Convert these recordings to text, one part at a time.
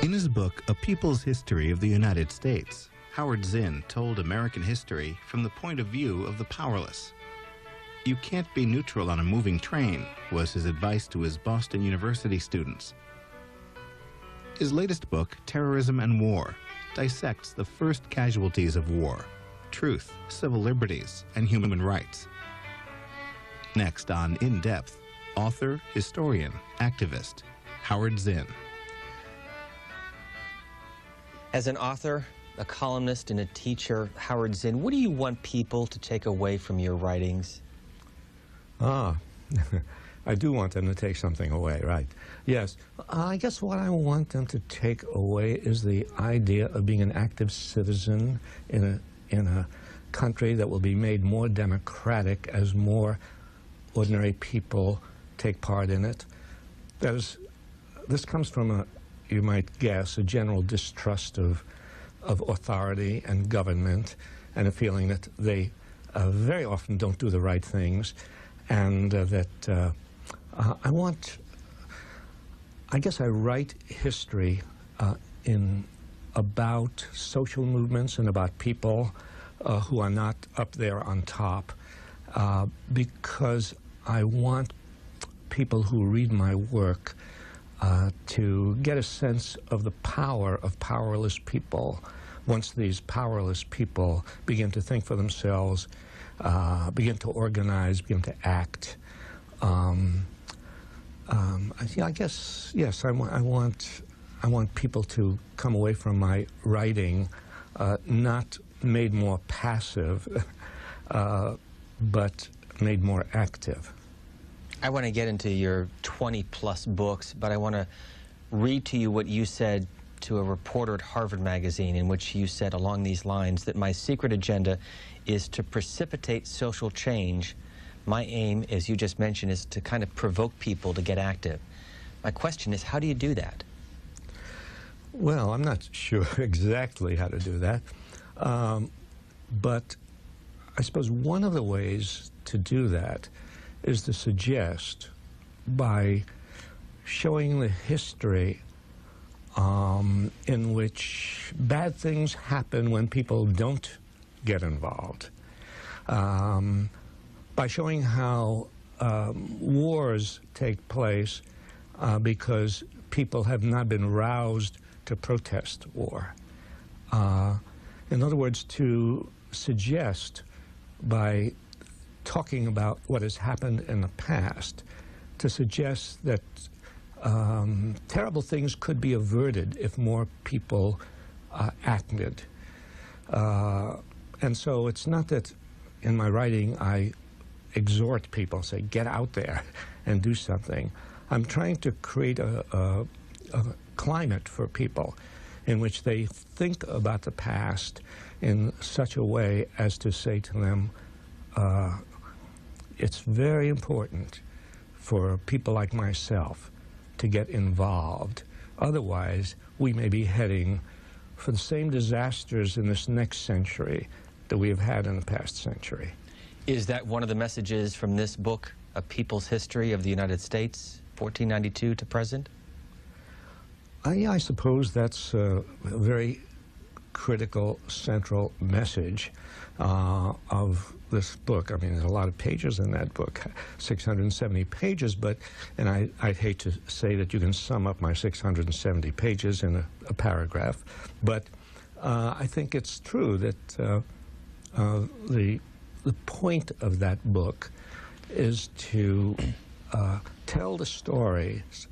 In his book, A People's History of the United States, Howard Zinn told American history from the point of view of the powerless. You can't be neutral on a moving train, was his advice to his Boston University students. His latest book, Terrorism and War, dissects the first casualties of war: truth, civil liberties, and human rights. Next on In Depth, author, historian, activist, Howard Zinn. As an author, a columnist, and a teacher, Howard Zinn, what do you want people to take away from your writings? I do want them to take something away, right? Yes. I guess what I want them to take away is the idea of being an active citizen in a country that will be made more democratic as more ordinary people take part in it. This comes from a, you might guess, a general distrust of authority and government, and a feeling that they very often don't do the right things, and that I guess I write history about social movements and about people who are not up there on top, because I want people who read my work to get a sense of the power of powerless people. Once these powerless people begin to think for themselves, begin to organize, begin to act, I guess, yes, I want people to come away from my writing not made more passive, but made more active. I want to get into your 20-plus books, but I want to read to you what you said to a reporter at Harvard Magazine, in which you said along these lines that my secret agenda is to precipitate social change. My aim, as you just mentioned, is to kind of provoke people to get active. My question is, how do you do that? Well, I'm not sure exactly how to do that, but I suppose one of the ways to do that is to suggest, by showing the history in which bad things happen when people don't get involved, by showing how wars take place because people have not been roused to protest war. In other words, to suggest, by talking about what has happened in the past, to suggest that terrible things could be averted if more people acted. And so it's not that in my writing I exhort people, say, get out there and do something. I'm trying to create a climate for people in which they think about the past in such a way as to say to them, it's very important for people like myself to get involved. Otherwise, we may be heading for the same disasters in this next century that we have had in the past century. Is that one of the messages from this book, A People's History of the United States, 1492 to present? Yeah, I suppose that's a very critical, central message of this book. I mean, there's a lot of pages in that book, 670 pages, but, and I'd hate to say that you can sum up my 670 pages in a paragraph, but I think it's true that the point of that book is to tell the stories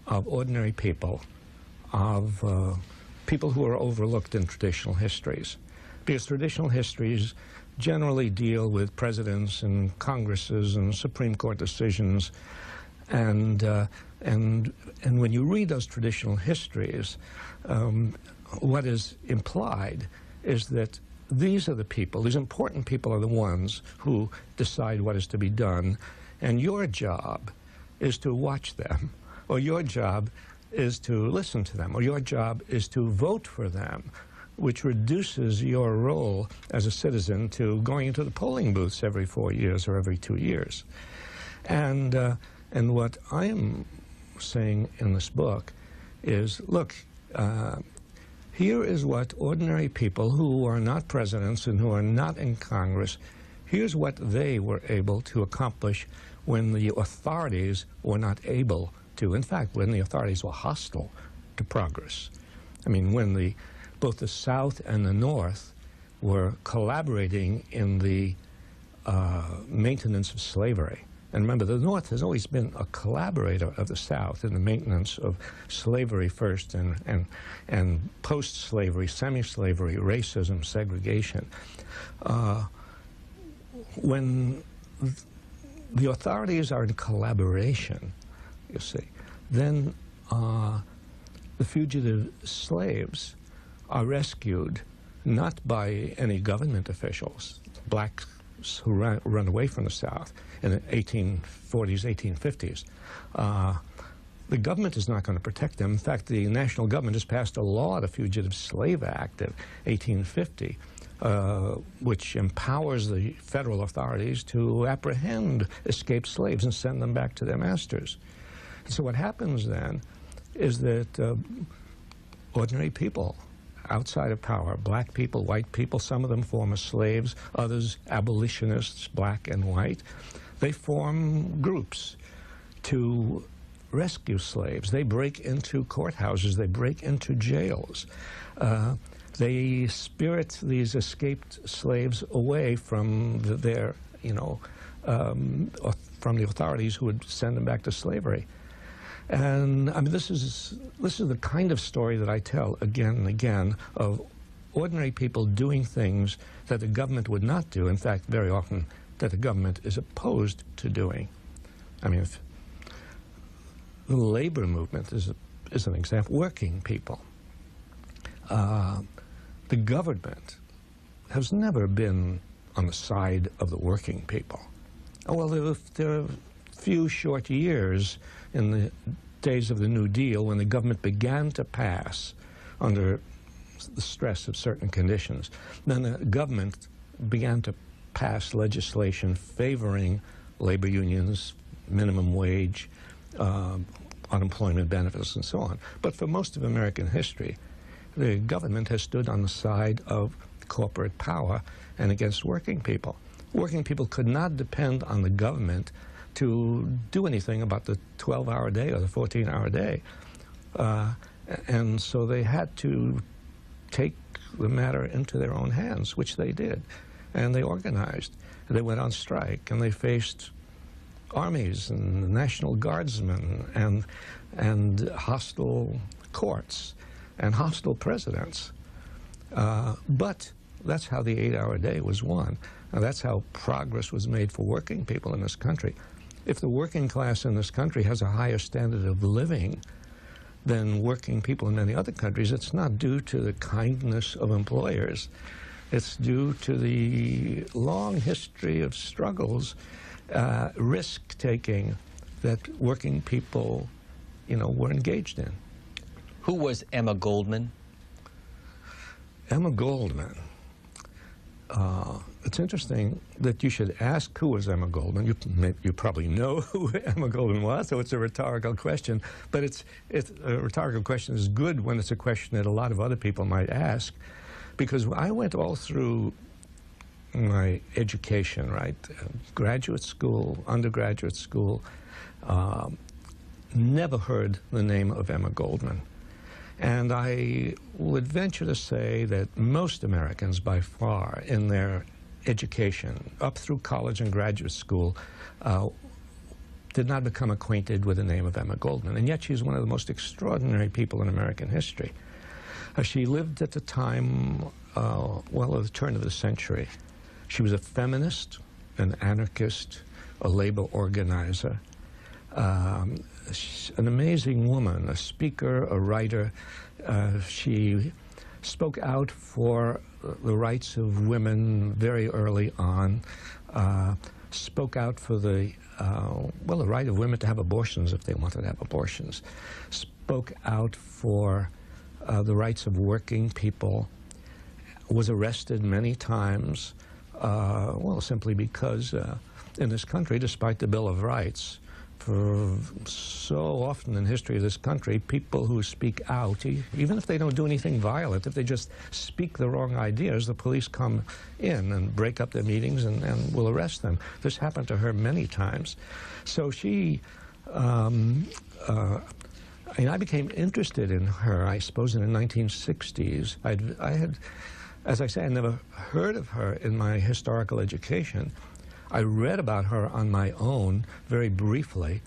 of ordinary people, of people who are overlooked in traditional histories. Because traditional histories generally deal with presidents and Congresses and Supreme Court decisions, and when you read those traditional histories, what is implied is that these are the people, these important people are the ones who decide what is to be done, and your job is to watch them, or your job is to listen to them, or your job is to vote for them, which reduces your role as a citizen to going into the polling booths every 4 years or every 2 years. And what I am saying in this book is, look, Here is what ordinary people who are not presidents and who are not in Congress, here's what they were able to accomplish when the authorities were not able to. In fact, when the authorities were hostile to progress. I mean, when both the South and the North were collaborating in the maintenance of slavery. And remember, the North has always been a collaborator of the South in the maintenance of slavery first and post-slavery, semi-slavery, racism, segregation. When the authorities are in collaboration, you see, then the fugitive slaves are rescued not by any government officials, blacks who run away from the South in the 1840s, 1850s. The government is not going to protect them. In fact, the national government has passed a law, the Fugitive Slave Act of 1850, which empowers the federal authorities to apprehend escaped slaves and send them back to their masters. And so what happens then is that ordinary people outside of power, black people, white people, some of them former slaves, others abolitionists, black and white, they form groups to rescue slaves. They break into courthouses, they break into jails. They spirit these escaped slaves away from from the authorities who would send them back to slavery. And I mean, this is the kind of story that I tell again and again of ordinary people doing things that the government would not do. In fact, very often that the government is opposed to doing. I mean, the labor movement is an example. Working people. The government has never been on the side of the working people. Oh, well, there are a few short years in the days of the New Deal when the government began to pass under the stress of certain conditions. Then the government began to pass legislation favoring labor unions, minimum wage, unemployment benefits, and so on. But for most of American history, the government has stood on the side of corporate power and against working people. Working people could not depend on the government to do anything about the 12-hour day or the 14-hour day. And so they had to take the matter into their own hands, which they did. And they organized. They went on strike, and they faced armies and National Guardsmen and hostile courts and hostile presidents. But that's how the 8-hour day was won. Now, that's how progress was made for working people in this country. If the working class in this country has a higher standard of living than working people in many other countries, it's not due to the kindness of employers. It's due to the long history of struggles, risk-taking that working people, were engaged in. Who was Emma Goldman? Emma Goldman. It's interesting that you should ask who was Emma Goldman. You probably know who Emma Goldman was, so it's a rhetorical question. But it's a rhetorical question is good when it's a question that a lot of other people might ask, because I went all through my education, right? Graduate school, undergraduate school, never heard the name of Emma Goldman. And I would venture to say that most Americans, by far, in their education, up through college and graduate school, did not become acquainted with the name of Emma Goldman. And yet she's one of the most extraordinary people in American history. She lived at the time, of the turn of the century. She was a feminist, an anarchist, a labor organizer. An amazing woman, a speaker, a writer. She spoke out for the rights of women very early on, spoke out for the right of women to have abortions if they wanted to have abortions, spoke out for the rights of working people, was arrested many times, simply because in this country, despite the Bill of Rights, for so often in the history of this country, people who speak out, even if they don't do anything violent, if they just speak the wrong ideas, the police come in and break up their meetings and will arrest them. This happened to her many times. So she, I mean, I became interested in her, I suppose, in the 1960s. I had, as I say, I never heard of her in my historical education. I read about her on my own very briefly,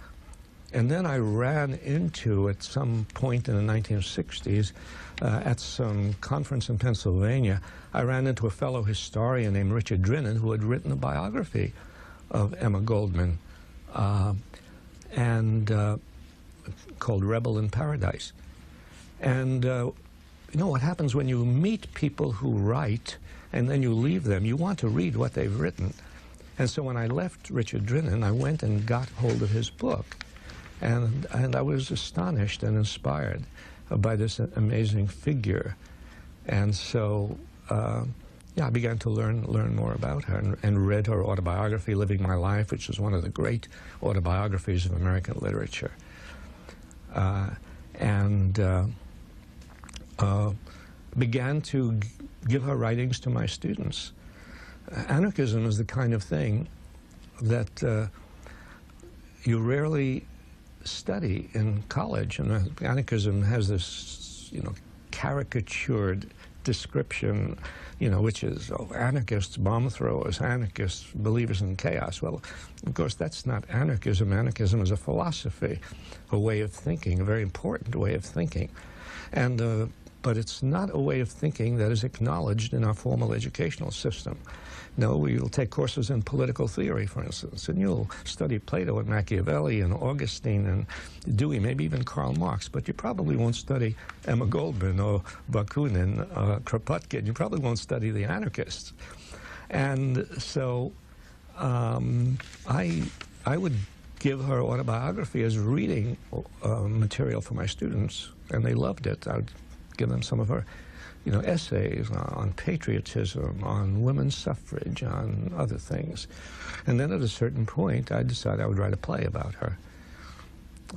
and then I ran into, at some point in the 1960s, at some conference in Pennsylvania, I ran into a fellow historian named Richard Drinnen who had written a biography of Emma Goldman, called Rebel in Paradise. And you know what happens when you meet people who write and then you leave them? You want to read what they've written. And so when I left Richard Drinnen, I went and got hold of his book. And I was astonished and inspired by this amazing figure. And so, yeah, I began to learn more about her and read her autobiography, Living My Life, which is one of the great autobiographies of American literature. Began to give her writings to my students. Anarchism is the kind of thing that you rarely study in college, and anarchism has this, you know, caricatured description, you know, which is, oh, anarchists, bomb throwers, anarchists, believers in chaos. Well, of course, that's not anarchism. Anarchism is a philosophy, a way of thinking, a very important way of thinking. And but it's not a way of thinking that is acknowledged in our formal educational system. No, you'll take courses in political theory, for instance, and you'll study Plato and Machiavelli and Augustine and Dewey, maybe even Karl Marx, but you probably won't study Emma Goldman or Bakunin, Kropotkin. You probably won't study the anarchists. And so I would give her autobiography as reading material for my students, and they loved it. I would give them some of her, you know, essays on patriotism, on women's suffrage, on other things. And then at a certain point, I decided I would write a play about her,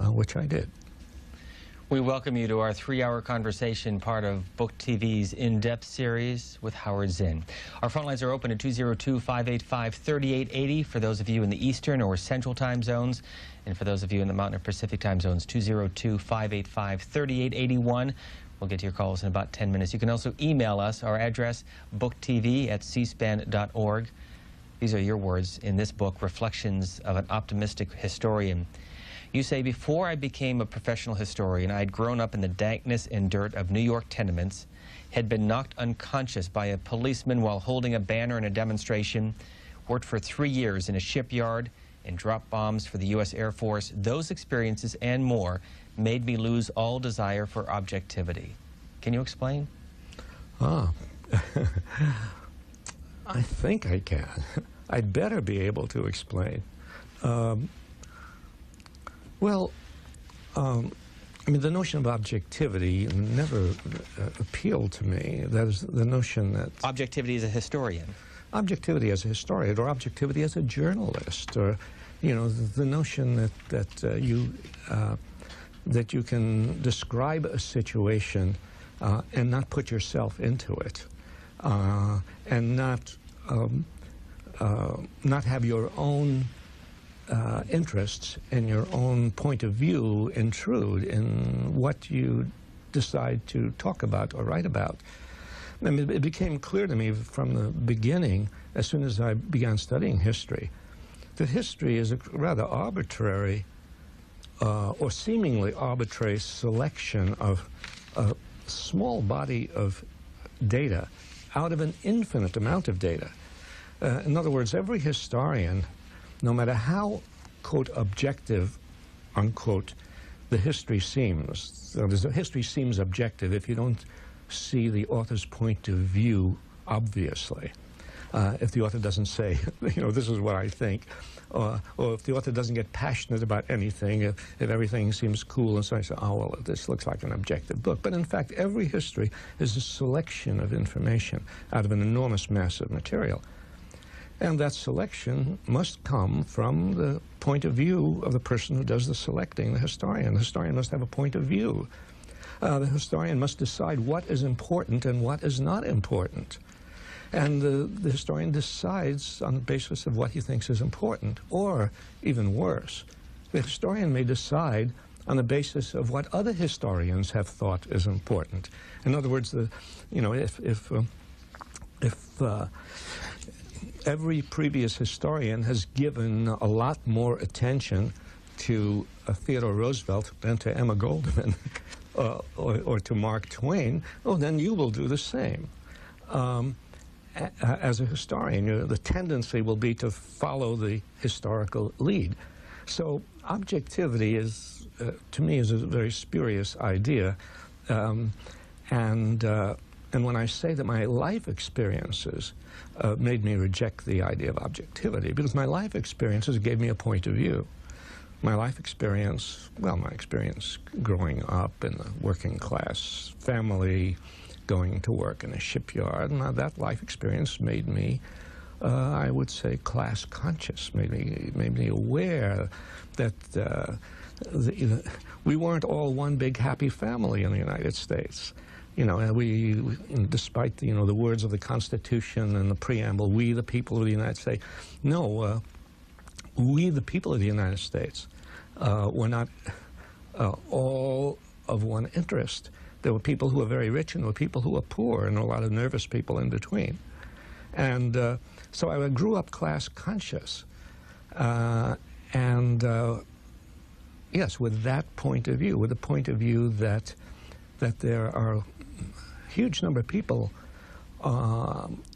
which I did. We welcome you to our 3-hour conversation, part of Book TV's in-depth series with Howard Zinn. Our phone lines are open at 202-585-3880 for those of you in the Eastern or Central time zones, and for those of you in the Mountain or Pacific time zones, 202-585-3881. We'll get to your calls in about 10 minutes. You can also email us. Our address, booktv@cspan.org. These are your words in this book, Reflections of an Optimistic Historian. You say, before I became a professional historian, I had grown up in the dankness and dirt of New York tenements, had been knocked unconscious by a policeman while holding a banner in a demonstration, worked for 3 years in a shipyard, and dropped bombs for the U.S. Air Force. Those experiences and more made me lose all desire for objectivity. Can you explain? I think I can. I'd better be able to explain. Well, I mean, the notion of objectivity never appealed to me. That is the notion that... Objectivity as a historian. Objectivity as a historian, or objectivity as a journalist, or, you know, the notion that you can describe a situation and not put yourself into it, and not have your own interests and your own point of view intrude in what you decide to talk about or write about. I mean, it became clear to me from the beginning, as soon as I began studying history, that history is a rather arbitrary or seemingly arbitrary selection of a small body of data out of an infinite amount of data. In other words, every historian, no matter how, quote, objective, unquote, the history seems, the history seems objective if you don't see the author's point of view, obviously. If the author doesn't say, you know, this is what I think, or if the author doesn't get passionate about anything, if everything seems cool, and so I say, oh, well, this looks like an objective book. But in fact, every history is a selection of information out of an enormous mass of material. And that selection must come from the point of view of the person who does the selecting, the historian. The historian must have a point of view. The historian must decide what is important and what is not important. And the historian decides on the basis of what he thinks is important, or even worse, the historian may decide on the basis of what other historians have thought is important. In other words, if every previous historian has given a lot more attention to Theodore Roosevelt than to Emma Goldman or to Mark Twain, oh, then you will do the same. As a historian, the tendency will be to follow the historical lead. So objectivity is, to me, is a very spurious idea. And when I say that my life experiences made me reject the idea of objectivity, because my life experiences gave me a point of view. My life experience, well, my experience growing up in the working class family, going to work in a shipyard, and that life experience made me, I would say, class conscious, made me aware that we weren't all one big happy family in the United States. You know, despite the words of the Constitution and the preamble, we the people of the United States. No, we the people of the United States were not all of one interest. There were people who were very rich and there were people who were poor, and a lot of nervous people in between. And so I grew up class conscious. Yes, with that point of view, with the point of view that there are a huge number of people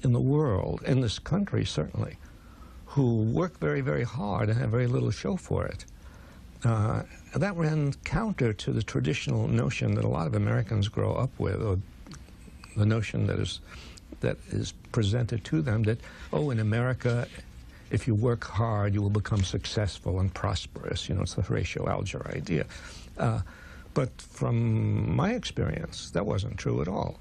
in the world, in this country certainly, who work very, very hard and have very little show for it. That ran counter to the traditional notion that a lot of Americans grow up with, or the notion that is presented to them that, oh, in America, if you work hard, you will become successful and prosperous. You know, it's the Horatio Alger idea. But from my experience, that wasn't true at all.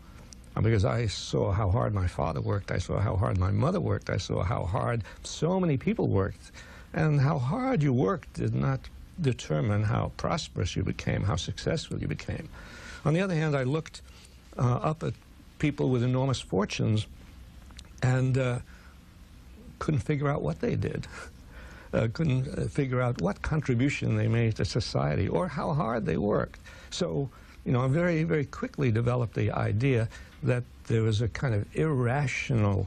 Because I saw how hard my father worked, I saw how hard my mother worked, I saw how hard so many people worked. And how hard you worked did not determine how prosperous you became, how successful you became. On the other hand, I looked up at people with enormous fortunes and couldn't figure out what they did. Couldn't figure out what contribution they made to society or how hard they worked. So, I very, very quickly developed the idea that there was a kind of irrational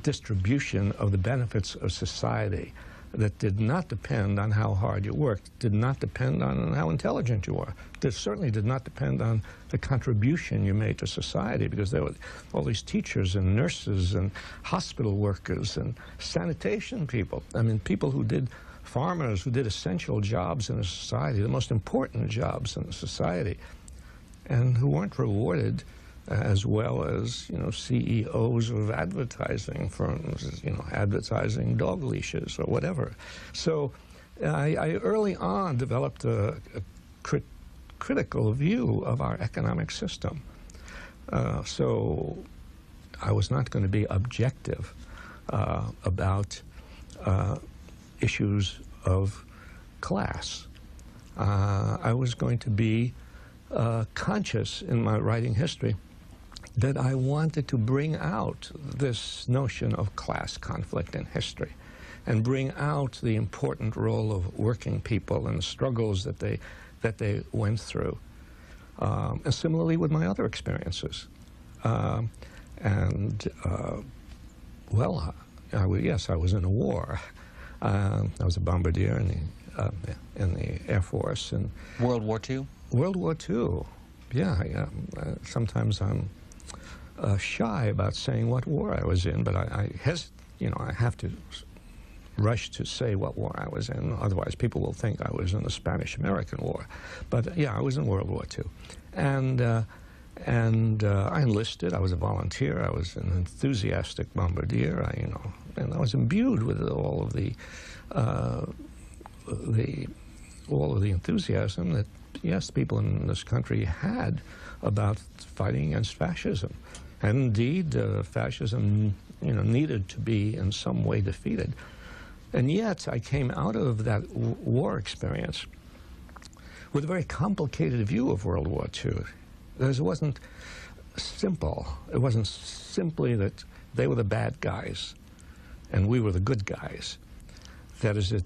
distribution of the benefits of society that did not depend on how hard you worked, did not depend on how intelligent you were. That certainly did not depend on the contribution you made to society, because there were all these teachers and nurses and hospital workers and sanitation people. I mean, people who did, farmers who did essential jobs in a society, the most important jobs in a society, and who weren't rewarded as well as, CEOs of advertising firms, advertising dog leashes or whatever. So I early on developed a critical view of our economic system. So I was not going to be objective about issues of class. I was going to be conscious in my writing history that I wanted to bring out this notion of class conflict in history and bring out the important role of working people and the struggles that they went through. And similarly with my other experiences. Well, yes, I was in a war. I was a bombardier in the Air Force. And World War II? World War II, yeah. Sometimes I'm shy about saying what war I was in, but I have to rush to say what war I was in. Otherwise, people will think I was in the Spanish-American War. But yeah, I was in World War II, and I enlisted. I was a volunteer. I was an enthusiastic bombardier. And I was imbued with all of the enthusiasm that, yes, people in this country had about fighting against fascism. And indeed, fascism, needed to be in some way defeated. And yet, I came out of that war experience with a very complicated view of World War II. It wasn't simple. It wasn't simply that they were the bad guys and we were the good guys. That is, it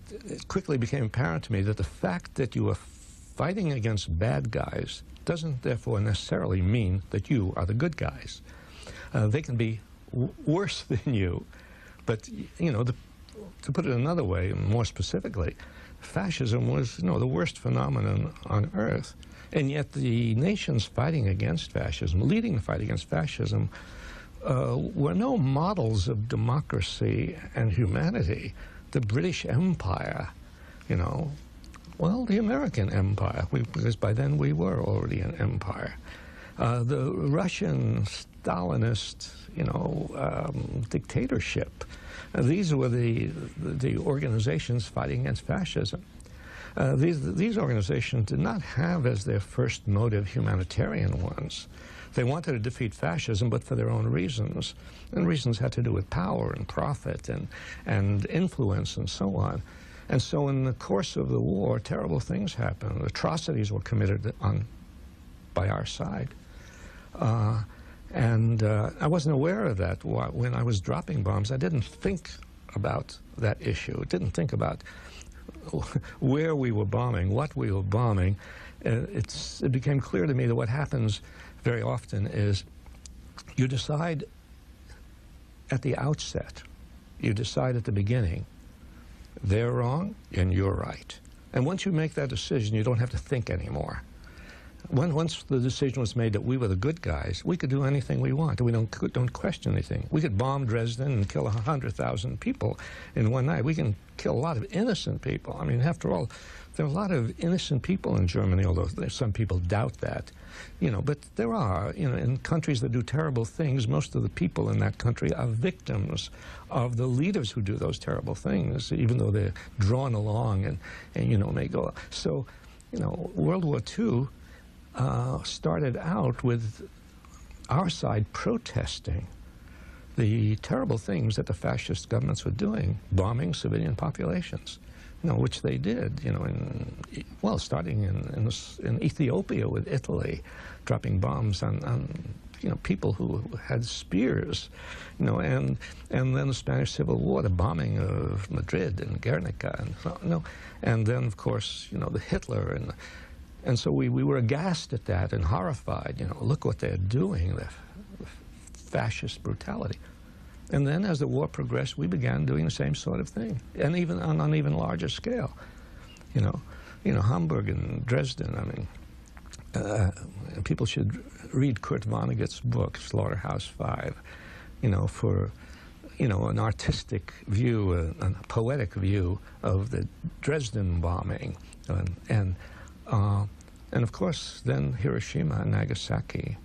quickly became apparent to me that the fact that you were fighting against bad guys doesn't therefore necessarily mean that you are the good guys. They can be worse than you, but, to put it another way, more specifically, fascism was, the worst phenomenon on earth. And yet the nations fighting against fascism, leading the fight against fascism, were no models of democracy and humanity. The British Empire, well, the American Empire, because by then we were already an empire. The Russian Stalinist, dictatorship. These were the organizations fighting against fascism. These organizations did not have as their first motive humanitarian ones. They wanted to defeat fascism, but for their own reasons. And reasons had to do with power and profit and influence and so on. And so in the course of the war, terrible things happened. Atrocities were committed by our side. I wasn't aware of that. When I was dropping bombs, I didn't think about that issue. Didn't think about where we were bombing, what we were bombing. It became clear to me that what happens very often is you decide at the outset, you decide at the beginning, they're wrong and you're right. And once you make that decision, you don't have to think anymore. Once the decision was made that we were the good guys, we could do anything we want. We don't question anything. We could bomb Dresden and kill 100,000 people in one night. We can kill a lot of innocent people. I mean, after all, there are a lot of innocent people in Germany, although some people doubt that. But there are, in countries that do terrible things, most of the people in that country are victims of the leaders who do those terrible things, even though they're drawn along and may go. So, World War II started out with our side protesting the terrible things that the fascist governments were doing, bombing civilian populations, which they did, starting in Ethiopia with Italy, dropping bombs on people who had spears, and then the Spanish Civil War, the bombing of Madrid and Guernica, and then, of course, the Hitler and so we were aghast at that and horrified, look what they're doing, the fascist brutality. And then as the war progressed, we began doing the same sort of thing, and even on an even larger scale. Hamburg and Dresden, people should read Kurt Vonnegut's book, Slaughterhouse-Five, for, an artistic view, a poetic view of the Dresden bombing. And of course, then Hiroshima and Nagasaki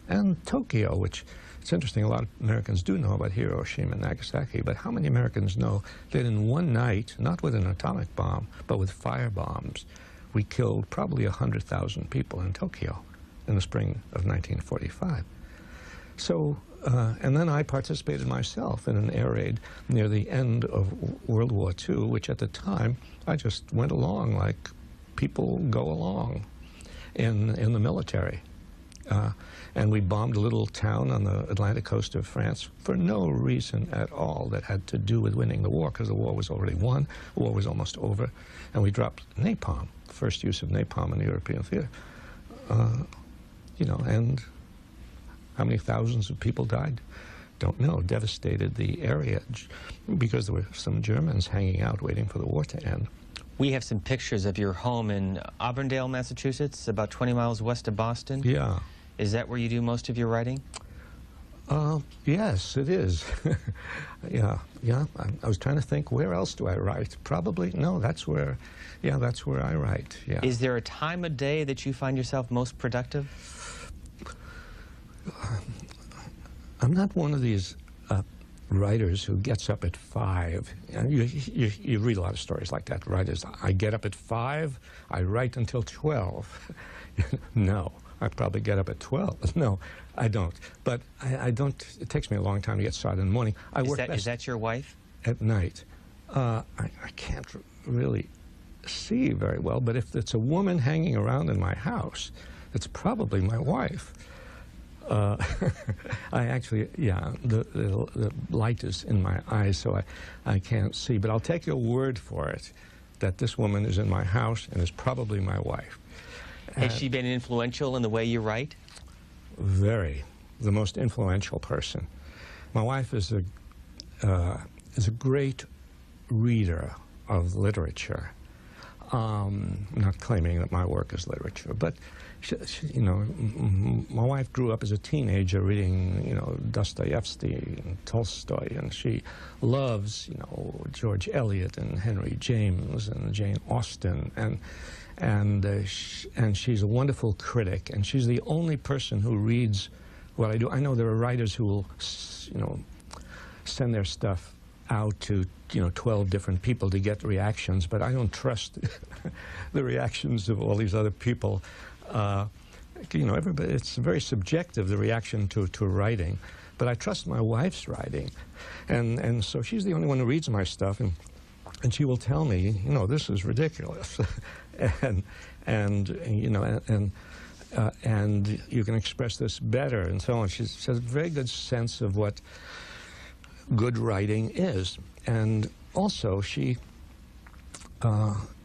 and Tokyo, which it's interesting, a lot of Americans do know about Hiroshima and Nagasaki, but how many Americans know that in one night, not with an atomic bomb, but with fire bombs, we killed probably 100,000 people in Tokyo in the spring of 1945. So, and then I participated myself in an air raid near the end of World War II, which at the time, I just went along like people go along in the military. And we bombed a little town on the Atlantic coast of France for no reason at all that had to do with winning the war, because the war was already won, the war was almost over, and we dropped napalm, first use of napalm in the European theater. And how many thousands of people died? Don't know. Devastated the area because there were some Germans hanging out waiting for the war to end. We have some pictures of your home in Auburndale, Massachusetts, about 20 miles west of Boston. Yeah. Is that where you do most of your writing? Yes, it is. Yeah. I was trying to think, where else do I write? Probably, no, that's where I write, yeah. Is there a time of day that you find yourself most productive? I'm not one of these writers who gets up at 5. You read a lot of stories like that, writers. I get up at 5, I write until 12. No, I probably get up at 12. No, I don't. But I don't. It takes me a long time to get started in the morning. I work best Is that your wife? at night. I can't really see very well, but if it's a woman hanging around in my house, it's probably my wife. I actually, yeah, the light is in my eyes, so I can't see. But I'll take your word for it that this woman is in my house and is probably my wife. Has she been influential in the way you write? Very. The most influential person. My wife is a great reader of literature. I'm not claiming that my work is literature, but you know, my wife grew up as a teenager reading, you know, Dostoevsky and Tolstoy, and she loves, you know, George Eliot and Henry James and Jane Austen, and she's a wonderful critic, and she's the only person who reads what I do. I know there are writers who will, you know, send their stuff out to, you know, 12 different people to get reactions, but I don't trust the reactions of all these other people. You know, everybody, it's very subjective, the reaction to writing, but I trust my wife's writing, and so she's the only one who reads my stuff, and she will tell me, you know, this is ridiculous, and you know, and you can express this better, and so on. She has a very good sense of what good writing is, and also she.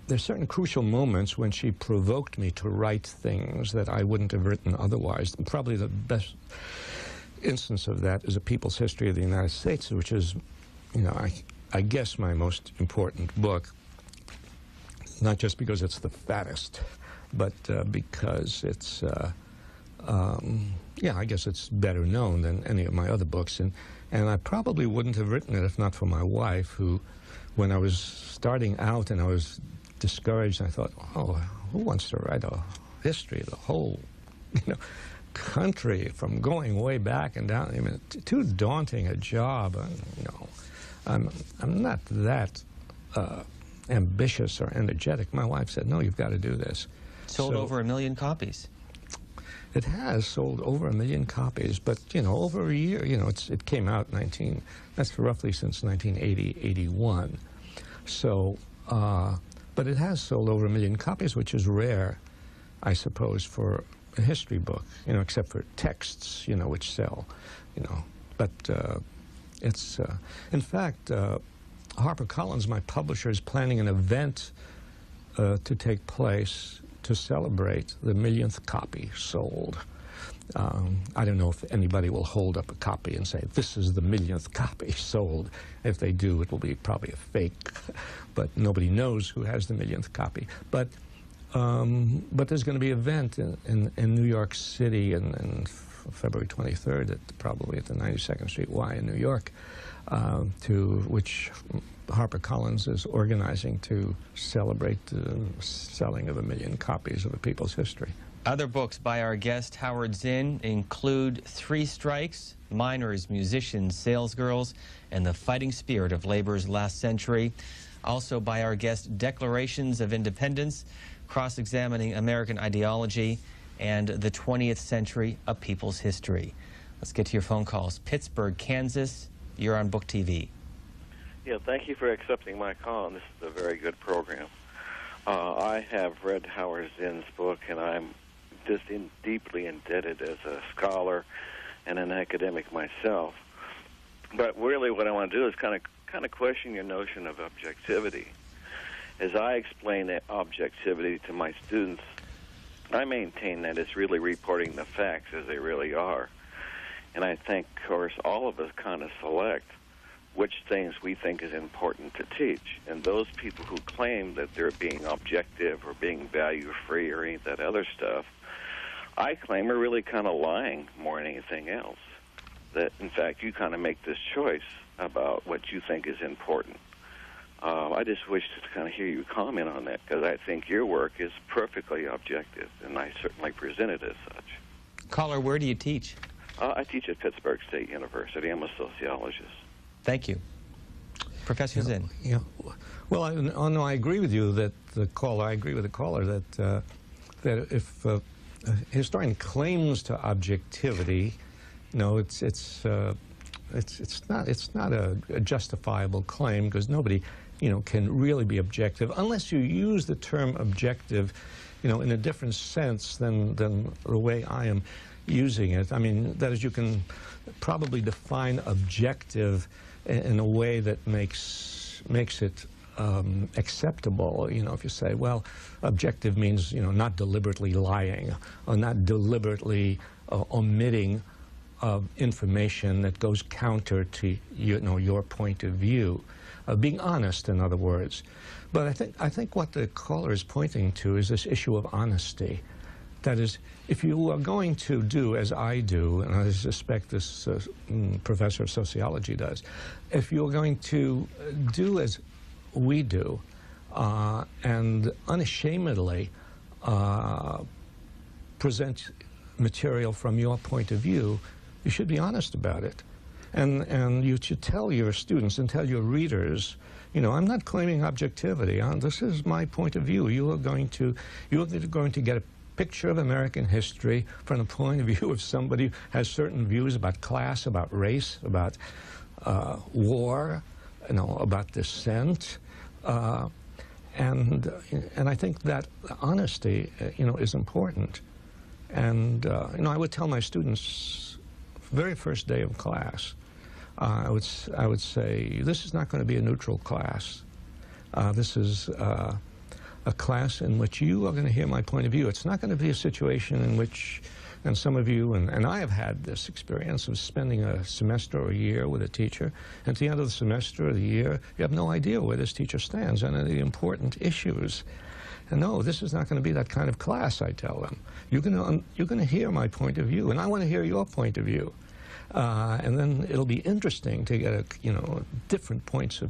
There's certain crucial moments when she provoked me to write things that I wouldn't have written otherwise. And probably the best instance of that is A People's History of the United States, which is, you know, I guess my most important book, not just because it's the fattest, but because it's, yeah, I guess it's better known than any of my other books. And I probably wouldn't have written it if not for my wife, who, when I was starting out and I was discouraged, I thought, oh, who wants to write a history of the whole, you know, country from going way back and down? I mean, too daunting a job. And, you know, I'm not that ambitious or energetic. My wife said, no, you've got to do this. Sold over 1 million copies. It has sold over 1 million copies, but, you know, over a year, you know, it came out that's roughly since 1980, 81. So, but it has sold over 1 million copies, which is rare, I suppose, for a history book, you know, except for texts, you know, which sell, you know. But it's, in fact, HarperCollins, my publisher, is planning an event to take place to celebrate the 1,000,000th copy sold. I don't know if anybody will hold up a copy and say, this is the 1,000,000th copy sold. If they do, it will be probably a fake, but nobody knows who has the 1,000,000th copy. But there's going to be an event in New York City on February 23rd, probably at the 92nd Street Y in New York, which HarperCollins is organizing to celebrate the selling of 1 million copies of A People's History. Other books by our guest, Howard Zinn, include 3 Strikes, Miners, Musicians, Salesgirls, and the Fighting Spirit of Labor's Last Century. Also by our guest, Declarations of Independence, Cross-Examining American Ideology, and the 20th Century, A People's History. Let's get to your phone calls. Pittsburgh, Kansas, you're on Book TV. Yeah, thank you for accepting my call. This is a very good program. I have read Howard Zinn's book, and I'm just deeply indebted as a scholar and an academic myself. But really what I want to do is kind of question your notion of objectivity. As I explain that objectivity to my students, I maintain that it's really reporting the facts as they really are. And I think, of course, all of us kind of select which things we think is important to teach. And those people who claim that they're being objective or being value-free or any of that other stuff, I claim are really kind of lying more than anything else. That, in fact, you kind of make this choice about what you think is important. I just wish to kind of hear you comment on that, because I think your work is perfectly objective, and I certainly present it as such. Caller, where do you teach? I teach at Pittsburgh State University. I'm a sociologist. Thank you. Professor Zinn. Yeah. Well, I agree with you that I agree with the caller that if historian claims to objectivity, it's not a justifiable claim, because nobody, can really be objective unless you use the term objective, in a different sense than the way I am using it. I mean, that is, you can probably define objective in a way that makes it acceptable. If you say, well, objective means, not deliberately lying or not deliberately omitting information that goes counter to your point of view, being honest, in other words. But I think what the caller is pointing to is this issue of honesty. That is, if you are going to do as I do, and I suspect this professor of sociology does, if you're going to do as we do and unashamedly present material from your point of view, you should be honest about it. And you should tell your students and tell your readers, I'm not claiming objectivity. This is my point of view. You're going to get a picture of American history from the point of view of somebody who has certain views about class, about race, about war, about dissent. And I think that honesty, is important. And, I would tell my students, very first day of class, I would say, this is not going to be a neutral class. This is a class in which you are going to hear my point of view. It's not going to be a situation in which, and some of you, and I have had this experience of spending a semester or a year with a teacher, and at the end of the semester or the year, you have no idea where this teacher stands on any important issues. And no, this is not going to be that kind of class, I tell them. You're going to hear my point of view, and I want to hear your point of view. And then it'll be interesting to get different points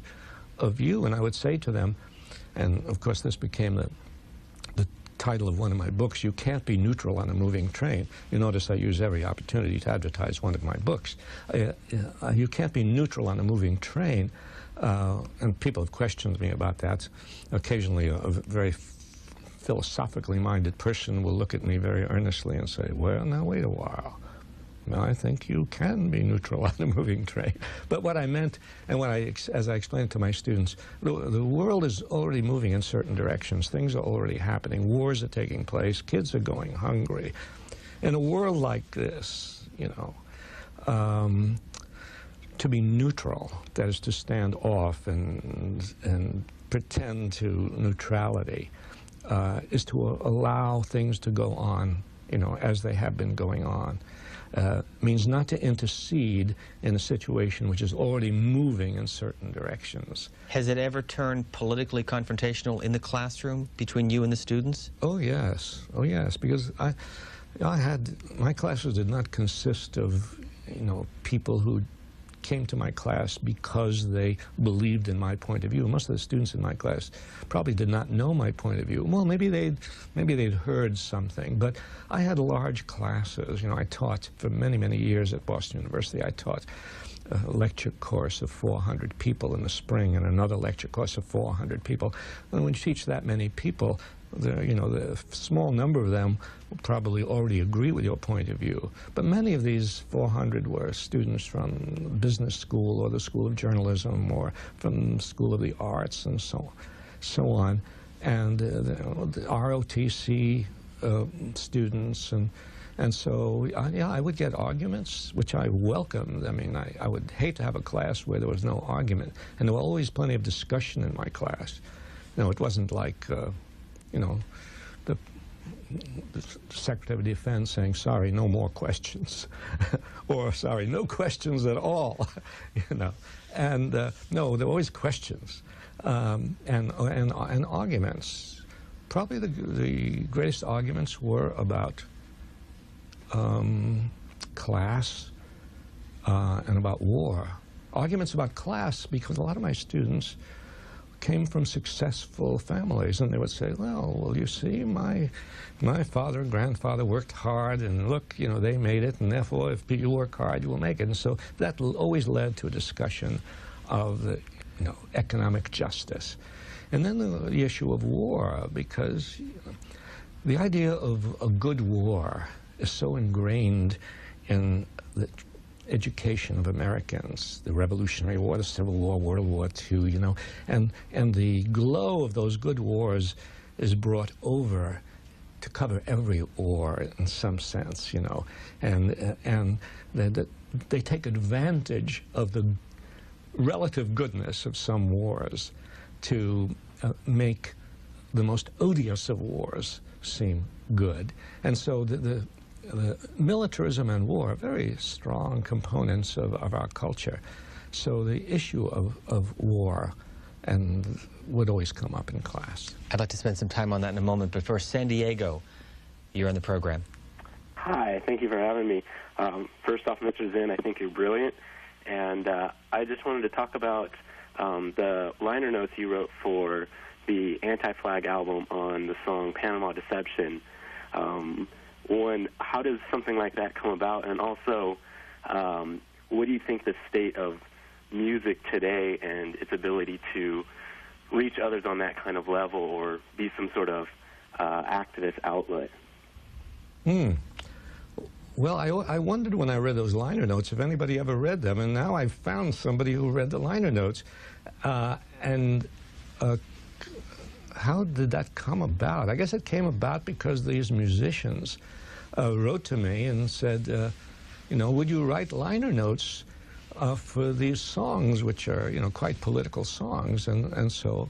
of view. And I would say to them, and of course this became the title of one of my books, You Can't Be Neutral on a Moving Train. You notice I use every opportunity to advertise one of my books. You can't be neutral on a moving train. And people have questioned me about that. Occasionally a very philosophically minded person will look at me very earnestly and say, well, now wait a while. I think you can be neutral on a moving train. But what I meant, and as I explained to my students, the world is already moving in certain directions. Things are already happening. Wars are taking place. Kids are going hungry. In a world like this, to be neutral, that is to stand off and pretend to neutrality, is to allow things to go on, as they have been going on. Means not to intercede in a situation which is already moving in certain directions. Has it ever turned politically confrontational in the classroom between you and the students? Oh yes, because my classes did not consist of people who came to my class because they believed in my point of view. Most of the students in my class probably did not know my point of view. Well, maybe they'd heard something, but I had large classes. I taught for many, many years at Boston University. I taught a lecture course of 400 people in the spring and another lecture course of 400 people. And when you teach that many people, the small number of them will probably already agree with your point of view. But many of these 400 were students from business school or the School of Journalism or from the School of the Arts and so on. And the ROTC students. And so, I would get arguments, which I welcomed. I mean, I would hate to have a class where there was no argument. And there was always plenty of discussion in my class. It wasn't like, the Secretary of Defense saying, sorry, no more questions, or sorry, no questions at all, And no, there were always questions and arguments. Probably the greatest arguments were about class and about war. Arguments about class, because a lot of my students came from successful families, and they would say, well, you see, my father and grandfather worked hard, and look, they made it, and therefore, if you work hard, you will make it. And so that always led to a discussion of economic justice. And then the issue of war, because the idea of a good war is so ingrained in the education of Americans, the Revolutionary War, the Civil War, World War II, you know, and the glow of those good wars is brought over to cover every war in some sense, you know, and they take advantage of the relative goodness of some wars to make the most odious of wars seem good. And so the militarism and war are very strong components of our culture. So the issue of war and would always come up in class. I'd like to spend some time on that in a moment, but first, San Diego, you're on the program. Hi, thank you for having me. First off, Mr. Zinn, I think you're brilliant, and I just wanted to talk about the liner notes you wrote for the Anti-Flag album on the song Panama Deception. One, how does something like that come about, and also, what do you think the state of music today and its ability to reach others on that kind of level or be some sort of activist outlet? Well, I wondered when I read those liner notes if anybody ever read them, and now I've found somebody who read the liner notes. How did that come about? I guess it came about because these musicians wrote to me and said, you know, would you write liner notes for these songs, which are, you know, quite political songs, and so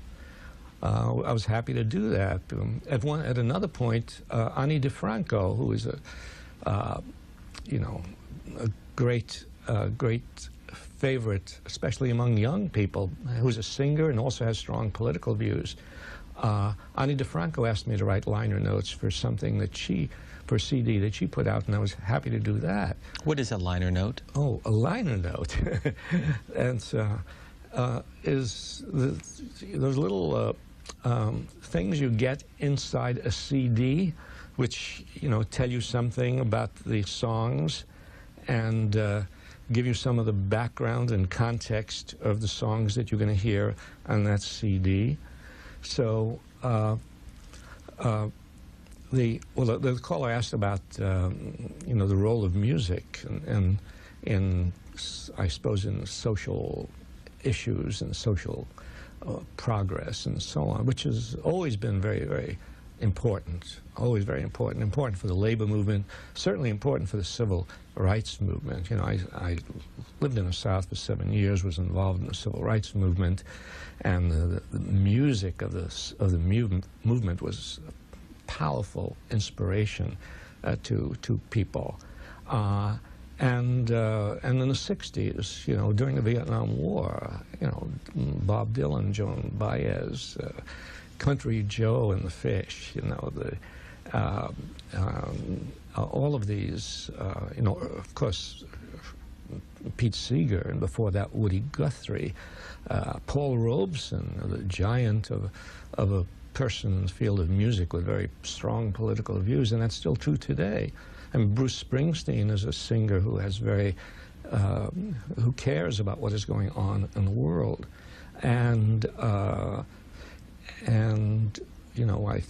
I was happy to do that. At another point, Ani DeFranco, who is you know, a great favorite, especially among young people, who's a singer and also has strong political views. Ani DeFranco asked me to write liner notes for something that for a CD that she put out, and I was happy to do that. What is a liner note? Oh, a liner note. And is those little things you get inside a CD, which, you know, tell you something about the songs and give you some of the background and context of the songs that you're going to hear on that CD. So the caller asked about you know, the role of music and in I suppose in social issues and social progress and so on, which has always been very, very important, always very important, important for the labor movement, certainly important for the civil rights movement. You know, I lived in the South for 7 years, was involved in the civil rights movement, and the music of the movement was a powerful inspiration to people. And in the 60s, you know, during the Vietnam War, you know, Bob Dylan, Joan Baez, Country Joe and the Fish, you know, all of these, you know, of course, Pete Seeger, and before that Woody Guthrie, Paul Robeson, the giant of a person in the field of music with very strong political views, and that's still true today. And Bruce Springsteen is a singer who has who cares about what is going on in the world, and you know, I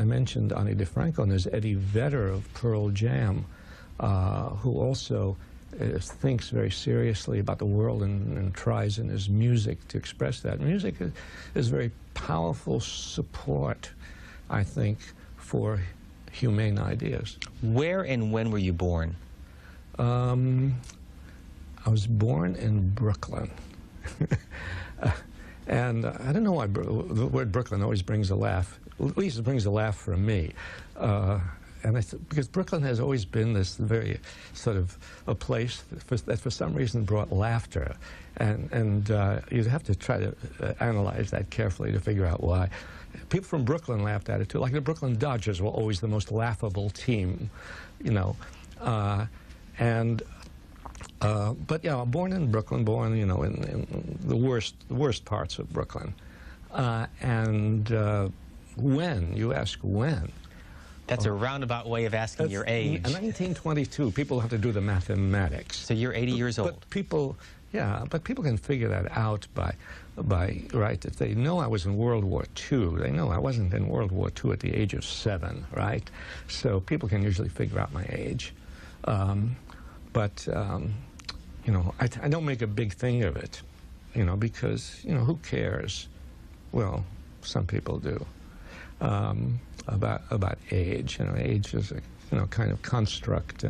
mentioned Ani DeFranco, and there's Eddie Vedder of Pearl Jam, who also thinks very seriously about the world and tries in his music to express that. Music is very powerful support, I think, for humane ideas. Where and when were you born? I was born in Brooklyn. And I don't know why the word Brooklyn always brings a laugh. At least it brings a laugh for me. Because Brooklyn has always been this very sort of a place that for some reason brought laughter. And you'd have to try to analyze that carefully to figure out why. People from Brooklyn laughed at it too. Like the Brooklyn Dodgers were always the most laughable team, you know. But yeah, born in Brooklyn, born, you know, in the worst parts of Brooklyn. When, you ask when. That's a roundabout way of asking your age. In 1922, people have to do the mathematics. So you're 80 years old. But people, yeah, but people can figure that out right, that they know I was in World War II. They know I wasn't in World War II at the age of 7, right? So people can usually figure out my age. You know, I don't make a big thing of it, you know, because, you know, who cares? Well, some people do, about age. You know, age is a, you know, kind of construct,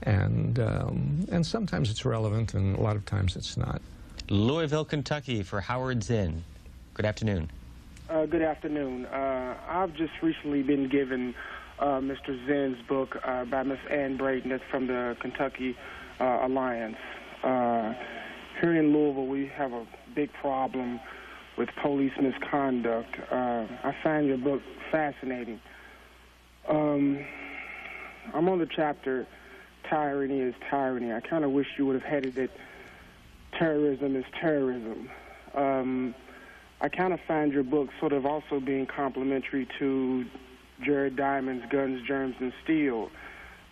and sometimes it's relevant, and a lot of times it's not. Louisville, Kentucky, for Howard Zinn. Good afternoon. Good afternoon. I've just recently been given Mr. Zinn's book by Miss Ann Brayton. That's from the Kentucky Alliance. Here in Louisville, we have a big problem with police misconduct. I find your book fascinating. I'm on the chapter, Tyranny is Tyranny. I kind of wish you would have headed it, Terrorism is Terrorism. I kind of find your book sort of also being complementary to Jared Diamond's Guns, Germs, and Steel,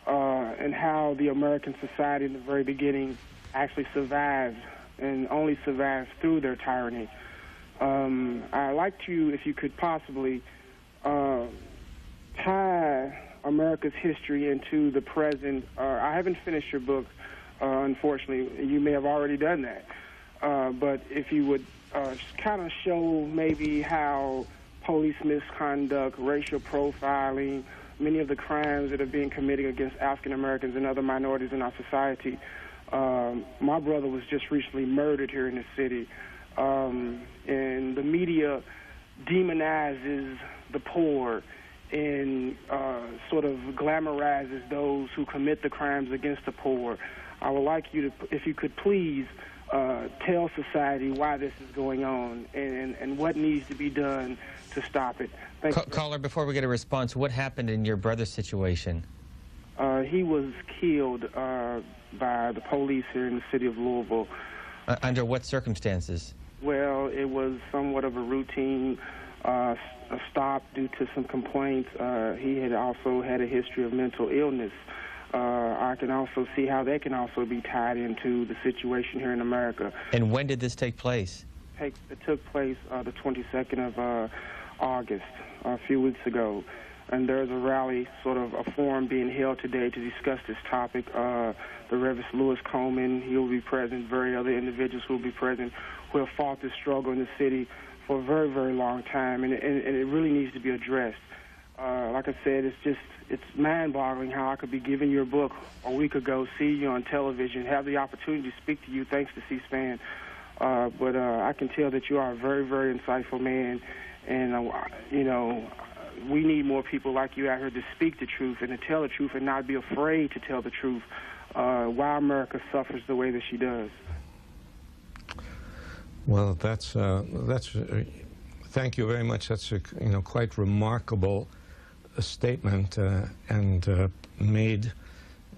and how the American society in the very beginning actually survived and only survived through their tyranny. I'd like to, if you could possibly, tie America's history into the present. I haven't finished your book, unfortunately. You may have already done that. But if you would kind of show maybe how police misconduct, racial profiling, many of the crimes that are being committed against African Americans and other minorities in our society. My brother was just recently murdered here in the city, and the media demonizes the poor and sort of glamorizes those who commit the crimes against the poor. I would like you to, if you could please, tell society why this is going on and what needs to be done to stop it. Thank you. Caller, before we get a response, what happened in your brother's situation? He was killed by the police here in the city of Louisville. Under what circumstances? Well, it was somewhat of a routine a stop due to some complaints. He had also had a history of mental illness. I can also see how that can also be tied into the situation here in America. And when did this take place? It took place the 22nd of August, a few weeks ago. And there's a rally, sort of a forum being held today to discuss this topic. The Reverend Lewis Coleman, he will be present. Very other individuals will be present who have fought this struggle in the city for a very, very long time. And it really needs to be addressed. Like I said, it's mind-boggling how I could be giving your book a week ago, see you on television, have the opportunity to speak to you thanks to C-SPAN. But I can tell that you are a very, very insightful man. And, you know, we need more people like you out here to speak the truth and to tell the truth and not be afraid to tell the truth. Why America suffers the way that she does. Well, that's thank you very much. That's a, you know, quite remarkable statement and made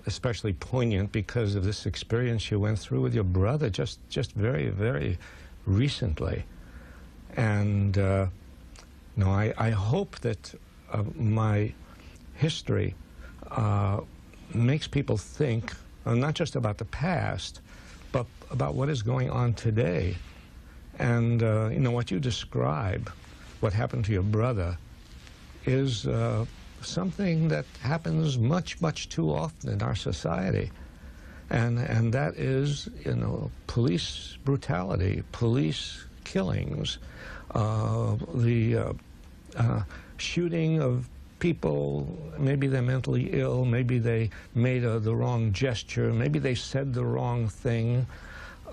especially poignant because of this experience you went through with your brother just very, very recently. And no, I hope that my history makes people think not just about the past, but about what is going on today. And you know, what you describe, what happened to your brother, is something that happens much, much too often in our society. And that is, you know, police brutality, police killings, the shooting of people. Maybe they're mentally ill, maybe they made the wrong gesture, maybe they said the wrong thing.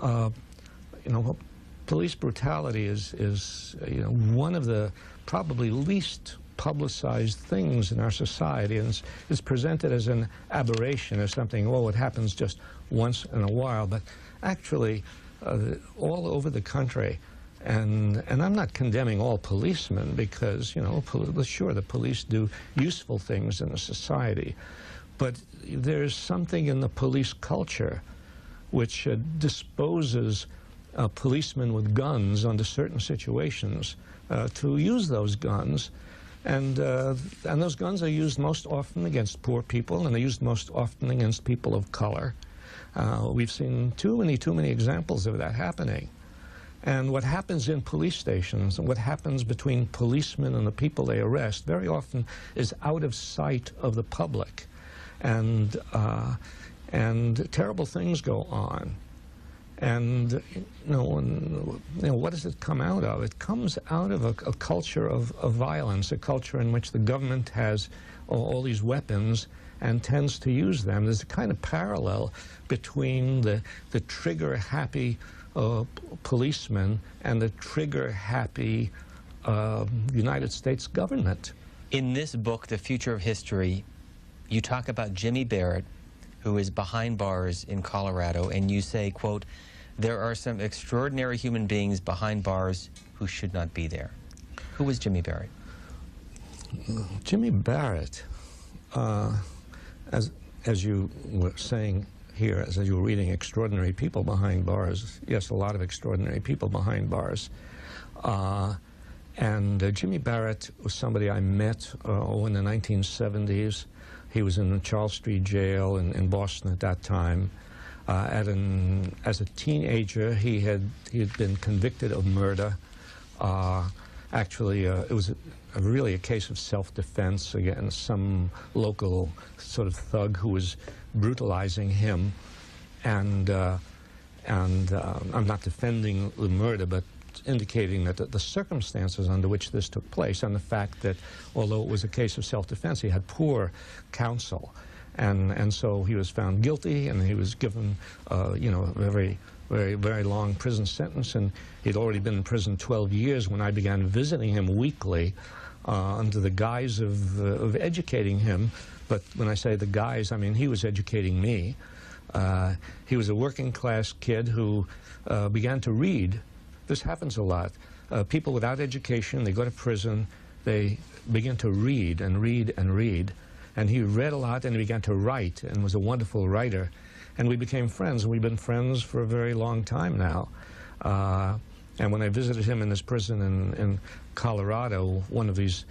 You know, police brutality is you know, one of the probably least publicized things in our society, and it's presented as an aberration, as something, oh, it happens just once in a while, but actually all over the country. And I'm not condemning all policemen because, you know, sure, the police do useful things in a society, but there's something in the police culture which disposes policemen with guns under certain situations to use those guns. And those guns are used most often against poor people, and they're used most often against people of color. We've seen too many examples of that happening. And what happens in police stations, and what happens between policemen and the people they arrest, very often is out of sight of the public. And terrible things go on. And, what does it come out of? It comes out of a culture of violence, a culture in which the government has all these weapons and tends to use them. There's a kind of parallel between the trigger-happy policeman and the trigger-happy United States government. In this book, The Future of History, you talk about Jimmy Barrett, who is behind bars in Colorado, and you say, quote, "There are some extraordinary human beings behind bars who should not be there." Who was Jimmy Barrett? Jimmy Barrett, as you were saying here, as you were reading extraordinary people behind bars, yes, a lot of extraordinary people behind bars. Jimmy Barrett was somebody I met in the 1970s. He was in the Charles Street Jail in Boston at that time. As a teenager, he had been convicted of murder. Actually, it was really a case of self-defense against some local sort of thug who was brutalizing him. And I'm not defending the murder, but indicating that the circumstances under which this took place, and the fact that although it was a case of self-defense, he had poor counsel. And so he was found guilty, and he was given, a very, very, very long prison sentence. And he'd already been in prison 12 years when I began visiting him weekly under the guise of educating him. But when I say the guise, I mean he was educating me. He was a working-class kid who began to read. This happens a lot. People without education, they go to prison, they begin to read and read and read. And he read a lot, and he began to write, and was a wonderful writer. And we became friends, and we've been friends for a very long time now. And when I visited him in this prison in Colorado, one of these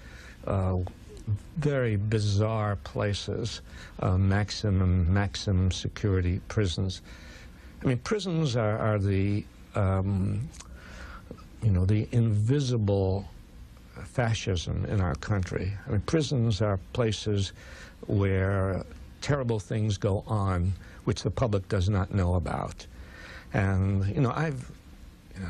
very bizarre places, maximum security prisons. I mean, prisons are the, the invisible fascism in our country. I mean, prisons are places where terrible things go on which the public does not know about. And,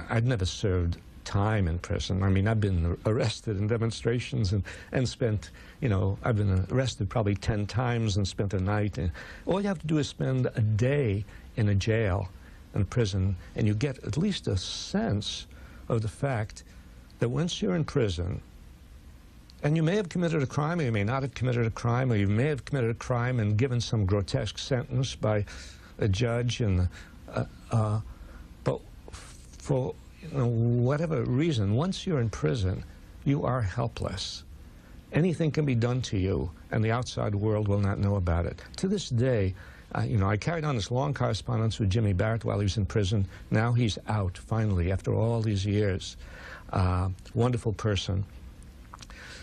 I've never served time in prison. I mean, I've been arrested in demonstrations and spent, I've been arrested probably 10 times and spent a night. And all you have to do is spend a day in a jail, in prison, and you get at least a sense of the fact that once you're in prison, and you may have committed a crime, or you may not have committed a crime, or you may have committed a crime and given some grotesque sentence by a judge, but for whatever reason, once you're in prison, you are helpless. Anything can be done to you, and the outside world will not know about it. To this day, I carried on this long correspondence with Jimmy Barrett while he was in prison. Now he's out, finally, after all these years. Wonderful person.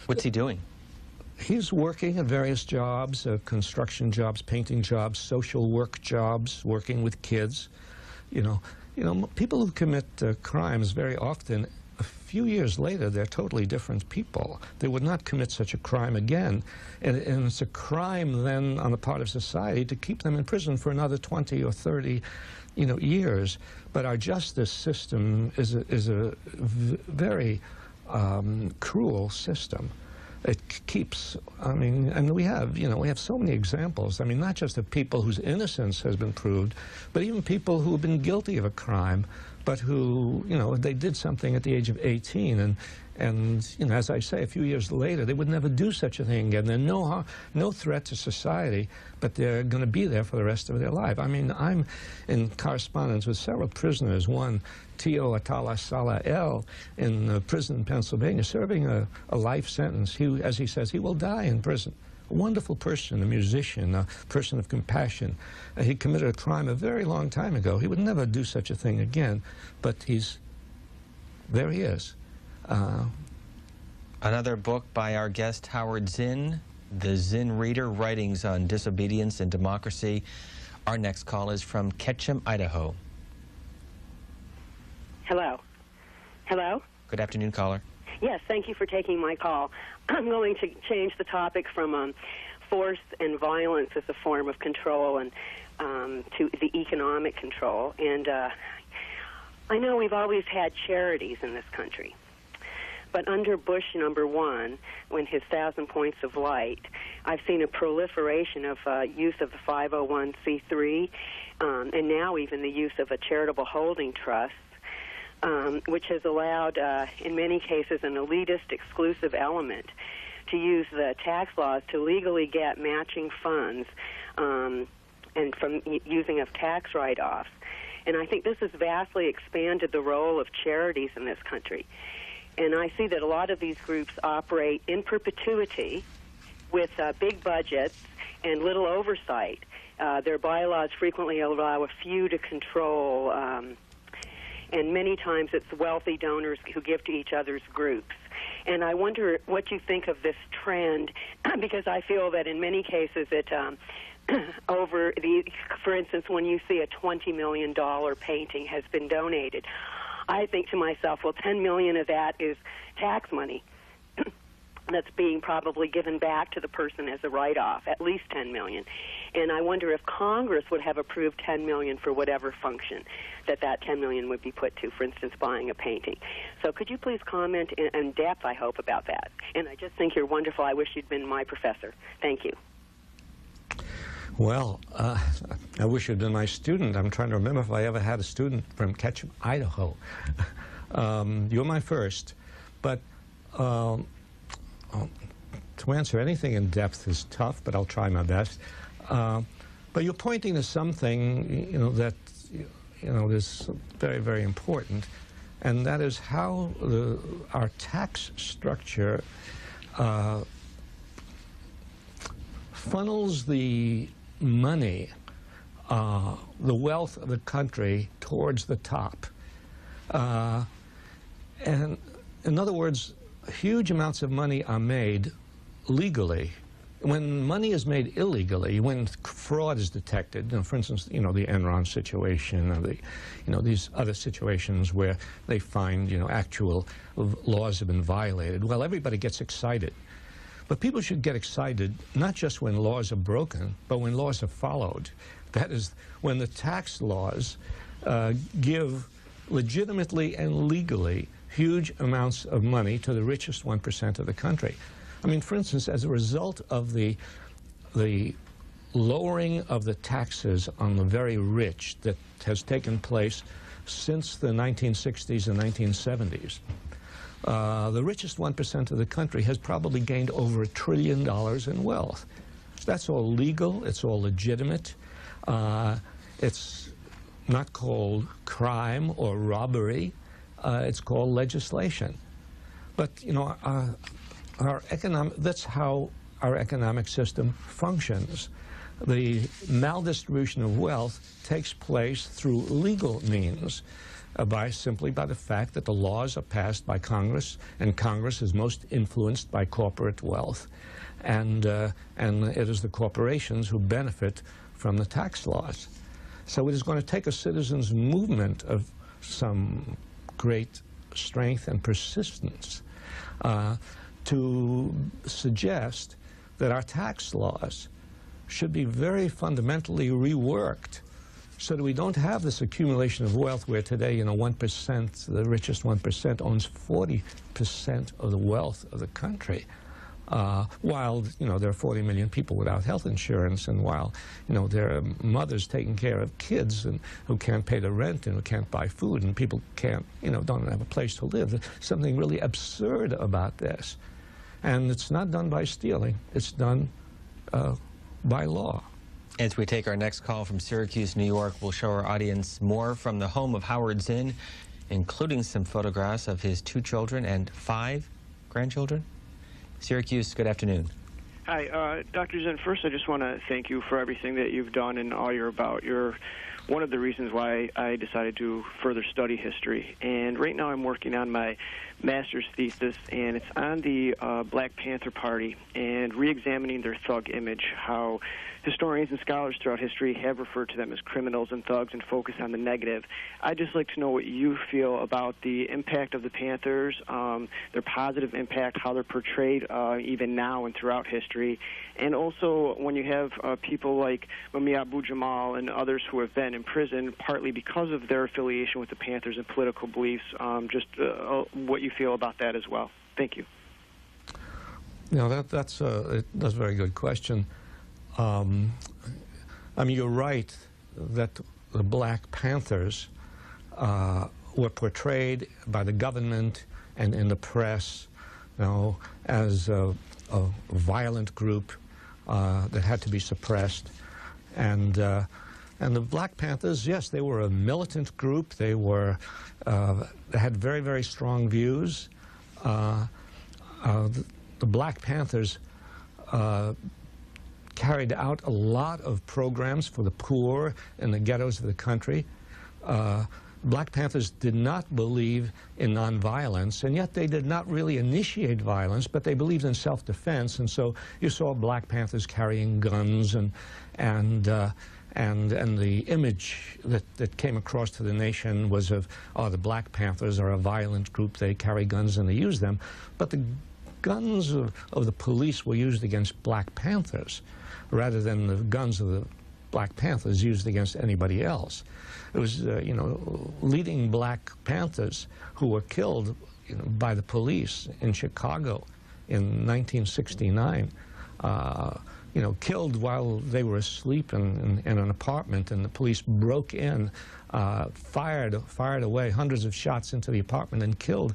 What's he doing? He's working at various jobs, construction jobs, painting jobs, social work jobs, working with kids. People who commit crimes very often, a few years later, they're totally different people. They would not commit such a crime again. And it's a crime then on the part of society to keep them in prison for another 20 or 30 years. But our justice system is a very cruel system. It keeps, and we have so many examples. I mean, not just of people whose innocence has been proved, but even people who have been guilty of a crime, but who, they did something at the age of 18, and as I say, a few years later, they would never do such a thing again. They're no threat to society, but they're going to be there for the rest of their life. I mean, I'm in correspondence with several prisoners. One, Tio Atala Salah El, in prison in Pennsylvania, serving a life sentence. He, as he says, he will die in prison. A wonderful person, a musician, a person of compassion. He committed a crime a very long time ago. He would never do such a thing again, but there he is. Another book by our guest, Howard Zinn, The Zinn Reader, Writings on Disobedience and Democracy. Our next call is from Ketchum, Idaho. Hello. Hello? Good afternoon, caller. Yes, thank you for taking my call. I'm going to change the topic from force and violence as a form of control and to the economic control. And I know we've always had charities in this country. But under Bush #1, when his 1,000 points of light, I've seen a proliferation of use of the 501c3 and now even the use of a charitable holding trust, which has allowed, in many cases, an elitist exclusive element to use the tax laws to legally get matching funds and from using of tax write-offs. And I think this has vastly expanded the role of charities in this country. And I see that a lot of these groups operate in perpetuity with big budgets and little oversight. Their bylaws frequently allow a few to control, and many times it's wealthy donors who give to each other's groups. And I wonder what you think of this trend, because I feel that in many cases it for instance, when you see a $20 million painting has been donated, I think to myself, well, $10 million of that is tax money that's being probably given back to the person as a write-off, at least $10 million. And I wonder if Congress would have approved $10 million for whatever function that $10 million would be put to, for instance, buying a painting. So could you please comment in depth, I hope, about that? And I just think you're wonderful. I wish you'd been my professor. Thank you. Well, I wish you'd been my student. I'm trying to remember if I ever had a student from Ketchum, Idaho. You're my first. But to answer anything in depth is tough, but I'll try my best. But you're pointing to something, that, is very, very important, and that is how our tax structure funnels the money, the wealth of the country towards the top. And in other words, huge amounts of money are made legally. When money is made illegally, when fraud is detected, for instance, the Enron situation, or these other situations where they find, actual laws have been violated, well, everybody gets excited. But people should get excited not just when laws are broken, but when laws are followed. That is, when the tax laws give legitimately and legally huge amounts of money to the richest 1% of the country. I mean, for instance, as a result of the lowering of the taxes on the very rich that has taken place since the 1960s and 1970s, the richest 1% of the country has probably gained over $1 trillion in wealth. That's all legal. It's all legitimate. It's not called crime or robbery. It's called legislation. But, that's how our economic system functions. The maldistribution of wealth takes place through legal means. Simply by the fact that the laws are passed by Congress, and Congress is most influenced by corporate wealth, and it is the corporations who benefit from the tax laws. So it is going to take a citizens' movement of some great strength and persistence to suggest that our tax laws should be very fundamentally reworked, so that we don't have this accumulation of wealth where today, 1%, the richest 1% owns 40% of the wealth of the country, while, there are 40 million people without health insurance, and while, there are mothers taking care of kids and who can't pay the rent and who can't buy food, and people can't, don't have a place to live. There's something really absurd about this. And it's not done by stealing. It's done by law. As we take our next call from Syracuse, New York, we'll show our audience more from the home of Howard Zinn, including some photographs of his 2 children and 5 grandchildren. Syracuse, good afternoon. Hi, Dr. Zinn. First, I just want to thank you for everything that you've done and all you're about. You're one of the reasons why I decided to further study history. And right now I'm working on my master's thesis, and it's on the Black Panther Party and re-examining their thug image, how historians and scholars throughout history have referred to them as criminals and thugs and focus on the negative. I'd just like to know what you feel about the impact of the Panthers, their positive impact, how they're portrayed even now and throughout history, and also when you have people like Mumia Abu-Jamal and others who have been in prison partly because of their affiliation with the Panthers and political beliefs, just what you feel about that as well. Thank you. That's a very good question. I mean, you're right that the Black Panthers were portrayed by the government and in the press, as a violent group that had to be suppressed. And the Black Panthers, yes, they were a militant group. They had very, very strong views. The Black Panthers carried out a lot of programs for the poor in the ghettos of the country. Black Panthers did not believe in nonviolence, and yet they did not really initiate violence, but they believed in self-defense, and so you saw Black Panthers carrying guns, and the image that came across to the nation was of, oh, the Black Panthers are a violent group, they carry guns and they use them, but the guns of the police were used against Black Panthers rather than the guns of the Black Panthers used against anybody else. It was, leading Black Panthers who were killed by the police in Chicago in 1969, killed while they were asleep in an apartment, and the police broke in, fired away hundreds of shots into the apartment and killed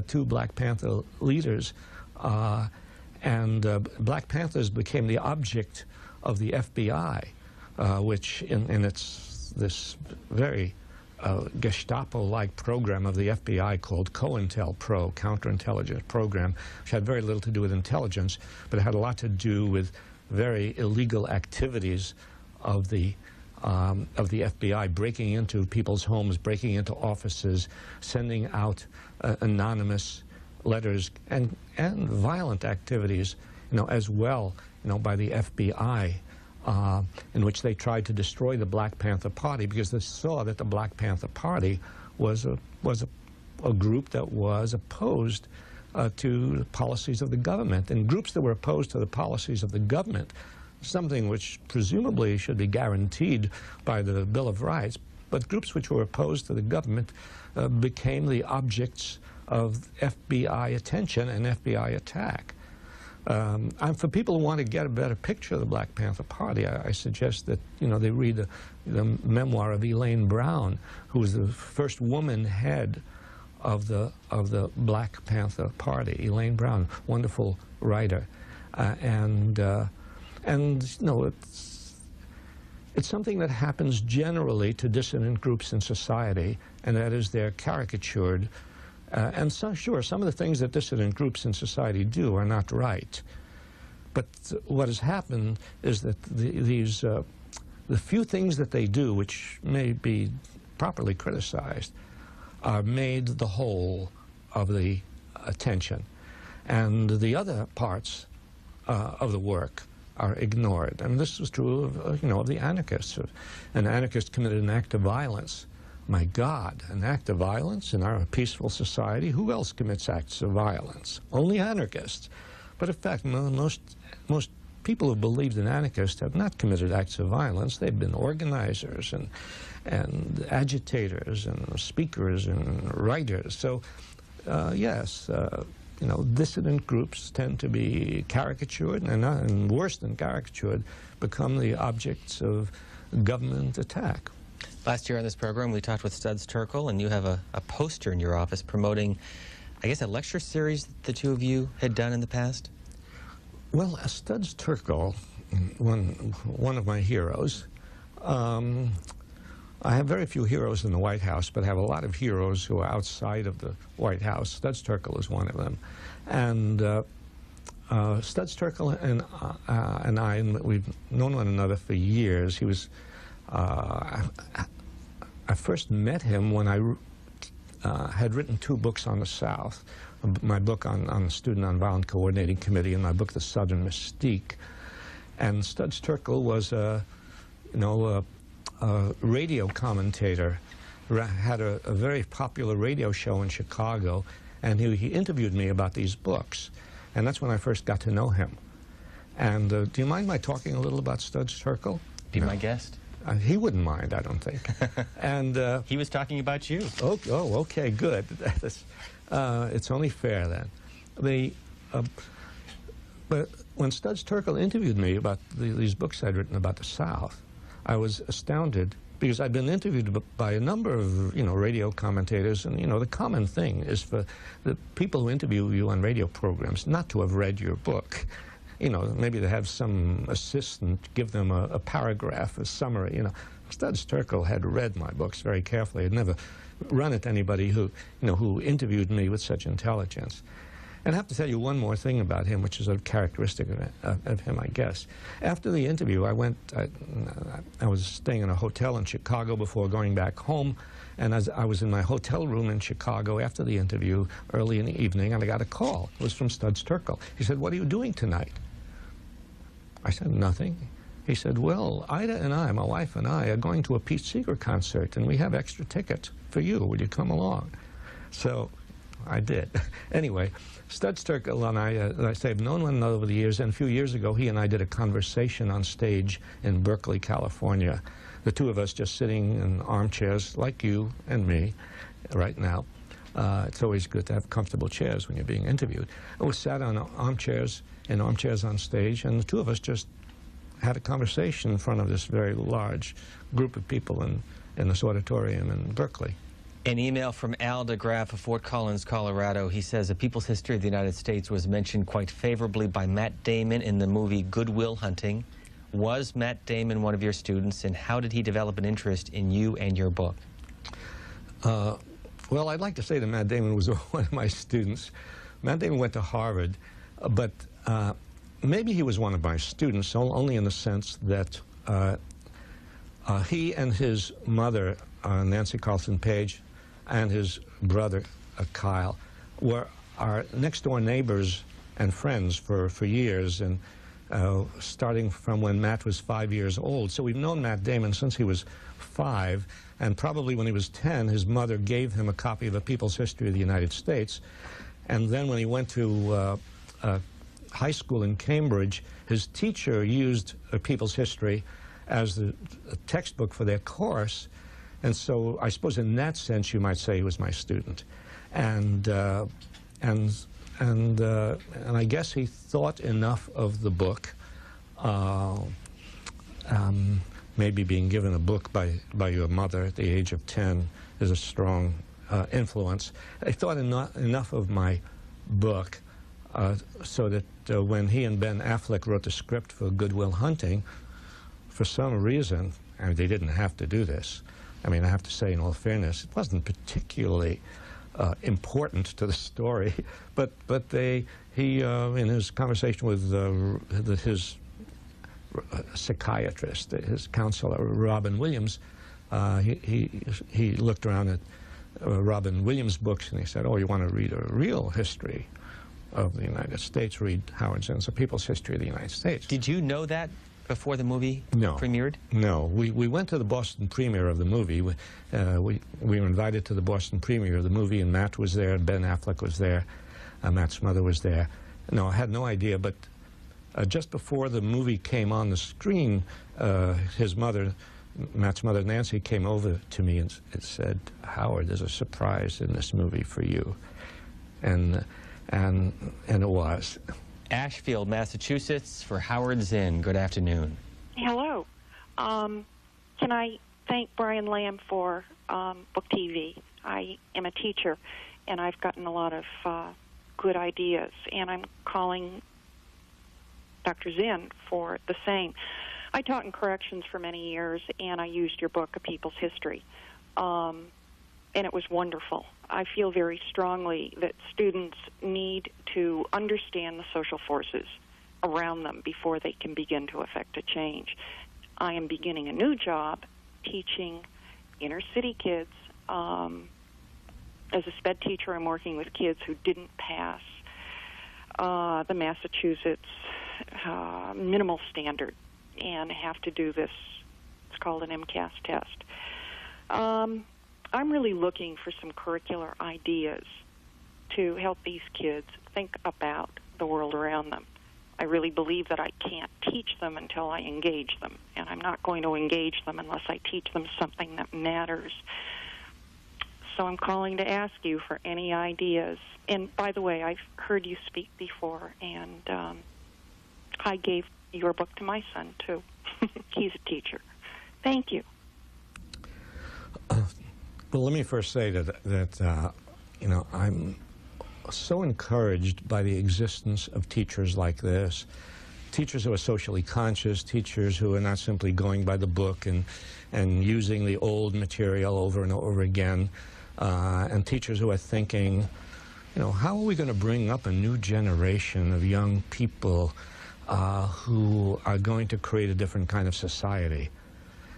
2 Black Panther leaders. Black Panthers became the object of the FBI, which in this very Gestapo-like program of the FBI called COINTELPRO, Counterintelligence Program, which had very little to do with intelligence, but it had a lot to do with very illegal activities of the FBI, breaking into people's homes, breaking into offices, sending out anonymous letters, and violent activities, as well, by the FBI, in which they tried to destroy the Black Panther Party because they saw that the Black Panther Party was a group that was opposed to the policies of the government. And groups that were opposed to the policies of the government, something which presumably should be guaranteed by the Bill of Rights, but groups which were opposed to the government became the objects of FBI attention and FBI attack. For people who want to get a better picture of the Black Panther Party, I suggest that they read the memoir of Elaine Brown, who was the first woman head of the Black Panther Party. Elaine Brown, wonderful writer, it's something that happens generally to dissident groups in society, and that is they're caricatured. And so, sure, some of the things that dissident groups in society do are not right. But what has happened is that the few things that they do, which may be properly criticized, are made the whole of the attention. And the other parts of the work are ignored. And this was true of the anarchists. An anarchist committed an act of violence. My God, an act of violence in our peaceful society? Who else commits acts of violence? Only anarchists. But in fact, most people who believed in anarchists have not committed acts of violence. They've been organizers and agitators and speakers and writers. So, yes, dissident groups tend to be caricatured, and worse than caricatured, become the objects of government attack. Last year on this program, we talked with Studs Terkel, and you have a poster in your office promoting, I guess, a lecture series that the two of you had done in the past? Well, Studs Terkel, one of my heroes, I have very few heroes in the White House, but I have a lot of heroes who are outside of the White House. Studs Terkel is one of them. And Studs Terkel and I, and we've known one another for years. He was, I first met him when I had written 2 books on the South. My book on the Student Nonviolent Coordinating Committee and my book, The Southern Mystique. And Studs Terkel was a radio commentator, had a very popular radio show in Chicago, and he interviewed me about these books. And that's when I first got to know him. And do you mind my talking a little about Studs Terkel? Be my guest. He wouldn't mind, I don't think. And he was talking about you. Oh, okay, good. It's only fair then. But when Studs Terkel interviewed me about these books I'd written about the South, I was astounded because I'd been interviewed by a number of, radio commentators, and, the common thing is for the people who interview you on radio programs not to have read your book. Maybe to have some assistant give them a paragraph, a summary, Studs Terkel had read my books very carefully. I'd never run at anybody who interviewed me with such intelligence. And I have to tell you one more thing about him, which is a characteristic of him, I guess. After the interview, I was staying in a hotel in Chicago before going back home, and as I was in my hotel room in Chicago after the interview, early in the evening, and I got a call. It was from Studs Terkel. He said, "What are you doing tonight?" I said, "Nothing." He said, "Well, Ida and I, my wife and I, are going to a Pete Seeger concert, and we have extra tickets for you. Will you come along?" So I did. Anyway, Studs Terkel and I, as I say, have known one another over the years, and a few years ago, he and I did a conversation on stage in Berkeley, California. The 2 of us just sitting in armchairs, like you and me, right now. It's always good to have comfortable chairs when you're being interviewed. And we sat on armchairs on stage, and the 2 of us just had a conversation in front of this very large group of people in this auditorium in Berkeley. An email from Al DeGraff of Fort Collins, Colorado. He says, "A People's History of the United States was mentioned quite favorably by Matt Damon in the movie Good Will Hunting. Was Matt Damon one of your students, and how did he develop an interest in you and your book?" Well, I'd like to say that Matt Damon was one of my students. Matt Damon went to Harvard, but maybe he was one of my students, only in the sense that he and his mother, Nancy Carlson Page, and his brother, Kyle, were our next-door neighbors and friends for years, and starting from when Matt was 5 years old. So we've known Matt Damon since he was 5, and probably when he was 10, his mother gave him a copy of A People's History of the United States. And then when he went to high school in Cambridge, his teacher used A People's History as the textbook for their course. And so I suppose in that sense you might say he was my student. And I guess he thought enough of the book, maybe being given a book by your mother at the age of 10 is a strong influence. He thought enough of my book so that when he and Ben Affleck wrote the script for Good Will Hunting, for some reason, and they didn't have to do this, I mean, I have to say in all fairness, it wasn't particularly important to the story, but he in his conversation with his psychiatrist, his counselor, Robin Williams, he looked around at Robin Williams' books and he said, "Oh, you want to read a real history of the United States? Read Howard Zinn's A People's History of the United States." Did you know that before the movie premiered? No. We went to the Boston premiere of the movie. We were invited to the Boston premiere of the movie, and Matt was there, and Ben Affleck was there, Matt's mother was there. No, I had no idea, but just before the movie came on the screen, his mother, Matt's mother, Nancy, came over to me and said, "Howard, there's a surprise in this movie for you." And it was. Ashfield, Massachusetts, for Howard Zinn. Good afternoon. Hello. Can I thank Brian Lamb for Book TV? I am a teacher, and I've gotten a lot of good ideas, and I'm calling Dr. Zinn for the same. I taught in corrections for many years, and I used your book, A People's History. and it was wonderful. I feel very strongly that students need to understand the social forces around them before they can begin to affect a change. I am beginning a new job teaching inner city kids. As a sped teacher, I'm working with kids who didn't pass the Massachusetts minimal standard and have to do this. It's called an MCAS test. I'm really looking for some curricular ideas to help these kids think about the world around them. I really believe that I can't teach them until I engage them, and I'm not going to engage them unless I teach them something that matters. So I'm calling to ask you for any ideas. And by the way, I've heard you speak before, and I gave your book to my son, too. He's a teacher. Thank you. Well, let me first say that you know, I'm so encouraged by the existence of teachers like this, teachers who are socially conscious, teachers who are not simply going by the book and using the old material over and over again, and teachers who are thinking, you know, how are we going to bring up a new generation of young people who are going to create a different kind of society?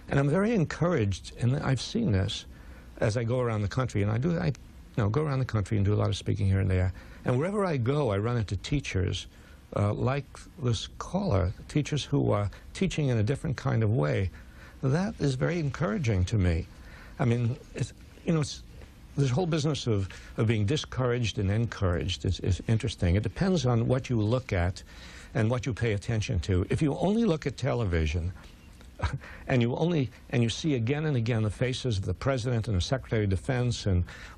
And I'm very encouraged, and I've seen this as I go around the country, and I go around the country and do a lot of speaking here and there. And wherever I go, I run into teachers like this caller, teachers who are teaching in a different kind of way. That is very encouraging to me. I mean, you know, this whole business of being discouraged and encouraged is interesting. It depends on what you look at and what you pay attention to. If you only look at television, and you see again and again the faces of the president and the secretary of defense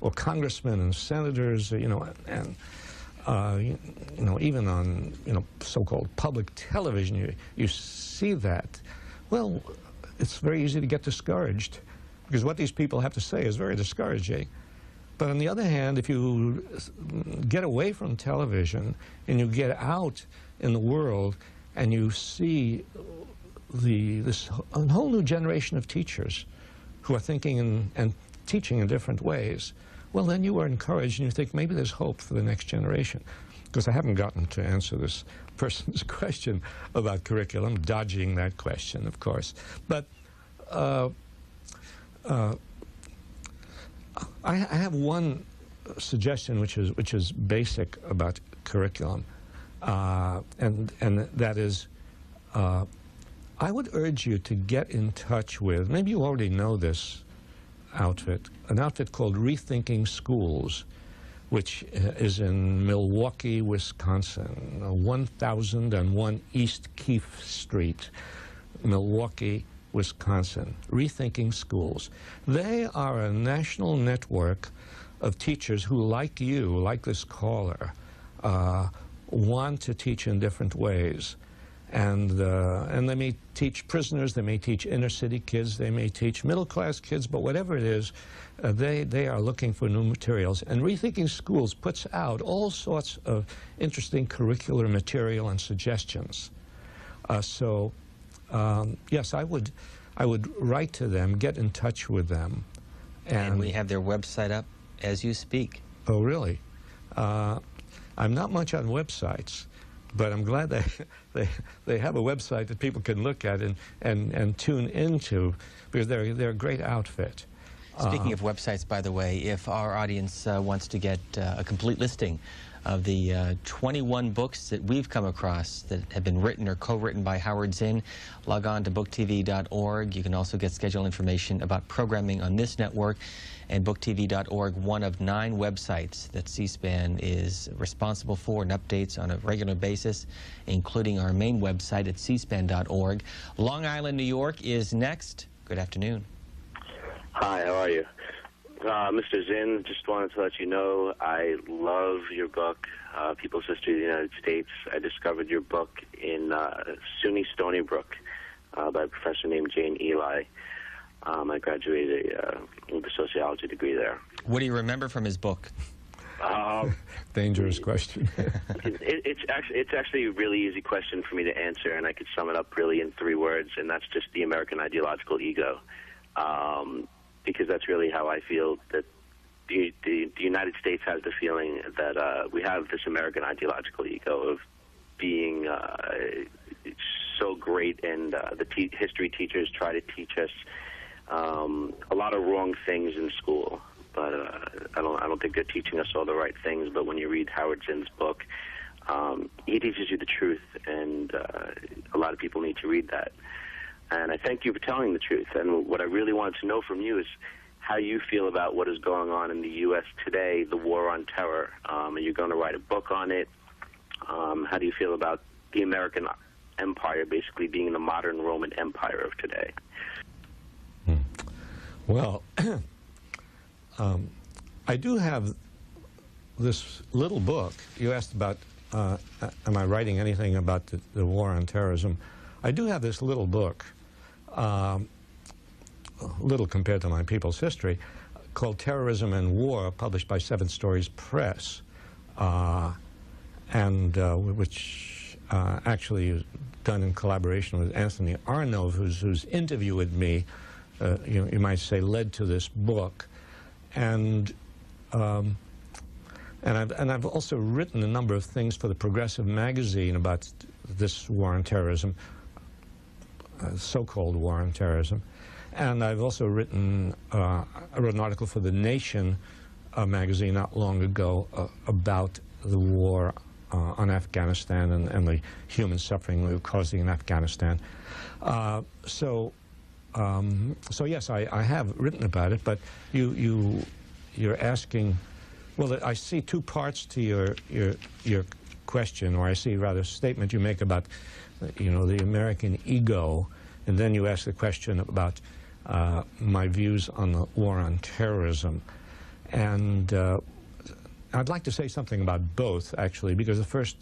or congressmen and senators, you know, and you know, even on, you know, so-called public television, you see that. Well, it's very easy to get discouraged because what these people have to say is very discouraging. But on the other hand, if you get away from television and you get out in the world and you see a whole new generation of teachers who are thinking and teaching in different ways, well, then you are encouraged and you think maybe there's hope for the next generation. Because I haven't gotten to answer this person's question about curriculum, dodging that question, of course. But I have one suggestion which is basic about curriculum, and that is, I would urge you to get in touch with, maybe you already know this outfit, an outfit called Rethinking Schools, which is in Milwaukee, Wisconsin, 1001 East Keefe Street, Milwaukee, Wisconsin. Rethinking Schools. They are a national network of teachers who, like you, like this caller, want to teach in different ways. And they may teach prisoners, they may teach inner city kids, they may teach middle class kids, but whatever it is, they are looking for new materials. And Rethinking Schools puts out all sorts of interesting curricular material and suggestions. Yes, I would write to them, get in touch with them. And we have their website up as you speak. Oh, really? I'm not much on websites, but I'm glad they have a website that people can look at and tune into, because they're a great outfit. Speaking of websites, by the way, if our audience wants to get a complete listing of the 21 books that we've come across that have been written or co-written by Howard Zinn, log on to booktv.org. You can also get schedule information about programming on this network, and booktv.org, one of 9 websites that C-SPAN is responsible for and updates on a regular basis, including our main website at cspan.org. Long Island, New York is next. Good afternoon. Hi, how are you? Mr. Zinn, just wanted to let you know I love your book, People's History of the United States. I discovered your book in SUNY Stony Brook by a professor named Jane Eli. I graduated with a sociology degree there. What do you remember from his book? Dangerous question. It's actually a really easy question for me to answer, and I could sum it up really in 3 words, and that's just the American ideological ego. Because that's really how I feel that the United States has the feeling that we have this American ideological ego of being so great, and the history teachers try to teach us a lot of wrong things in school. But I don't think they're teaching us all the right things. But when you read Howard Zinn's book, he teaches you the truth, and a lot of people need to read that. And I thank you for telling the truth. And what I really wanted to know from you is how you feel about what is going on in the U.S. today, the war on terror. Are you going to write a book on it? How do you feel about the American empire basically being the modern Roman Empire of today? Well, I do have this little book. You asked about, am I writing anything about the war on terrorism? I do have this little book, little compared to my people's history, called Terrorism and War, published by Seven Stories Press, and which actually is done in collaboration with Anthony Arnove, whose interview with me, you might say, led to this book. And I've also written a number of things for the Progressive magazine about this war on terrorism, so-called war on terrorism. And I've also written, I wrote an article for The Nation magazine not long ago about the war on Afghanistan and the human suffering causing in Afghanistan. So yes, I have written about it, but you're asking, well, I see two parts to your question, or I see rather a statement you make about, the American ego, and then you ask the question about my views on the war on terrorism. And I'd like to say something about both, actually, because the first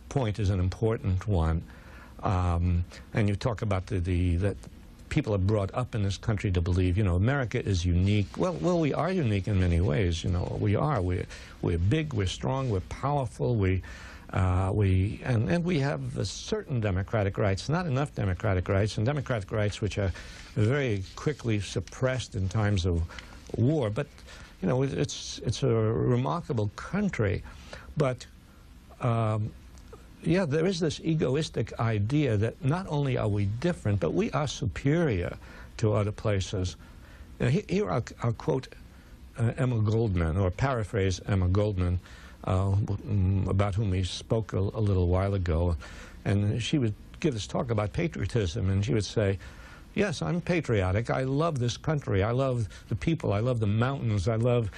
point is an important one. And you talk about that people are brought up in this country to believe, America is unique. Well, we are unique in many ways. We are. We're big. We're strong. We're powerful. And we have certain democratic rights, not enough democratic rights, and democratic rights which are very quickly suppressed in times of war. But it's a remarkable country. But yeah, there is this egoistic idea that not only are we different, but we are superior to other places. Here I'll quote Emma Goldman, or paraphrase Emma Goldman, about whom we spoke a little while ago. And she would give this talk about patriotism, and she would say, yes, I'm patriotic. I love this country. I love the people. I love the mountains. I love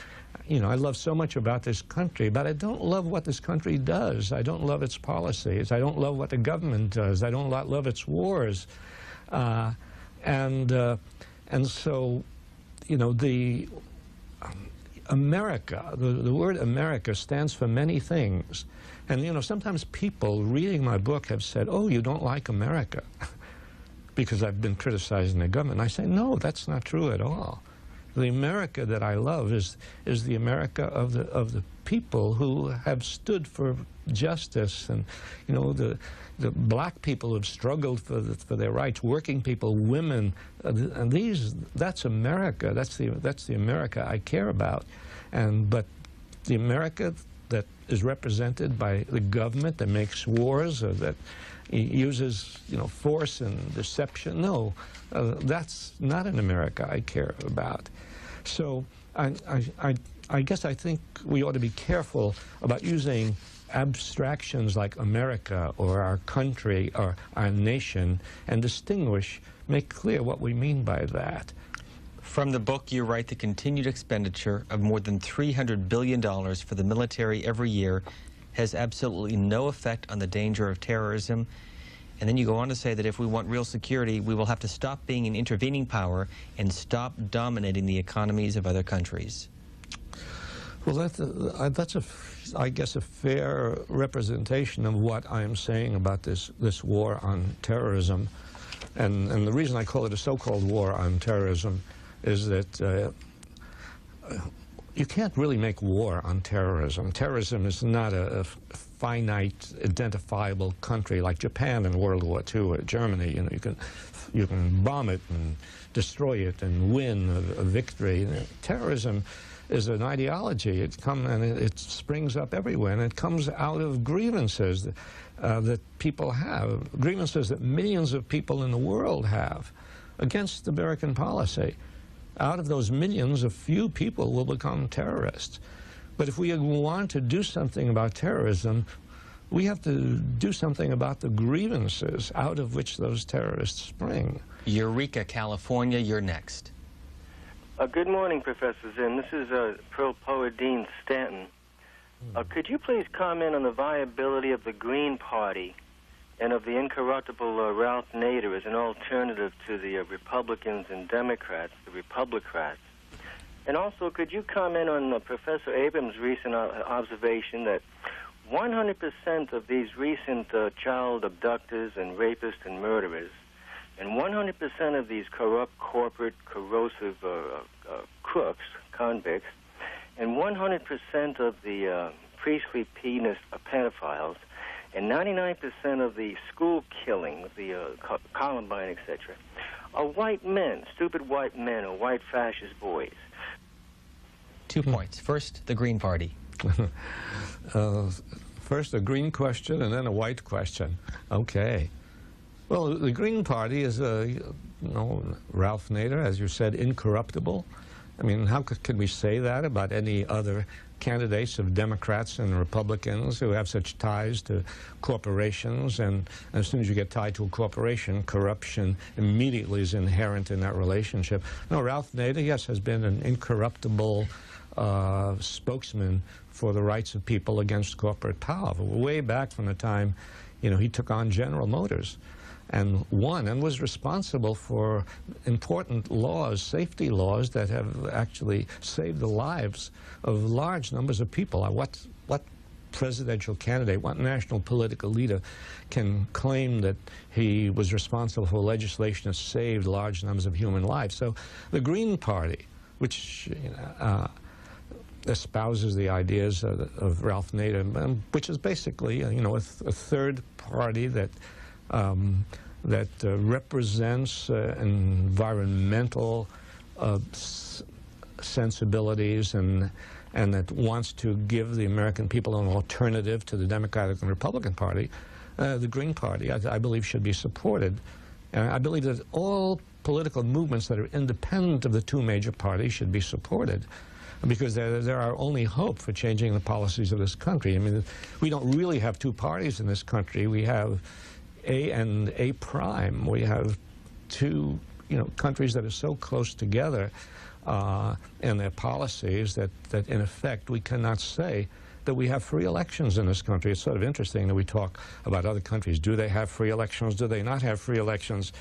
so much about this country, but I don't love what this country does. I don't love its policies. I don't love what the government does. I don't love its wars. And so, the America, the word America stands for many things. And, sometimes people reading my book have said, oh, you don't like America, because I've been criticizing the government. I say, no, that's not true at all. The America that I love is the America of the people who have stood for justice, and the black people who have struggled for their rights, working people, women, and that's America. That's the America I care about. But the America that is represented by the government that makes wars, or that uses force and deception, no, that's not an America I care about. So I guess I think we ought to be careful about using abstractions like America or our country or our nation and make clear what we mean by that. From the book, you write the continued expenditure of more than $300 billion for the military every year has absolutely no effect on the danger of terrorism. And then you go on to say that if we want real security, we will have to stop being an intervening power and stop dominating the economies of other countries. Well, that's I guess, a fair representation of what I am saying about this war on terrorism. And the reason I call it a so-called war on terrorism is that you can't really make war on terrorism. Terrorism is not a finite, identifiable country like Japan in World War II or Germany. You know, you can bomb it and destroy it and win a victory. Terrorism is an ideology. It springs up everywhere, and it comes out of grievances that people have, grievances that millions of people in the world have against American policy. Out of those millions, a few people will become terrorists. But if we want to do something about terrorism, we have to do something about the grievances out of which those terrorists spring. Eureka, California, you're next. Good morning, Professor Zinn. This is Pearl Poet Dean Stanton. Could you please comment on the viability of the Green Party and of the incorruptible Ralph Nader as an alternative to the Republicans and Democrats, the Republicrats? And also, could you comment on Professor Abrams' recent observation that 100% of these recent child abductors and rapists and murderers, and 100% of these corrupt, corporate, corrosive crooks, convicts, and 100% of the priestly penis pedophiles, and 99% of the school killing, the Columbine, etc., are white men, stupid white men or white fascist boys? 2 points. First, the Green Party. First a green question and then a white question. Okay. Well, the Green Party is, Ralph Nader, as you said, incorruptible. I mean, how can we say that about any other candidates of Democrats and Republicans who have such ties to corporations? And as soon as you get tied to a corporation, corruption immediately is inherent in that relationship. No, Ralph Nader, yes, has been an incorruptible spokesman for the rights of people against corporate power, way back from the time, he took on General Motors and won and was responsible for important laws, safety laws, that have actually saved the lives of large numbers of people. What presidential candidate, what national political leader can claim that he was responsible for legislation that saved large numbers of human lives? So the Green Party, which espouses the ideas of Ralph Nader, which is basically a third party that represents environmental sensibilities and that wants to give the American people an alternative to the Democratic and Republican Party. The Green Party, I believe, should be supported. And I believe that all political movements that are independent of the two major parties should be supported, because they're our only hope for changing the policies of this country. I mean, we don't really have two parties in this country. We have A and A prime. We have two, countries that are so close together in their policies that in effect we cannot say that we have free elections in this country. It's sort of interesting that we talk about other countries. Do they have free elections? Do they not have free elections?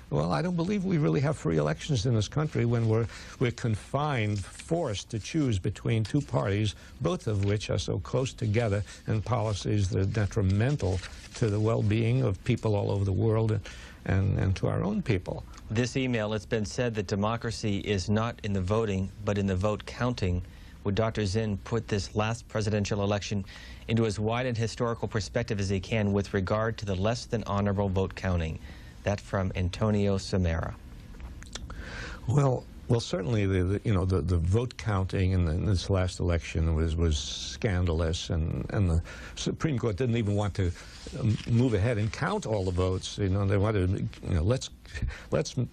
Well, I don't believe we really have free elections in this country when we're confined, forced to choose between two parties, both of which are so close together in policies that are detrimental to the well-being of people all over the world and to our own people. This email, it's been said that democracy is not in the voting, but in the vote counting. Would Dr. Zinn put this last presidential election into as wide an historical perspective as he can with regard to the less than honorable vote counting? That from Antonio Samara. Well, certainly the vote counting in this last election was scandalous, and the Supreme Court didn't even want to move ahead and count all the votes. They wanted, let's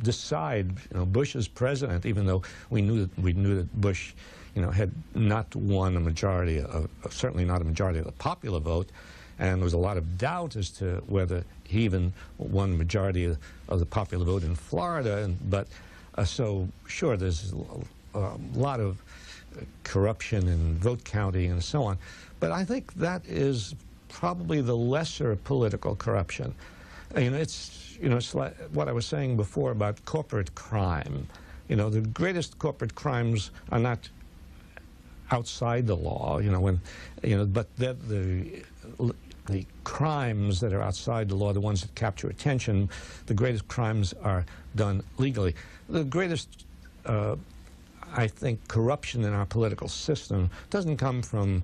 decide. Bush is president, even though we knew that Bush, had not won a majority certainly not a majority of the popular vote. And there was a lot of doubt as to whether he even won the majority of the popular vote in Florida. So, sure, there's a lot of corruption and vote counting and so on. But I think that is probably the lesser political corruption. It's like what I was saying before about corporate crime. The greatest corporate crimes are not outside the law, but the crimes that are outside the law, the ones that capture attention, the greatest crimes are done legally. The greatest, I think, corruption in our political system doesn't come from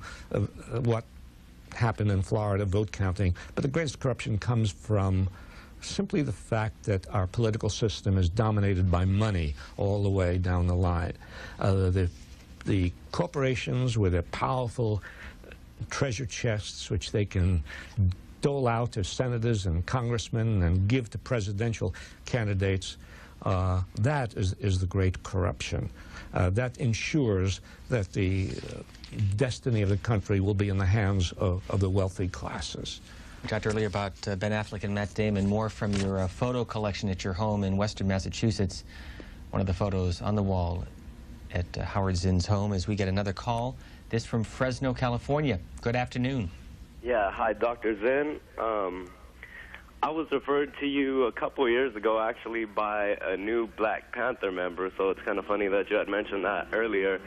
what happened in Florida, vote counting. But the greatest corruption comes from simply the fact that our political system is dominated by money all the way down the line. The corporations with their powerful treasure chests, which they can dole out to senators and congressmen and give to presidential candidates, that is the great corruption. That ensures that the destiny of the country will be in the hands of the wealthy classes. We talked earlier about Ben Affleck and Matt Damon. More from your photo collection at your home in Western Massachusetts. One of the photos on the wall at Howard Zinn's home as we get another call. This from Fresno, California. Good afternoon. Yeah, hi, Dr. Zinn. I was referred to you a couple of years ago, actually, by a new Black Panther member, so it's kind of funny that you had mentioned that earlier.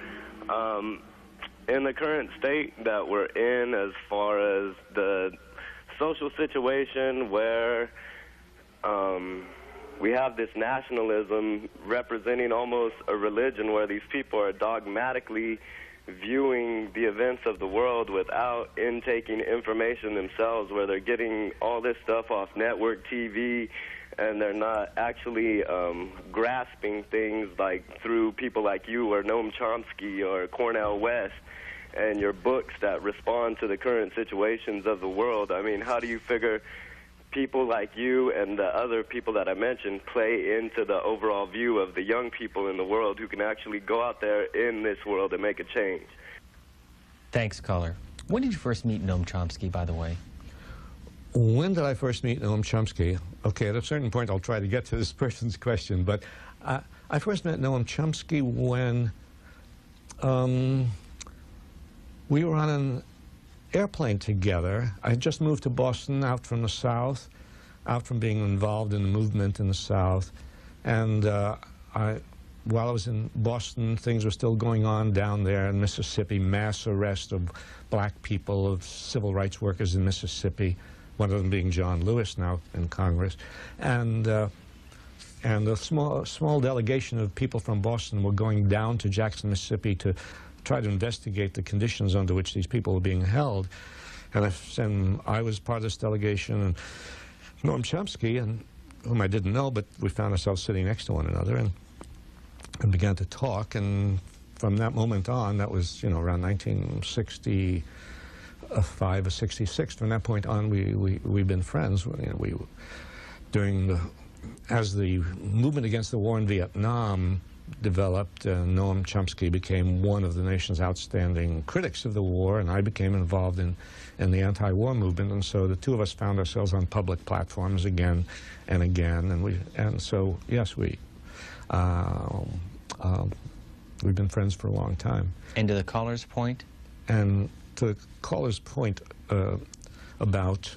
In the current state that we're in, as far as the social situation where we have this nationalism representing almost a religion where these people are dogmatically viewing the events of the world without intaking information themselves, where they're getting all this stuff off network TV and they're not actually grasping things like through people like you or Noam Chomsky or Cornel West and your books that respond to the current situations of the world. I mean, how do you figure people like you and the other people that I mentioned play into the overall view of the young people in the world who can actually go out there in this world and make a change? Thanks, caller. When did you first meet Noam Chomsky, by the way? When did I first meet Noam Chomsky? Okay, at a certain point I'll try to get to this person's question, but I first met Noam Chomsky when we were on an airplane together. I had just moved to Boston, out from the South, out from being involved in the movement in the South. And while I was in Boston, things were still going on down there in Mississippi, mass arrest of black people, of civil rights workers in Mississippi, one of them being John Lewis, now in Congress. And a small delegation of people from Boston were going down to Jackson, Mississippi to try to investigate the conditions under which these people were being held. And I was part of this delegation, and Noam Chomsky, and whom I didn't know, but we found ourselves sitting next to one another and began to talk. And from that moment on, that was, around 1965 or 66. From that point on, we've been friends. As the movement against the war in Vietnam developed, Noam Chomsky became one of the nation's outstanding critics of the war, and I became involved in the anti-war movement, and so the two of us found ourselves on public platforms again and again, and so yes, we've been friends for a long time. And to the caller's point? And to the caller's point about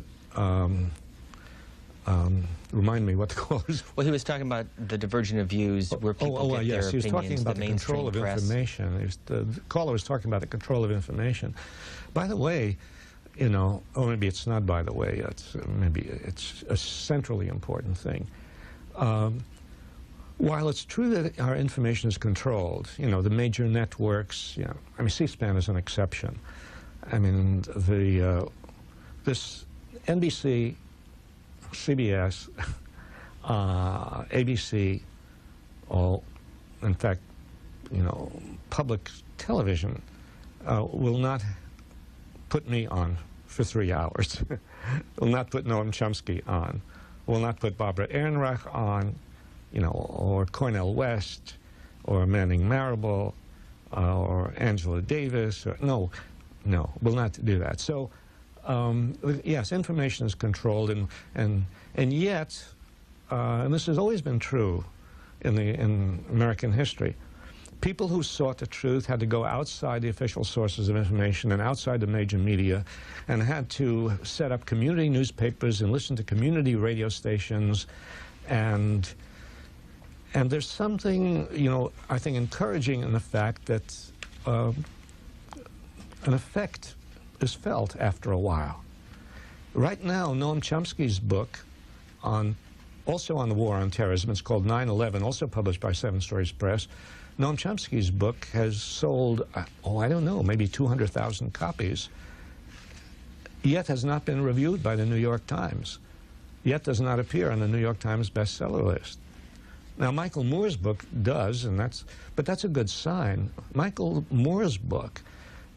remind me what the caller's... Well, he was talking about the divergence of views where people get yes, their he was talking about the control of information. The caller was talking about the control of information. By the way, or maybe it's not by the way, maybe it's a centrally important thing. While it's true that our information is controlled, the major networks, I mean, C-SPAN is an exception. I mean, this NBC, CBS, ABC, in fact, public television will not put me on for 3 hours, will not put Noam Chomsky on, will not put Barbara Ehrenreich on, or Cornel West, or Manning Marable, or Angela Davis, or, no, will not do that. So, yes, information is controlled, and yet, and this has always been true in American history, people who sought the truth had to go outside the official sources of information and outside the major media, and had to set up community newspapers and listen to community radio stations, and there's something, I think, encouraging in the fact that an effect is felt after a while. Right now, Noam Chomsky's book, also on the war on terrorism, it's called 9/11, also published by Seven Stories Press. Noam Chomsky's book has sold, I don't know, maybe 200,000 copies. yet has not been reviewed by the New York Times, yet does not appear on the New York Times bestseller list. Now, Michael Moore's book does, but that's a good sign. Michael Moore's book,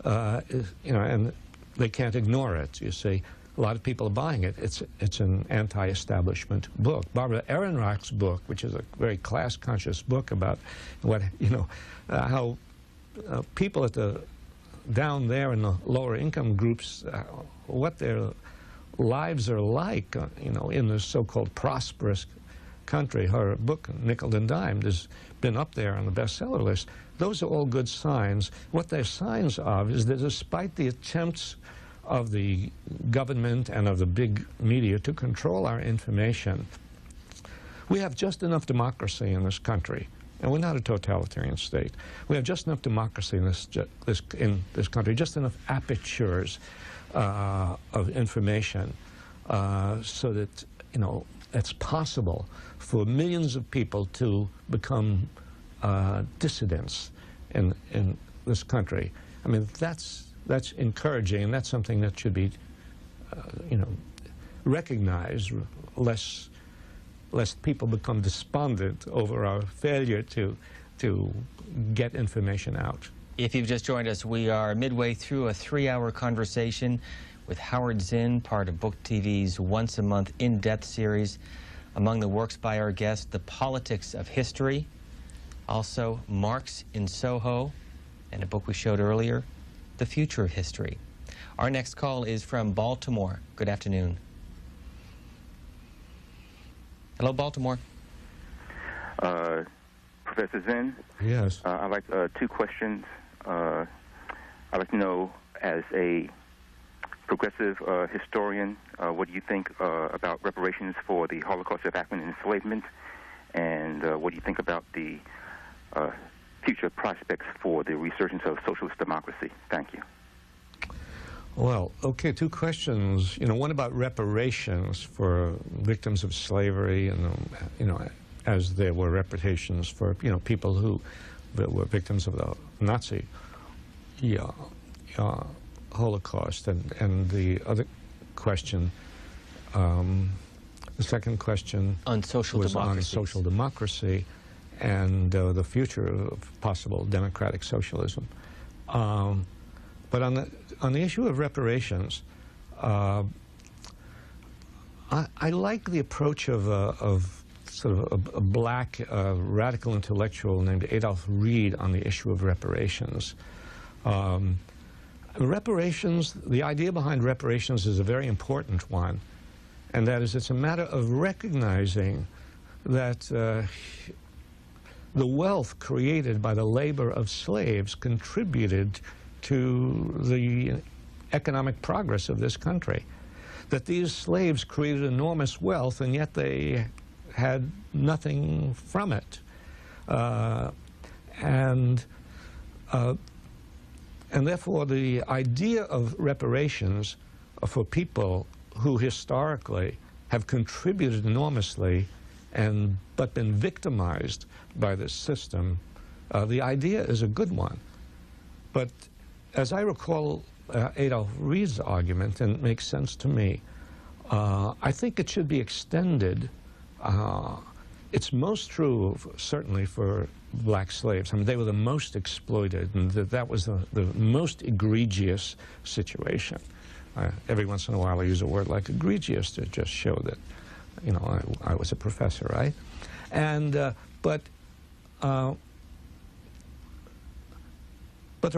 and they can't ignore it, you see. A lot of people are buying it. It's an anti-establishment book. Barbara Ehrenreich's book, which is a very class-conscious book about what, how people down there in the lower income groups, what their lives are like, in this so-called prosperous country. Her book, Nickel and Dimed, has been up there on the bestseller list. Those are all good signs. What they're signs of is that despite the attempts of the government and of the big media to control our information, we have just enough democracy in this country. And we're not a totalitarian state. We have just enough democracy in this country, just enough apertures of information so that, it's possible for millions of people to become dissidents in this country. I mean, that's encouraging, and that's something that should be, recognized, lest people become despondent over our failure to get information out. If you've just joined us, we are midway through a 3-hour conversation with Howard Zinn, part of Book TV's once-a-month in-depth series. Among the works by our guest, The Politics of History, also Marx in Soho, and a book we showed earlier, The Future of History. Our next call is from Baltimore. Good afternoon. Hello, Baltimore. Professor Zinn? Yes. I'd like 2 questions. I'd like to know, as a progressive historian, what do you think about reparations for the Holocaust of African enslavement, and what do you think about the future prospects for the resurgence of socialist democracy? Thank you. Well, okay, 2 questions. One about reparations for victims of slavery, and as there were reparations for people who were victims of the Nazi Holocaust, and the other question, the second question on social was on social democracy and the future of possible democratic socialism. But on the issue of reparations, I like the approach of sort of a black radical intellectual named Adolph Reed on the issue of reparations. Reparations, the idea behind reparations is a very important one, and that is it's a matter of recognizing that the wealth created by the labor of slaves contributed to the economic progress of this country. That these slaves created enormous wealth, and yet they had nothing from it. And therefore, the idea of reparations for people who historically have contributed enormously but been victimized by this system, the idea is a good one. But as I recall Adolph Reed's argument, and it makes sense to me, I think it should be extended. It's most true, certainly, for black slaves. I mean, they were the most exploited, and that was the most egregious situation. Every once in a while I use a word like egregious to just show that, I was a professor, right? And, but there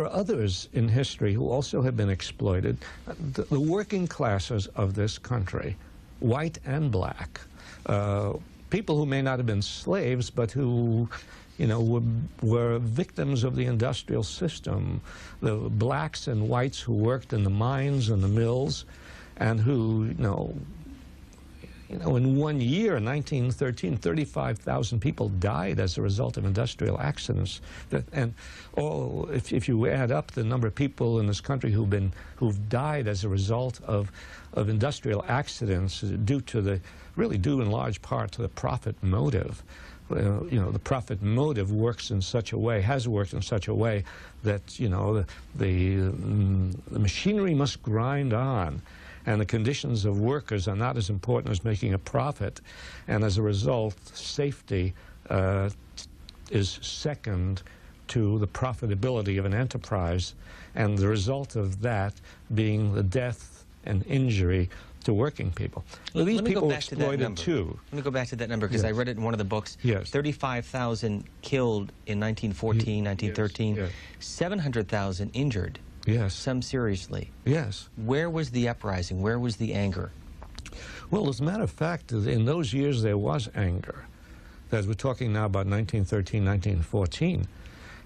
are others in history who also have been exploited. The working classes of this country, white and black, people who may not have been slaves, but who, were victims of the industrial system, the blacks and whites who worked in the mines and the mills, and who, in 1 year, 1913, 35,000 people died as a result of industrial accidents. And if you add up the number of people in this country who've died as a result of industrial accidents really due in large part to the profit motive. The profit motive works in such a way, has worked in such a way that, the machinery must grind on. and the conditions of workers are not as important as making a profit, and as a result, safety is second to the profitability of an enterprise, and the result of that being the death and injury to working people. Well, these people exploited too. Let me go back to that number, because I read it in one of the books. 35,000 killed in 1914, 1913, 700,000 injured. Some seriously. Where was the uprising? Where was the anger? Well, as a matter of fact, in those years there was anger. As we're talking now about 1913, 1914.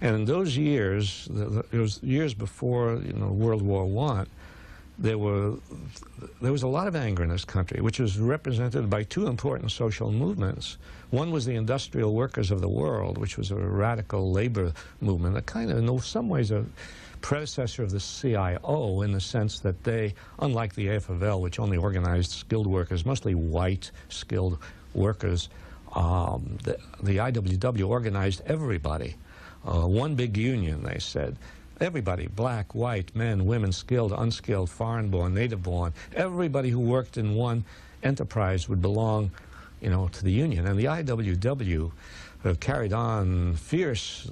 And in those years, it was years before World War I, there was a lot of anger in this country, which was represented by two important social movements. One was the Industrial Workers of the World, which was a radical labor movement, a kind of, in some ways, a predecessor of the CIO in the sense that they, unlike the AFL, which only organized skilled workers, mostly white skilled workers, the IWW organized everybody. One big union, they said. Everybody, black, white, men, women, skilled, unskilled, foreign-born, native-born, everybody who worked in one enterprise would belong, to the union. And the IWW carried on fierce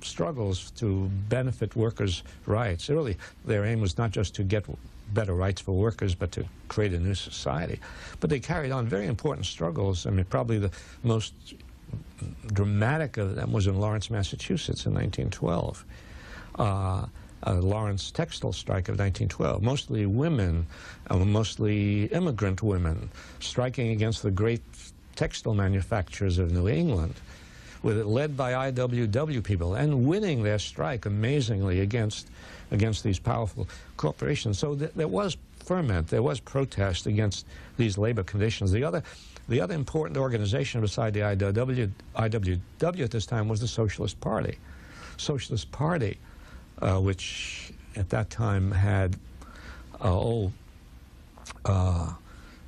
struggles to benefit workers' rights. Really, their aim was not just to get better rights for workers, but to create a new society. But they carried on very important struggles. I mean, probably the most dramatic of them was in Lawrence, Massachusetts in 1912. Lawrence textile strike of 1912. Mostly women, mostly immigrant women, striking against the great textile manufacturers of New England, led by IWW people, and winning their strike amazingly against these powerful corporations. So there was ferment, there was protest against these labor conditions. The other important organization beside the IWW at this time was the Socialist Party. Socialist Party, which at that time had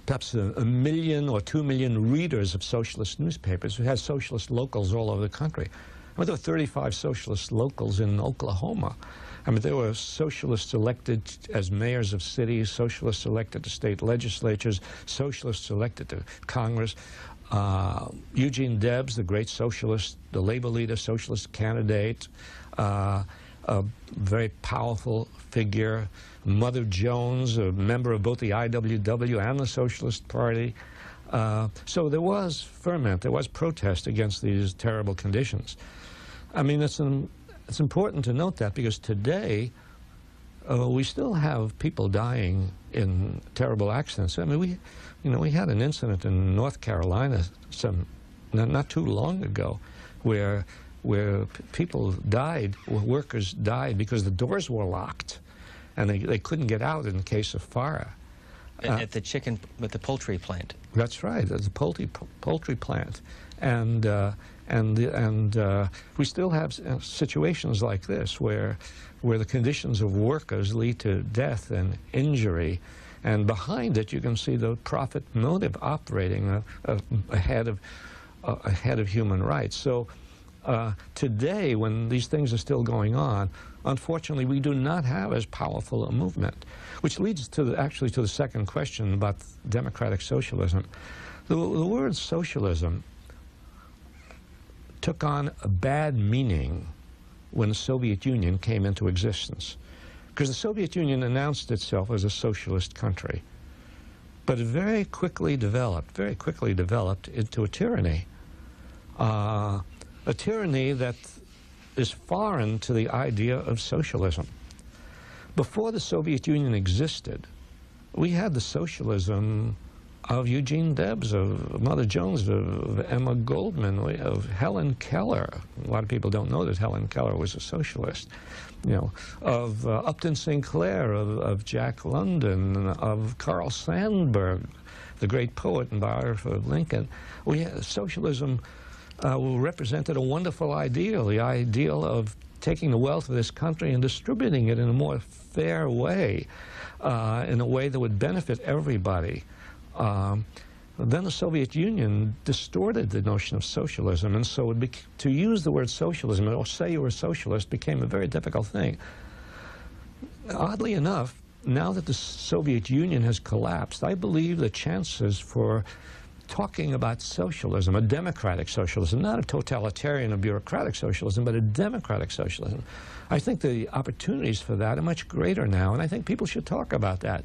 perhaps a million or 2 million readers of socialist newspapers. It has socialist locals all over the country. I mean, there were 35 socialist locals in Oklahoma. I mean, there were socialists elected as mayors of cities, socialists elected to state legislatures, socialists elected to Congress. Eugene Debs, the great socialist, the labor leader, socialist candidate, a very powerful figure. Mother Jones, a member of both the IWW and the Socialist Party. So there was ferment, there was protest against these terrible conditions. I mean, it's important to note that, because today we still have people dying in terrible accidents. I mean, we had an incident in North Carolina not too long ago where people died, workers died because the doors were locked and they couldn't get out in case of fire. At the poultry plant. That's right, at the poultry plant. And we still have situations like this where the conditions of workers lead to death and injury, and behind it you can see the profit motive operating ahead of human rights. So today, when these things are still going on, unfortunately we do not have as powerful a movement, which leads to actually to the second question about democratic socialism. The word socialism took on a bad meaning when the Soviet Union came into existence, because the Soviet Union announced itself as a socialist country, but it very quickly developed into a tyranny. A tyranny that is foreign to the idea of socialism. Before the Soviet Union existed, we had the socialism of Eugene Debs, of Mother Jones, of Emma Goldman, of Helen Keller. A lot of people don't know that Helen Keller was a socialist. Of Upton Sinclair, of Jack London, of Carl Sandburg, the great poet and biographer of Lincoln. Socialism represented a wonderful ideal, the ideal of taking the wealth of this country and distributing it in a more fair way, in a way that would benefit everybody. Then the Soviet Union distorted the notion of socialism, and so to use the word socialism or say you were a socialist became a very difficult thing. Oddly enough, now that the Soviet Union has collapsed, I believe the chances for talking about socialism, a democratic socialism, not a totalitarian or bureaucratic socialism, but a democratic socialism, I think the opportunities for that are much greater now, and I think people should talk about that.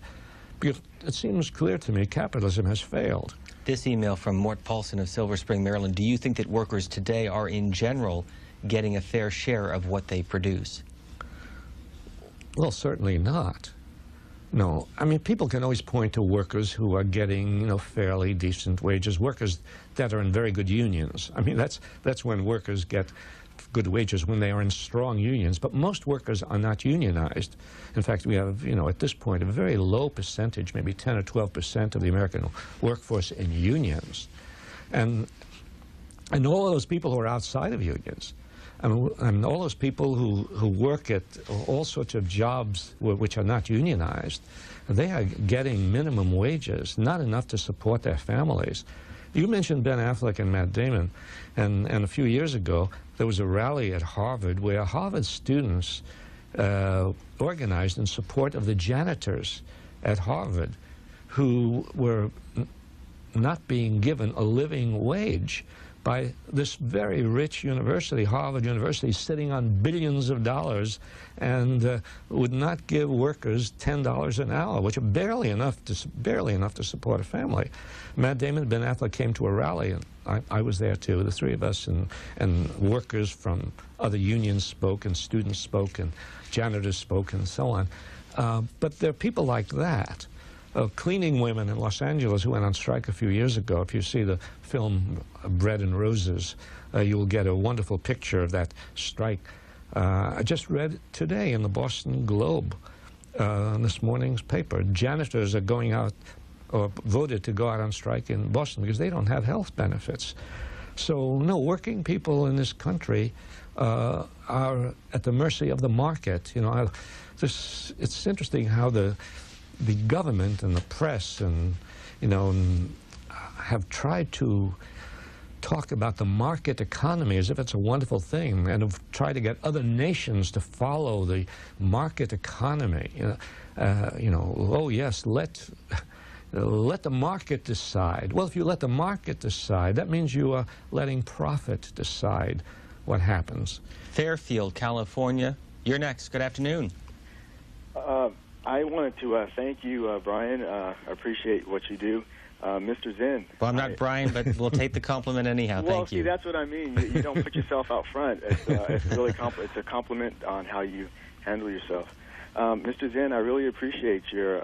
Because it seems clear to me capitalism has failed. This email from Mort Paulson of Silver Spring, Maryland. Do you think that workers today are, in general, getting a fair share of what they produce? Well, certainly not. No. I mean, people can always point to workers who are getting, you know, fairly decent wages, workers that are in very good unions. I mean, that's when workers get good wages, when they are in strong unions. But most workers are not unionized. In fact, we have, you know, at this point, a very low percentage, maybe 10 or 12% of the American workforce in unions. And all those people who are outside of unions, and all those people who work at all sorts of jobs which are not unionized, they are getting minimum wages, not enough to support their families. You mentioned Ben Affleck and Matt Damon, and a few years ago there was a rally at Harvard where Harvard students organized in support of the janitors at Harvard who were not being given a living wage by this very rich university, Harvard University, sitting on billions of dollars, and would not give workers $10 an hour, which are barely enough to support a family. Matt Damon and Ben Affleck came to a rally, and I was there too, the three of us, and workers from other unions spoke, and students spoke, and janitors spoke, and so on. But there are people like that. Cleaning women in Los Angeles who went on strike a few years ago. If you see the film Bread and Roses, you will get a wonderful picture of that strike. I just read today in the Boston Globe, in this morning's paper, janitors are going out, or voted to go out on strike in Boston because they don't have health benefits. So, no, working people in this country are at the mercy of the market. You know, it's interesting how the government and the press and, you know, have tried to talk about the market economy as if it's a wonderful thing, and have tried to get other nations to follow the market economy. You know, oh yes, let the market decide. Well, if you let the market decide, that means you are letting profit decide what happens. Fairfield, California. You're next. Good afternoon. I wanted to thank you, Brian. I appreciate what you do. Mr. Zinn. Well, I'm not Brian, but we'll take the compliment anyhow. Well, Thank you. See, that's what I mean. You don't put yourself out front. It's really it's a compliment on how you handle yourself. Mr. Zinn, I really appreciate your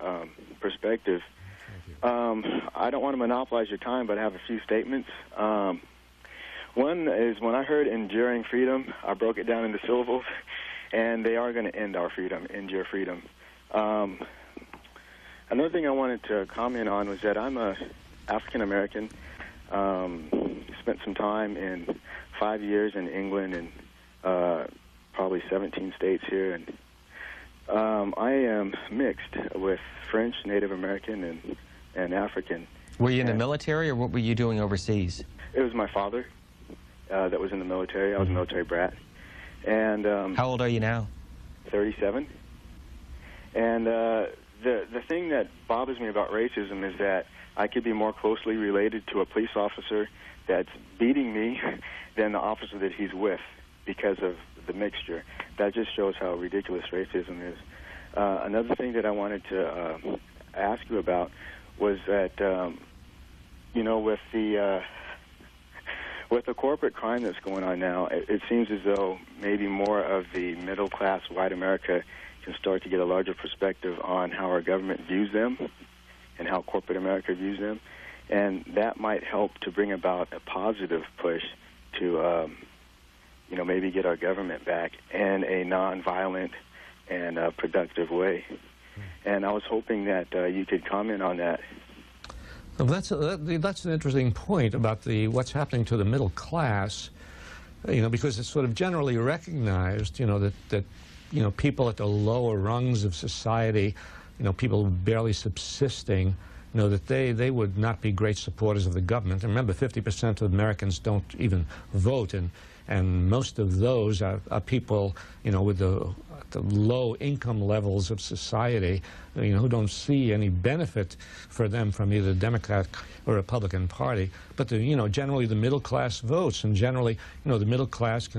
perspective. I don't want to monopolize your time, but I have a few statements. One is when I heard enduring freedom, I broke it down into syllables, and they are going to end our freedom, endure freedom. Another thing I wanted to comment on was that I'm a African-American, spent some time in 5 years in England and probably 17 states here, and I am mixed with French, Native American, and African. Were you in the military, or what were you doing overseas? It was my father that was in the military. I was a military brat. And how old are you now? 37. And the thing that bothers me about racism is that I could be more closely related to a police officer that's beating me than the officer that he's with because of the mixture. That just shows how ridiculous racism is. Another thing that I wanted to ask you about was that, you know, with the corporate crime that's going on now, it seems as though maybe more of the middle-class white America can start to get a larger perspective on how our government views them and how corporate America views them. And that might help to bring about a positive push to, you know, maybe get our government back in a nonviolent and productive way. And I was hoping that you could comment on that. Well, that's an interesting point about what's happening to the middle class, you know, because it's sort of generally recognized, you know, that you know, people at the lower rungs of society, you know, people barely subsisting, you know, that they would not be great supporters of the government. And remember, 50% of Americans don't even vote, and most of those are people, you know, with the the low income levels of society, who don't see any benefit for them from either the Democratic or Republican Party, but generally the middle class votes, and generally, the middle class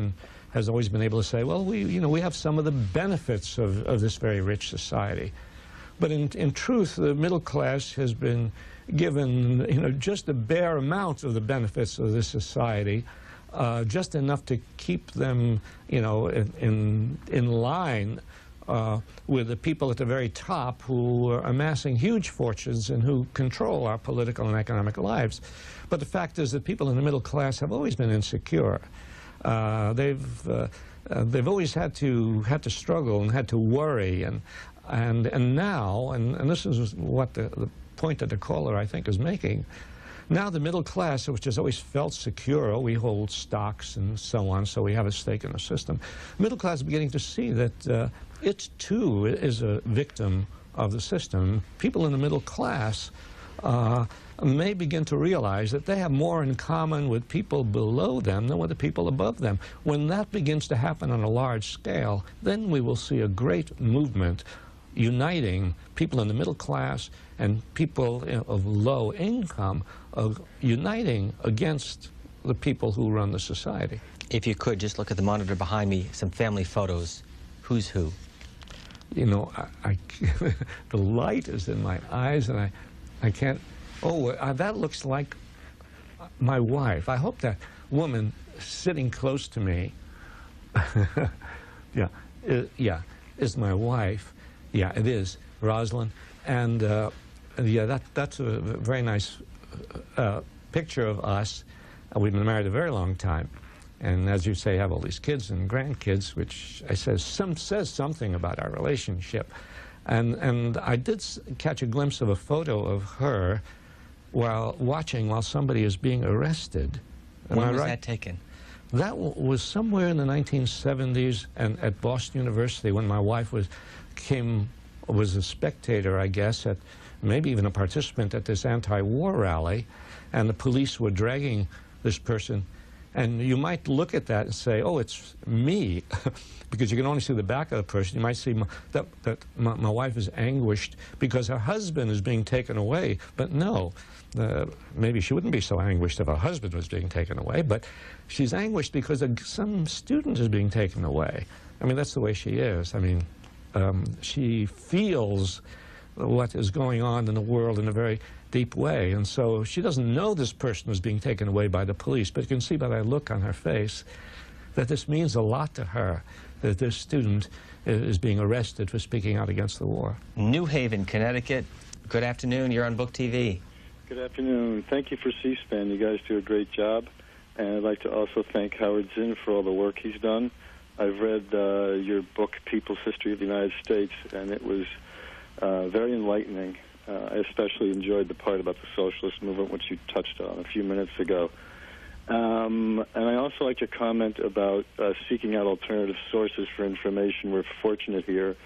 has always been able to say, well, we have some of the benefits of this very rich society. But in truth, the middle class has been given, just a bare amount of the benefits of this society, just enough to keep them, in line with the people at the very top who are amassing huge fortunes and who control our political and economic lives. But the fact is that people in the middle class have always been insecure. They've always had to struggle and had to worry, and now, and this is what the point that the caller, I think, is making. Now the middle class, which has always felt secure, we hold stocks and so on, so we have a stake in the system. Middle class is beginning to see that it too is a victim of the system. People in the middle class may begin to realize that they have more in common with people below them than with the people above them. When that begins to happen on a large scale, then we will see a great movement uniting people in the middle class and people of low income, uniting against the people who run the society. If you could, just look at the monitor behind me, some family photos. Who's who? The light is in my eyes, and I can't. Oh, that looks like my wife. I hope that woman sitting close to me, is my wife. Yeah, it is, Rosalind. And that's a very nice picture of us. We've been married a very long time. And as you say, have all these kids and grandkids, which says something about our relationship. And I did catch a glimpse of a photo of her while somebody is being arrested. When was that taken? That was somewhere in the 1970s, and at Boston University, when my wife was a spectator, I guess, maybe even a participant at this anti-war rally, and the police were dragging this person. And you might look at that and say, oh, it's me, because you can only see the back of the person. You might see that my wife is anguished because her husband is being taken away. But no, maybe she wouldn't be so anguished if her husband was being taken away, but she's anguished because some student is being taken away. I mean, that's the way she is. I mean, she feels what is going on in the world in a very deep way, and so she doesn't know this person is being taken away by the police, but you can see by that look on her face that this means a lot to her, that this student is being arrested for speaking out against the war. New Haven, Connecticut. Good afternoon. You're on Book TV. Good afternoon. Thank you for C-SPAN. You guys do a great job, and I'd like to also thank Howard Zinn for all the work he's done. I've read your book, People's History of the United States, and it was very enlightening. I especially enjoyed the part about the socialist movement, which you touched on a few minutes ago. And I also like your comment about seeking out alternative sources for information. We're fortunate here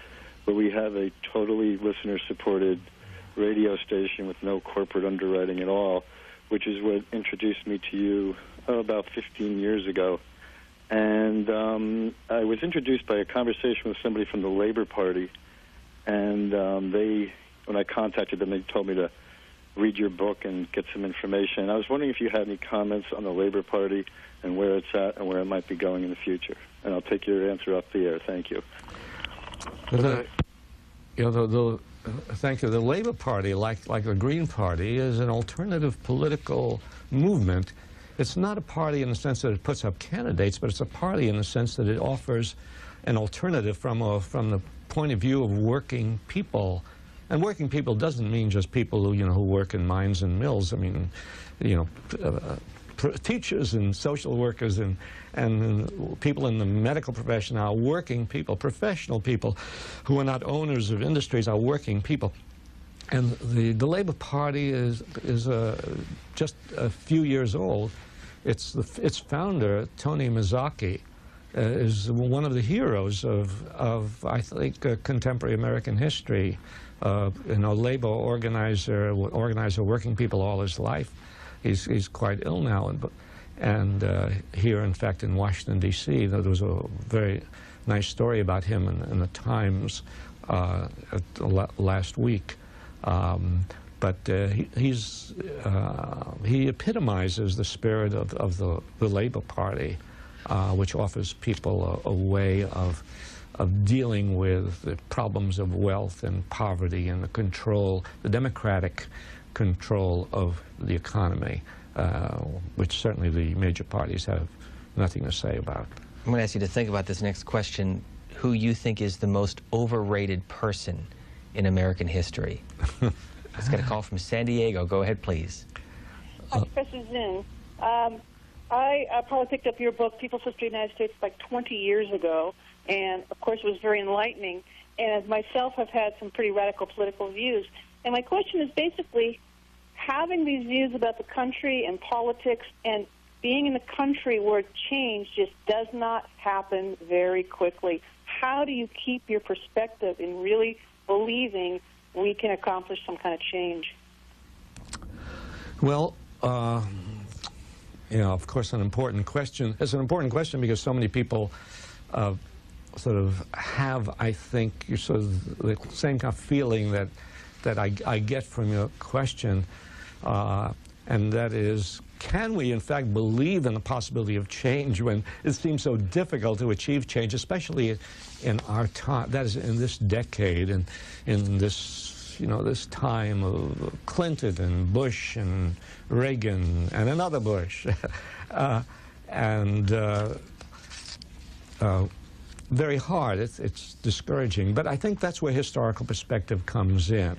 where we have a totally listener-supported radio station with no corporate underwriting at all, which is what introduced me to you about 15 years ago. And I was introduced by a conversation with somebody from the Labor Party, and when I contacted them, they told me to read your book and get some information. I was wondering if you had any comments on the Labor Party and where it's at and where it might be going in the future. And I'll take your answer off the air. Thank you. Thank you. The Labor Party, like the Green Party, is an alternative political movement. It's not a party in the sense that it puts up candidates, but it's a party in the sense that it offers an alternative from the point of view of working people. And working people doesn't mean just people who work in mines and mills. I mean, teachers and social workers and people in the medical profession are working people. Professional people who are not owners of industries are working people. And the Labor Party is just a few years old. Its founder, Tony Mazzocchi, is one of the heroes of I think contemporary American history. Labor organizer working people all his life. He's quite ill now, And here, in fact, in Washington, D.C., there was a very nice story about him in the Times last week. But he epitomizes the spirit of the Labor Party, which offers people a way of dealing with the problems of wealth and poverty and the democratic control of the economy, which certainly the major parties have nothing to say about. I'm going to ask you to think about this next question. Who you think is the most overrated person in American history? Let's get a call from San Diego. Go ahead, please. Professor Zinn, I probably picked up your book, People's History of the United States, like 20 years ago, and of course it was very enlightening. And myself have had some pretty radical political views. And my question is basically, having these views about the country and politics and being in a country where change just does not happen very quickly, how do you keep your perspective in really believing we can accomplish some kind of change? Well, of course, an important question. It's an important question because so many people sort of have, I think, sort of the same kind of feeling that I get from your question, and that is, can we in fact believe in the possibility of change when it seems so difficult to achieve change, especially in our time, that is in this decade, and in this, this time of Clinton and Bush and Reagan and another Bush, very hard. It's discouraging. But I think that's where historical perspective comes in.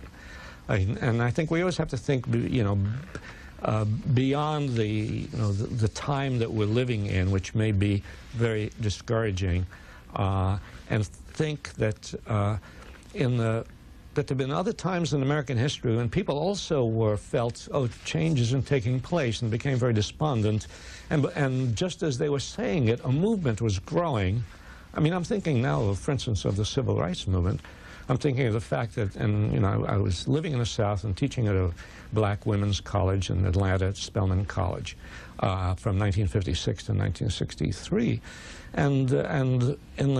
And I think we always have to think, beyond the time that we're living in, which may be very discouraging, and think that that there have been other times in American history when people also felt, oh, change isn't taking place, and became very despondent. And just as they were saying it, a movement was growing. I mean, I'm thinking now, for instance, of the Civil Rights Movement. I'm thinking of the fact that, I was living in the South and teaching at a black women's college in Atlanta at Spelman College from 1956 to 1963. And in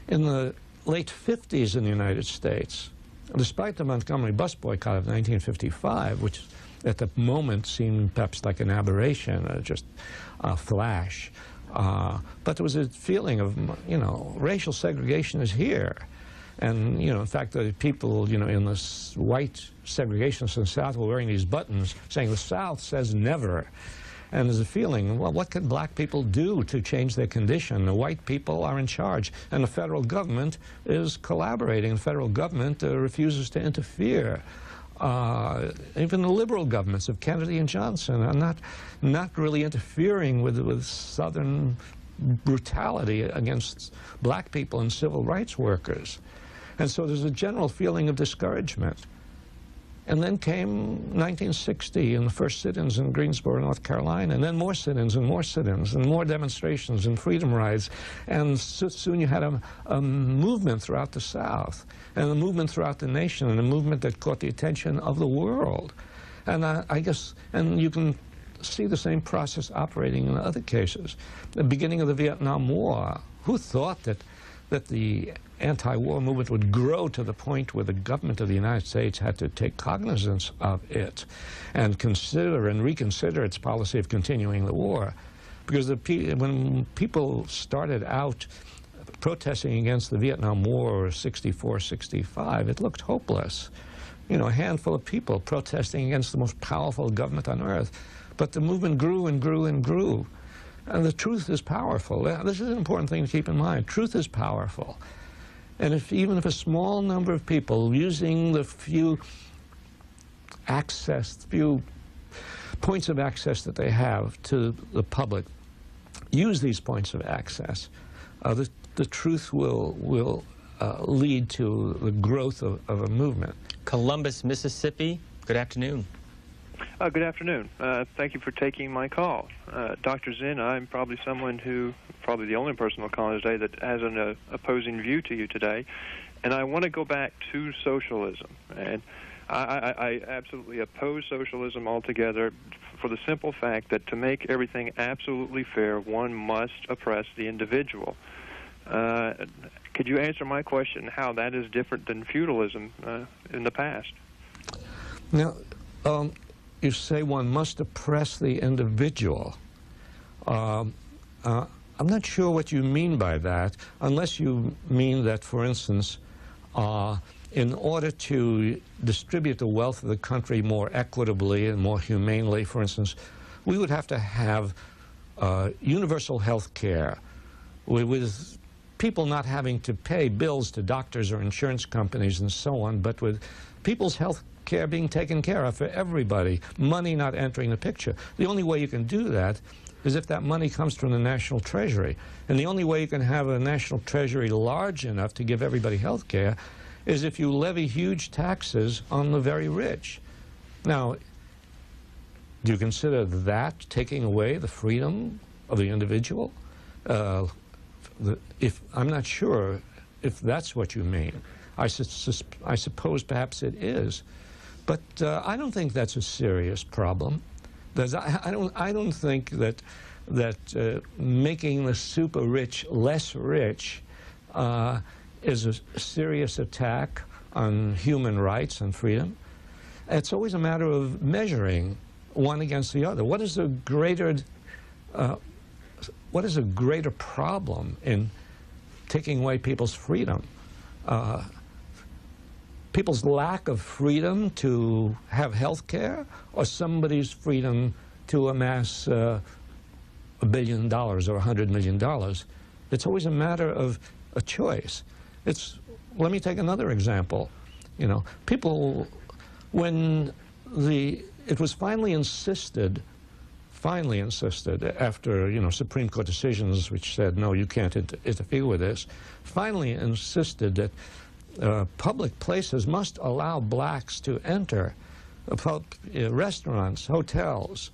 the late 50s in the United States, despite the Montgomery bus boycott of 1955, which at the moment seemed perhaps like an aberration, just a flash, but there was a feeling of, racial segregation is here. And, in fact, the people, in the white segregationists in the South were wearing these buttons saying the South says never. And there's a feeling, well, what can black people do to change their condition? The white people are in charge, and the federal government is collaborating. The federal government refuses to interfere. Even the liberal governments of Kennedy and Johnson are not really interfering with Southern brutality against black people and civil rights workers. And so there's a general feeling of discouragement. And then came 1960 and the first sit-ins in Greensboro, North Carolina, and then more sit-ins and more demonstrations and freedom rides. And soon you had a movement throughout the South, and a movement throughout the nation, and a movement that caught the attention of the world. And I guess, and you can see the same process operating in other cases. The beginning of the Vietnam War, who thought that the anti-war movement would grow to the point where the government of the United States had to take cognizance of it and consider and reconsider its policy of continuing the war? Because when people started out protesting against the Vietnam War, 64, 65, it looked hopeless. A handful of people protesting against the most powerful government on earth. But the movement grew and grew and grew. And the truth is powerful. This is an important thing to keep in mind. Truth is powerful. And even if a small number of people, using the few points of access that they have to the public, use these points of access, the truth will lead to the growth of a movement. Columbus, Mississippi. Good afternoon. Good afternoon. Thank you for taking my call. Dr. Zinn, I'm probably the only person on call today that has an opposing view to you today. And I want to go back to socialism. And I absolutely oppose socialism altogether for the simple fact that to make everything absolutely fair, one must oppress the individual. Could you answer my question, how that is different than feudalism in the past? Now, you say one must oppress the individual. I'm not sure what you mean by that, unless you mean that, for instance, in order to distribute the wealth of the country more equitably and more humanely, for instance, we would have to have universal health care with people not having to pay bills to doctors or insurance companies and so on, but with people's health care being taken care of for everybody, money not entering the picture. The only way you can do that is if that money comes from the national treasury. And the only way you can have a national treasury large enough to give everybody health care is if you levy huge taxes on the very rich. Now, do you consider that taking away the freedom of the individual? I'm not sure if that's what you mean. I suppose perhaps it is. But I don't think that's a serious problem. I don't think that making the super rich less rich is a serious attack on human rights and freedom. It's always a matter of measuring one against the other. What is a greater problem in taking away people's freedom? People's lack of freedom to have health care, or somebody's freedom to amass $1 billion or $100 million? It's always a matter of a choice. Let me take another example. You know, people, when it was finally insisted after, you know, Supreme Court decisions which said, no, you can't interfere with this, finally insisted that public places must allow blacks to enter restaurants, hotels,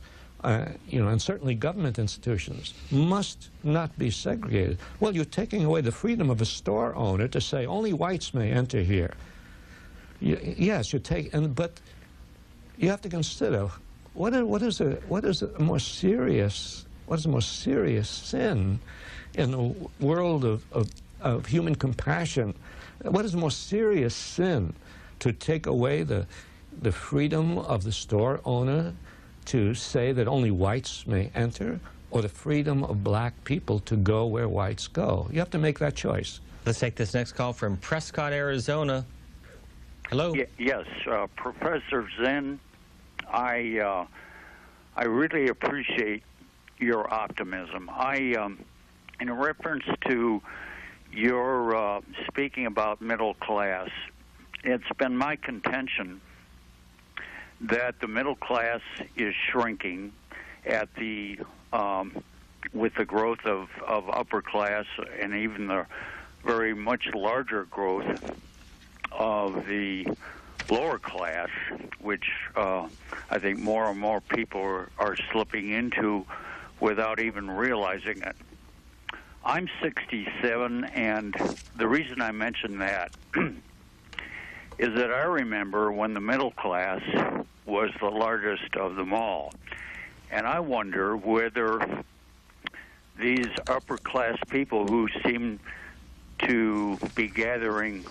you know, and certainly government institutions must not be segregated. Well, you're taking away the freedom of a store owner to say only whites may enter here. Yes, but you have to consider what is a more serious sin in the world of human compassion. What is a more serious sin, to take away the freedom of the store owner to say that only whites may enter, or the freedom of black people to go where whites go? You have to make that choice. Let's take this next call from Prescott, Arizona. Hello. Yes, Professor Zinn, I really appreciate your optimism. In reference to your speaking about middle class, it's been my contention that the middle class is shrinking with the growth of upper class, and even the very much larger growth of the lower class, which I think more and more people are slipping into without even realizing it. I'm 67, and the reason I mention that is that I remember when the middle class was the largest of them all. And I wonder whether these upper class people who seem to be gathering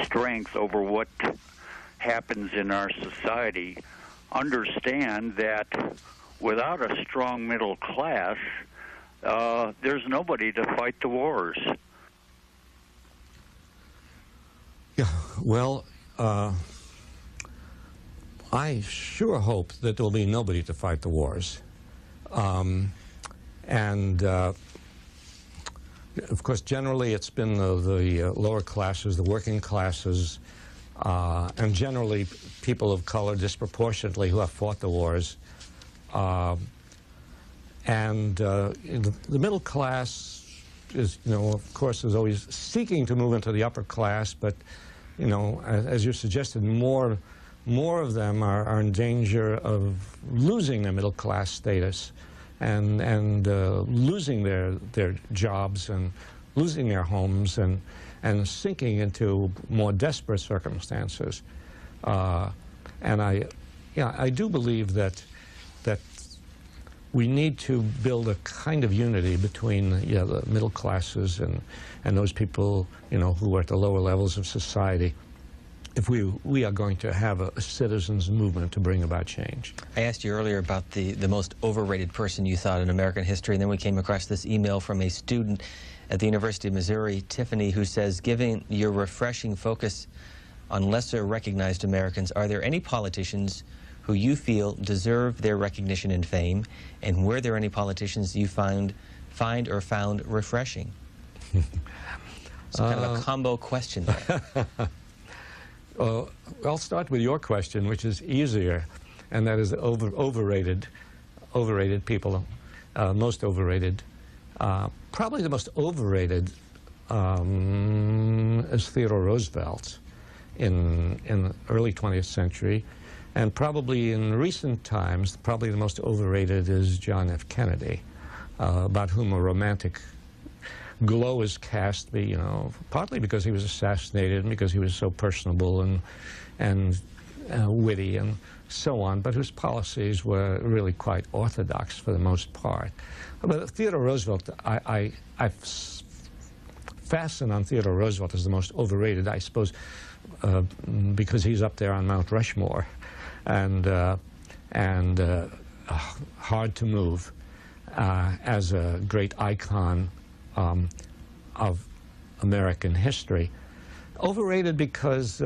strength over what happens in our society understand that without a strong middle class, there's nobody to fight the wars. Yeah, well, I sure hope that there'll be nobody to fight the wars. Of course, generally it's been the lower classes, the working classes, and generally people of color disproportionately who have fought the wars. The middle class is, you know, of course, is always seeking to move into the upper class, but, you know, as you suggested, more of them are in danger of losing their middle class status and losing their jobs and losing their homes and sinking into more desperate circumstances. And I do believe that we need to build a kind of unity between the middle classes and those people, who are at the lower levels of society, if we are going to have a citizens movement to bring about change. I asked you earlier about the most overrated person you thought in American history, and then we came across this email from a student at the University of Missouri, Tiffany, who says, given your refreshing focus on lesser recognized Americans, are there any politicians who you feel deserve their recognition and fame, and were there any politicians you find or found refreshing? So kind of a combo question there. I'll start with your question, which is easier, and that is overrated people, most overrated. Probably the most overrated is Theodore Roosevelt in the early 20th century, and probably in recent times, probably the most overrated is John F. Kennedy, about whom a romantic glow is cast, partly because he was assassinated and because he was so personable and witty and so on, but whose policies were really quite orthodox for the most part. But Theodore Roosevelt, I fasten on Theodore Roosevelt as the most overrated, I suppose, because he's up there on Mount Rushmore and hard to move as a great icon of American history. Overrated because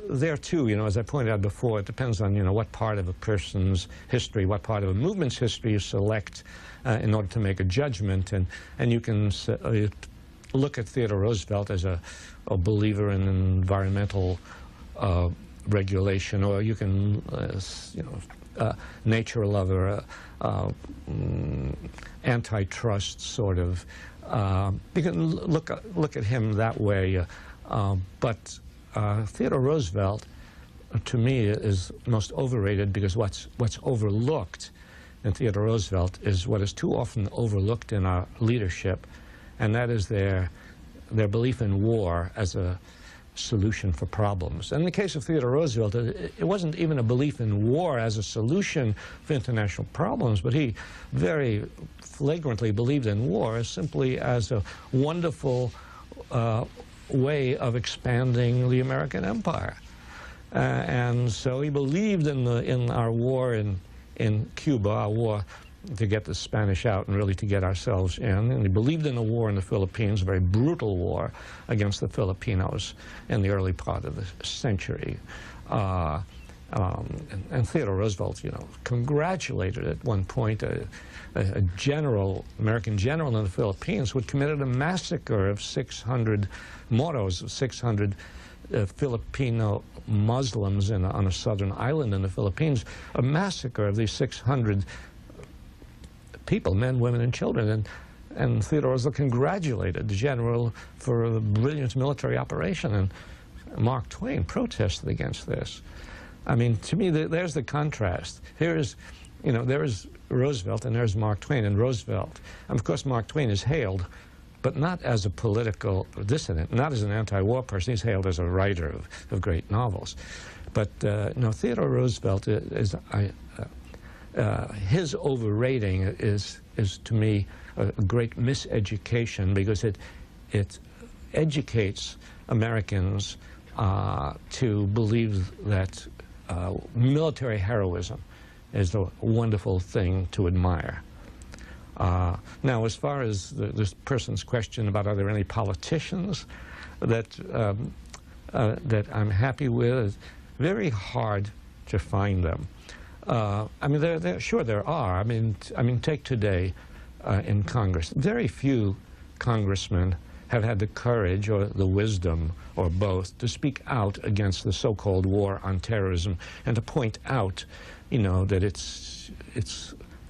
there too, as I pointed out before, it depends on, what part of a person's history, what part of a movement's history you select in order to make a judgment. And you can look at Theodore Roosevelt as a believer in environmental regulation, or you can, nature lover, antitrust sort of. You can look at him that way, but Theodore Roosevelt, to me, is most overrated because what's overlooked in Theodore Roosevelt is what is too often overlooked in our leadership, and that is their belief in war as a solution for problems. In the case of Theodore Roosevelt, it wasn't even a belief in war as a solution for international problems, but he very flagrantly believed in war simply as a wonderful way of expanding the American empire. And so he believed in our war in Cuba, our war to get the Spanish out and really to get ourselves in. And he believed in a war in the Philippines, a very brutal war against the Filipinos in the early part of the century. And Theodore Roosevelt, congratulated at one point a general, American general in the Philippines who had committed a massacre of 600 Moros, 600 Filipino Muslims on a southern island in the Philippines, a massacre of these 600 people, men, women, and children. And Theodore Roosevelt congratulated the general for a brilliant military operation, and Mark Twain protested against this. I mean, to me, there's the contrast. There is Roosevelt and there's Mark Twain. And Roosevelt, and of course, Mark Twain is hailed, but not as a political dissident, not as an anti-war person. He's hailed as a writer of great novels. But Theodore Roosevelt his overrating is to me a great miseducation, because it educates Americans to believe that military heroism is a wonderful thing to admire. Now, as far as this person's question about are there any politicians that I'm happy with, it's very hard to find them. I mean, sure there are. I mean, take today in Congress. Very few congressmen have had the courage or the wisdom, or both, to speak out against the so-called war on terrorism and to point out, that it's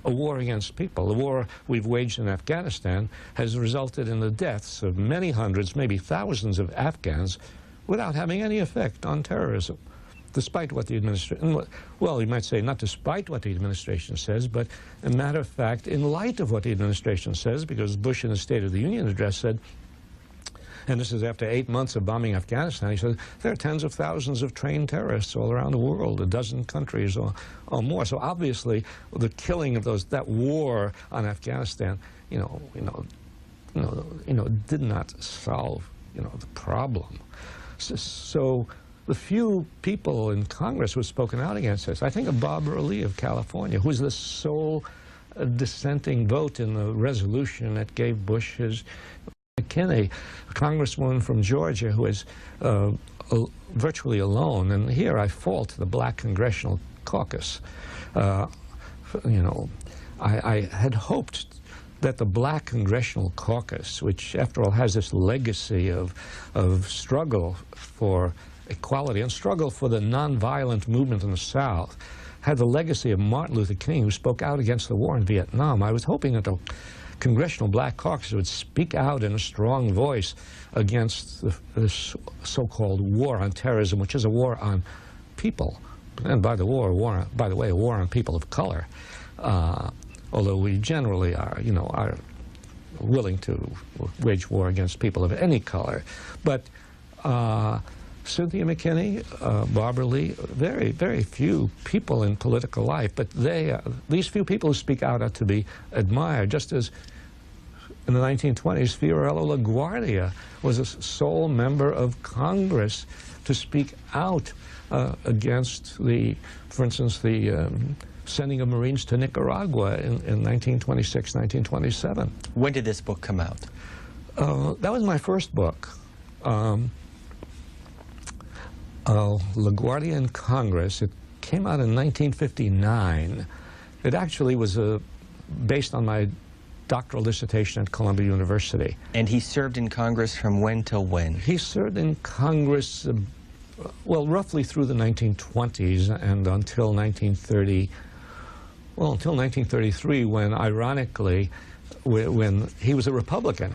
a war against people. The war we've waged in Afghanistan has resulted in the deaths of many hundreds, maybe thousands of Afghans without having any effect on terrorism. Despite what the administration, well, you might say not despite what the administration says, but a matter of fact, in light of what the administration says, because Bush in the State of the Union address said and this is after 8 months of bombing Afghanistan, he said, there are tens of thousands of trained terrorists all around the world, a dozen countries or more. So obviously, the killing of that war on Afghanistan, did not solve, the problem. So the few people in Congress who have spoken out against this, I think of Barbara Lee of California, who was the sole dissenting vote in the resolution that gave Bush his McKinney, a congresswoman from Georgia who is virtually alone. And here I fault the Black Congressional Caucus. I had hoped that the Black Congressional Caucus, which after all has this legacy of struggle for equality and struggle for the nonviolent movement in the South, had the legacy of Martin Luther King, who spoke out against the war in Vietnam. I was hoping that the Congressional Black Caucus would speak out in a strong voice against this so-called war on terrorism, which is a war on people. And by the way, a war on people of color. Although we generally are willing to wage war against people of any color. But Cynthia McKinney, Barbara Lee, very, very few people in political life, but these few people who speak out are to be admired, just as in the 1920s, Fiorello LaGuardia was a sole member of Congress to speak out against for instance, the sending of Marines to Nicaragua in 1926, 1927. When did this book come out? That was my first book. LaGuardia in Congress. It came out in 1959. It actually was based on my doctoral dissertation at Columbia University. And he served in Congress from when till when? He served in Congress, well, roughly through the 1920s and until 1933, when, ironically, when he was a Republican.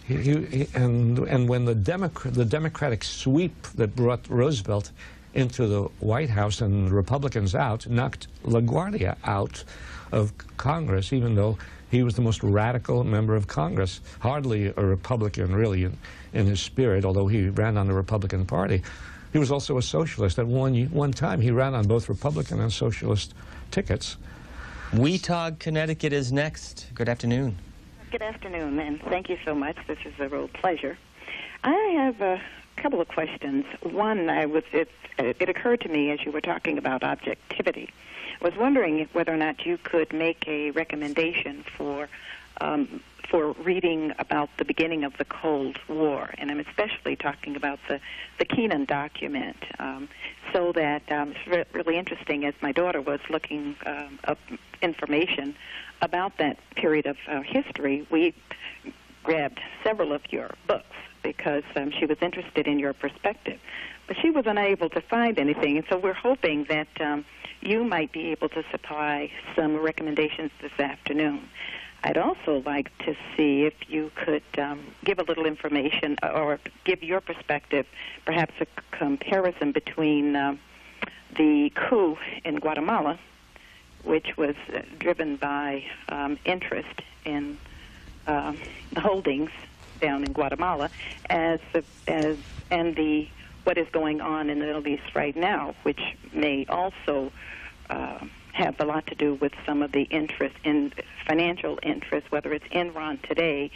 And when the Democratic sweep that brought Roosevelt into the White House and the Republicans out knocked LaGuardia out of Congress, even though he was the most radical member of Congress, hardly a Republican really in his spirit, although he ran on the Republican Party. He was also a socialist. At one time, he ran on both Republican and socialist tickets. Weetag, Connecticut is next. Good afternoon. Good afternoon, and thank you so much. This is a real pleasure. I have a couple of questions. One, it occurred to me as you were talking about objectivity. I was wondering whether or not you could make a recommendation for reading about the beginning of the Cold War, and I'm especially talking about the Keenan document, so that it's really interesting as my daughter was looking up information about that period of history. We grabbed several of your books because she was interested in your perspective, but she was unable to find anything, and so we're hoping that you might be able to supply some recommendations this afternoon. I'd also like to see if you could give a little information or give your perspective, perhaps a comparison between the coup in Guatemala, which was driven by interest in the holdings down in Guatemala, and what is going on in the Middle East right now, which may also have a lot to do with some of the interest in financial interest, whether it's Enron today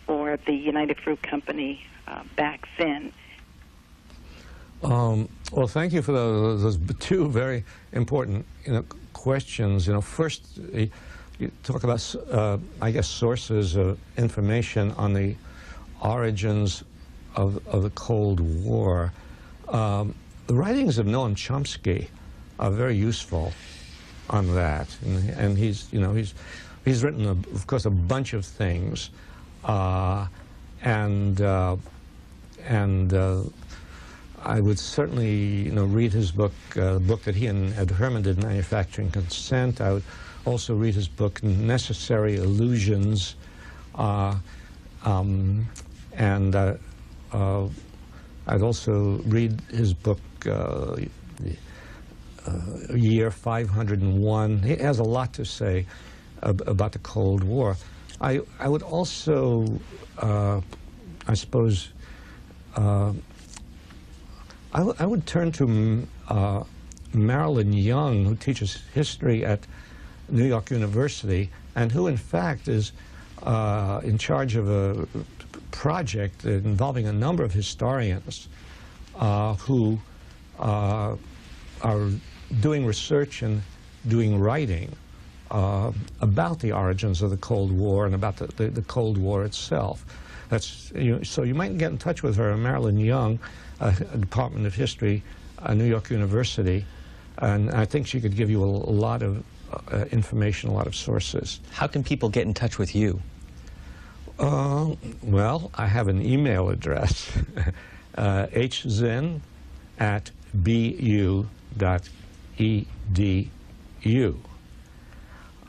or the United Fruit Company back then. Well, thank you for those two very important questions. First, you talk about, I guess, sources of information on the origins of the Cold War. The writings of Noam Chomsky are very useful on that, and he's written, of course, a bunch of things, and I would certainly, read his book, the book that he and Ed Herman did, Manufacturing Consent. I would also read his book, Necessary Illusions, and I'd also read his book, Year 501. He has a lot to say about the Cold War. I would also, I suppose, I would turn to Marilyn Young, who teaches history at New York University, and who, in fact, is in charge of a project involving a number of historians who are doing research and doing writing about the origins of the Cold War and about the Cold War itself. So you might get in touch with her, Marilyn Young, Department of History, New York University, and I think she could give you a lot of information, a lot of sources. How can people get in touch with you? Well, I have an email address, hzinn@bu.edu.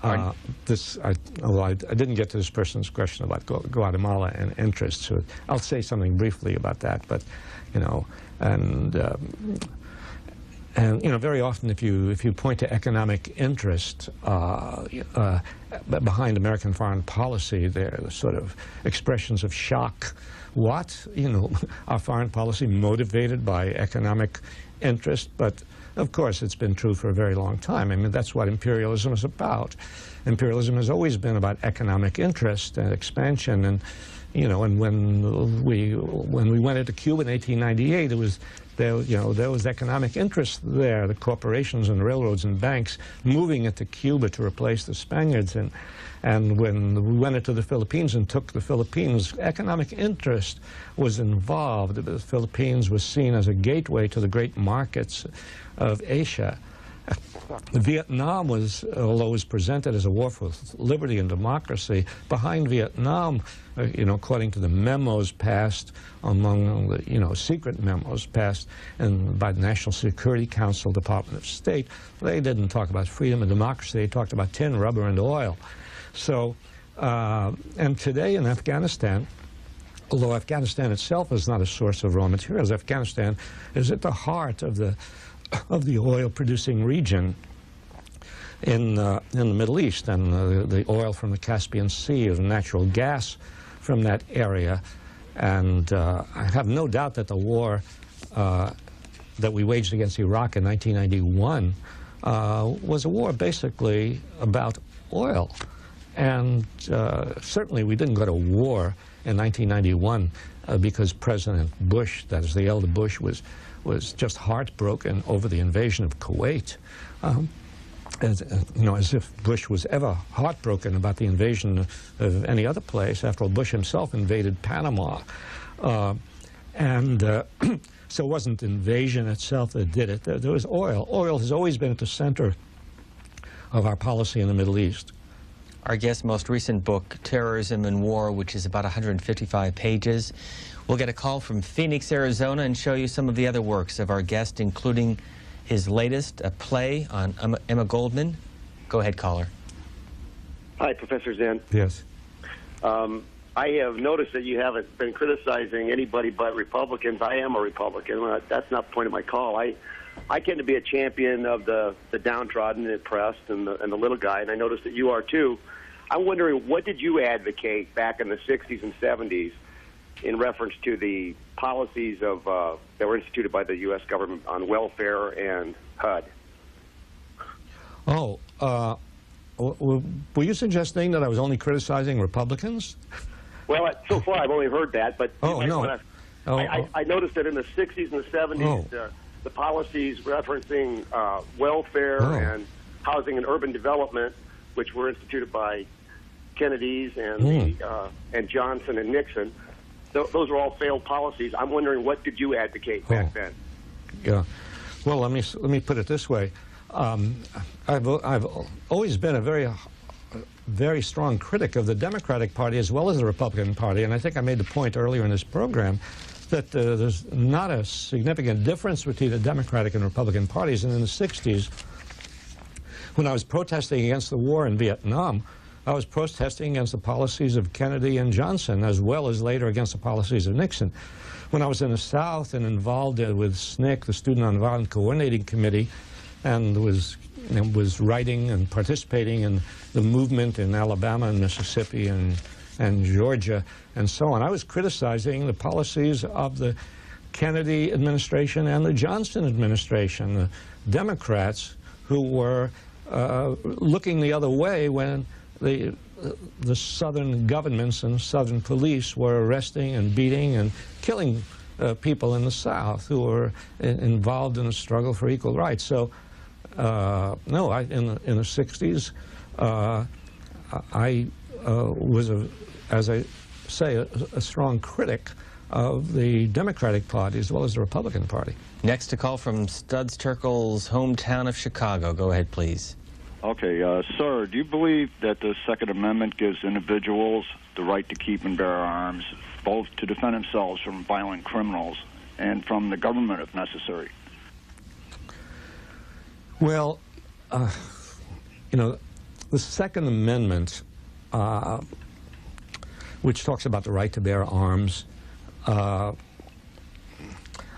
Although I didn't get to this person's question about Guatemala and interests, so I'll say something briefly about that. But and very often, if you point to economic interest behind American foreign policy, there are sort of expressions of shock. What? Our foreign policy motivated by economic interest? But of course, it's been true for a very long time. I mean, that's what imperialism is about. Imperialism has always been about economic interest and expansion. And and when we went into Cuba in 1898, there was economic interest there. The corporations and railroads and banks moving into Cuba to replace the Spaniards. And when we went into the Philippines and took the Philippines, economic interest was involved. The Philippines was seen as a gateway to the great markets of Asia. Vietnam was, although it was presented as a war for liberty and democracy, behind Vietnam, according to the memos passed among the, secret memos passed by the National Security Council, Department of State, they didn't talk about freedom and democracy. They talked about tin, rubber, and oil. So, and today in Afghanistan, although Afghanistan itself is not a source of raw materials, Afghanistan is at the heart of the oil-producing region in the Middle East, and the oil from the Caspian Sea, the natural gas from that area. And I have no doubt that the war that we waged against Iraq in 1991 was a war basically about oil. And certainly we didn't go to war in 1991 because President Bush, that is the elder Bush, was just heartbroken over the invasion of Kuwait. As if Bush was ever heartbroken about the invasion of any other place. After all, Bush himself invaded Panama. So it wasn't invasion itself that did it. There was oil. Oil has always been at the center of our policy in the Middle East. Our guest's most recent book, Terrorism and War, which is about 155 pages. We'll get a call from Phoenix, Arizona, and show you some of the other works of our guest, including his latest, a play on Emma Goldman. Go ahead, caller. Hi, Professor Zinn. Yes. I have noticed that you haven't been criticizing anybody but Republicans. I am a Republican. That's not the point of my call. I tend to be a champion of the downtrodden and oppressed and the little guy, and I noticed that you are too. I'm wondering, what did you advocate back in the 60s and 70s in reference to the policies of that were instituted by the U.S. government on welfare and HUD? Oh, were you suggesting that I was only criticizing Republicans? Well, so far I've only heard that, but oh, no. I noticed that in the 60s and the 70s, the policies referencing welfare and housing and urban development, which were instituted by Kennedy's and Johnson and Nixon, those are all failed policies. I'm wondering, what did you advocate back then? Yeah. Well, let me put it this way. I've always been a very strong critic of the Democratic Party as well as the Republican Party, and I think I made the point earlier in this program that there's not a significant difference between the Democratic and Republican parties. And in the 60s, when I was protesting against the war in Vietnam, I was protesting against the policies of Kennedy and Johnson, as well as later against the policies of Nixon. When I was in the South and involved with SNCC, the Student Nonviolent Coordinating Committee, and was writing and participating in the movement in Alabama and Mississippi and and Georgia and so on. I was criticizing the policies of the Kennedy administration and the Johnson administration, the Democrats who were looking the other way when the southern governments and southern police were arresting and beating and killing people in the South who were involved in the struggle for equal rights. So, no, in the 60s, I was, as I say, a strong critic of the Democratic Party as well as the Republican Party. Next, a call from Studs Terkel's hometown of Chicago. Go ahead, please. Okay, sir, do you believe that the Second Amendment gives individuals the right to keep and bear arms, both to defend themselves from violent criminals and from the government if necessary? Well, you know, the Second Amendment, which talks about the right to bear arms, I'm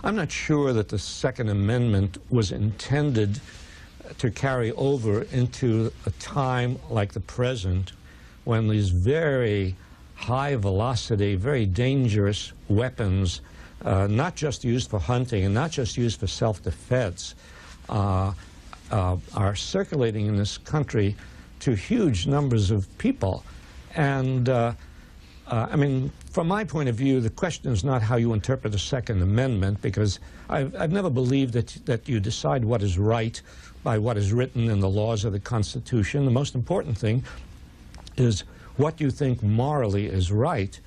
not sure that the Second Amendment was intended to carry over into a time like the present when these very high velocity, very dangerous weapons, not just used for hunting and not just used for self-defense, are circulating in this country to huge numbers of people. And I mean, from my point of view, the question is not how you interpret the Second Amendment, because I've never believed that you decide what is right by what is written in the laws of the Constitution. The most important thing is what you think morally is right.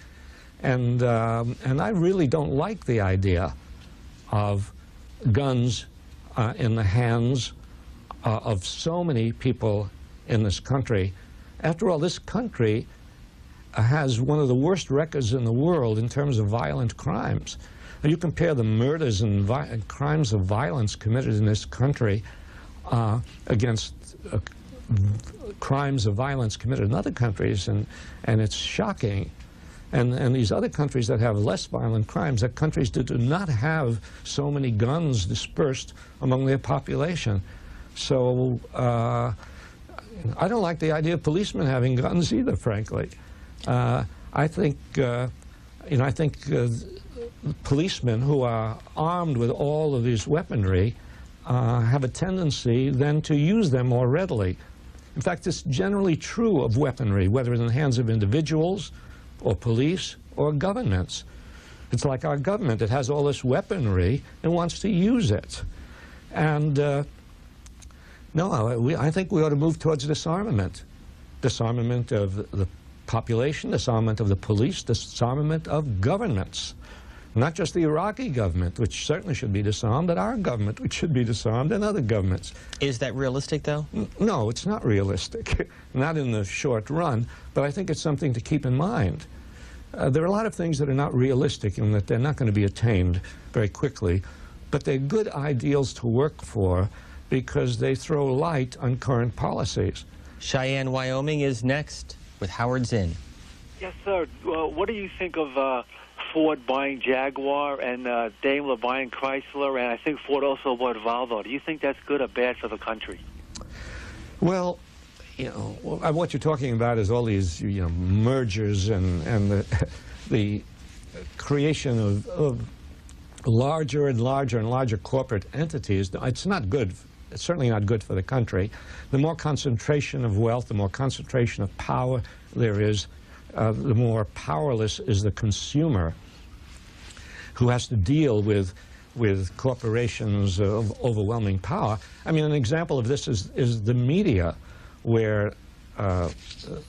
And I really don't like the idea of guns in the hands of so many people in this country. After all, this country has one of the worst records in the world in terms of violent crimes. Now, you compare the murders and crimes of violence committed in this country against crimes of violence committed in other countries, and it's shocking. And these other countries that have less violent crimes are countries that do not have so many guns dispersed among their population. So I don't like the idea of policemen having guns either, frankly. I think, I think policemen who are armed with all of these weaponry have a tendency then to use them more readily. In fact, it's generally true of weaponry, whether in the hands of individuals or police or governments. It's like our government. It has all this weaponry and wants to use it. And no, I think we ought to move towards disarmament. Disarmament of the population, disarmament of the police, disarmament of governments. Not just the Iraqi government, which certainly should be disarmed, but our government, which should be disarmed, and other governments. Is that realistic, though? No, it's not realistic. Not in the short run, but I think it's something to keep in mind. There are a lot of things that are not realistic in that they're not going to be attained very quickly, but they're good ideals to work for because they throw light on current policies. Cheyenne, Wyoming is next with Howard Zinn. Yes, sir. What do you think of Ford buying Jaguar and Daimler buying Chrysler, and I think Ford also bought Volvo? Do you think that's good or bad for the country? Well, you know, what you're talking about is all these, mergers and the creation of larger and larger and larger corporate entities. It's not good. It's certainly not good for the country. The more concentration of wealth, the more concentration of power there is, the more powerless is the consumer, who has to deal with corporations of overwhelming power. I mean, an example of this is the media, where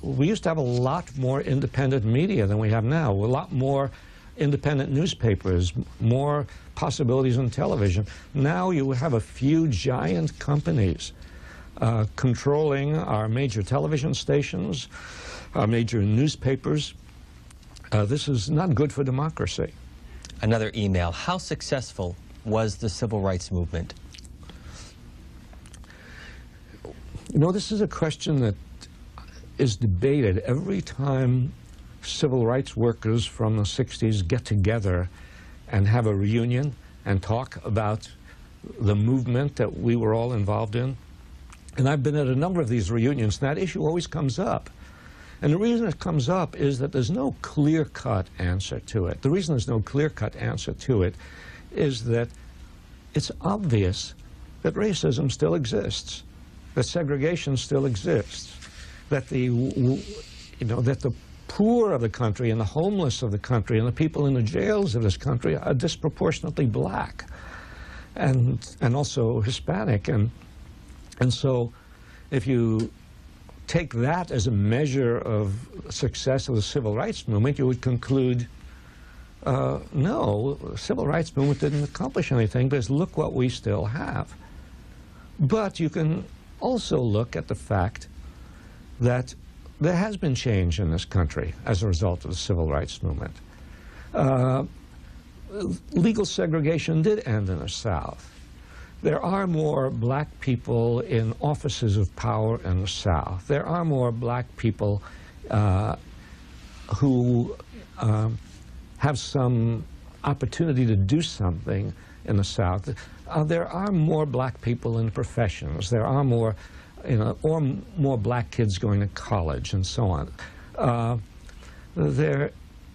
we used to have a lot more independent media than we have now, a lot more independent newspapers, more possibilities on television. Now you have a few giant companies controlling our major television stations, our major newspapers. This is not good for democracy. Another email. How successful was the civil rights movement? You know, this is a question that is debated every time civil rights workers from the 60s get together and have a reunion and talk about the movement that we were all involved in. And I've been at a number of these reunions, and that issue always comes up. And the reason it comes up is that there's no clear-cut answer to it. The reason there's no clear-cut answer to it is that it's obvious that racism still exists, that segregation still exists, that that the poor of the country and the homeless of the country and the people in the jails of this country are disproportionately black and also Hispanic. And so if you take that as a measure of success of the civil rights movement, you would conclude, no, the civil rights movement didn't accomplish anything, because look what we still have. But you can also look at the fact that there has been change in this country as a result of the civil rights movement. Legal segregation did end in the South. There are more black people in offices of power in the South. There are more black people who have some opportunity to do something in the South. There are more black people in professions. There are more, or more black kids going to college and so on.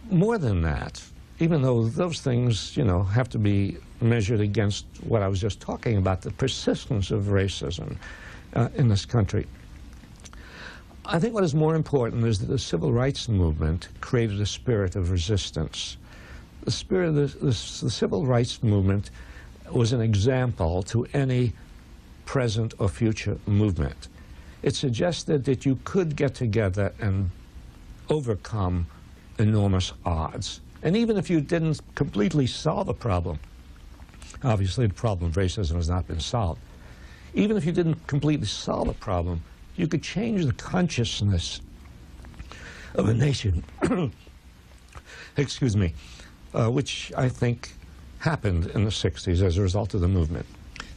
More than that, even though those things, have to be measured against what I was just talking about, the persistence of racism in this country. I think what is more important is that the civil rights movement created a spirit of resistance. The spirit of the civil rights movement was an example to any present or future movement. It suggested that you could get together and overcome enormous odds. And even if you didn't completely solve a problem, obviously the problem of racism has not been solved, even if you didn't completely solve a problem, you could change the consciousness of a nation, excuse me, which I think happened in the 60s as a result of the movement.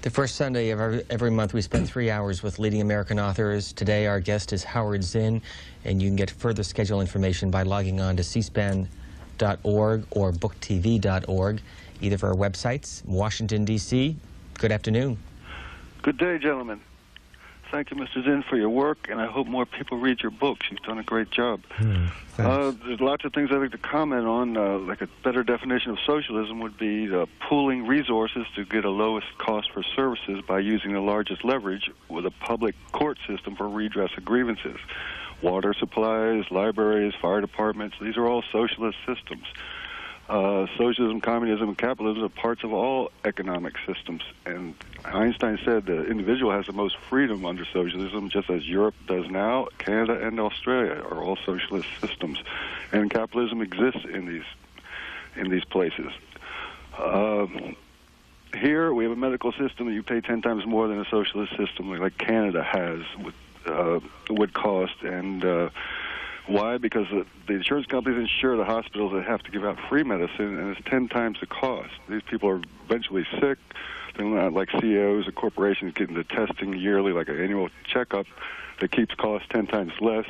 The first Sunday of every month, we spend 3 hours with leading American authors. Today, our guest is Howard Zinn, and you can get further schedule information by logging on to cspan.org or booktv.org, either of our websites. Washington, D.C., good afternoon. Good day, gentlemen. Thank you, Mr. Zinn, for your work, and I hope more people read your books. You've done a great job. There's lots of things I'd like to comment on. Like a better definition of socialism would be pooling resources to get a lowest cost for services by using the largest leverage with a public court system for redress of grievances. Water supplies, libraries, fire departments, these are all socialist systems. Socialism, communism, and capitalism are parts of all economic systems. And Einstein said the individual has the most freedom under socialism, just as Europe does now. Canada and Australia are all socialist systems. And capitalism exists in these places. Here we have a medical system that you pay 10 times more than a socialist system like Canada has would cost. And why? Because the insurance companies insure the hospitals that have to give out free medicine, and it's 10 times the cost. These people are eventually sick. They're not like CEOs or corporations getting the testing yearly, like an annual checkup that keeps costs 10 times less.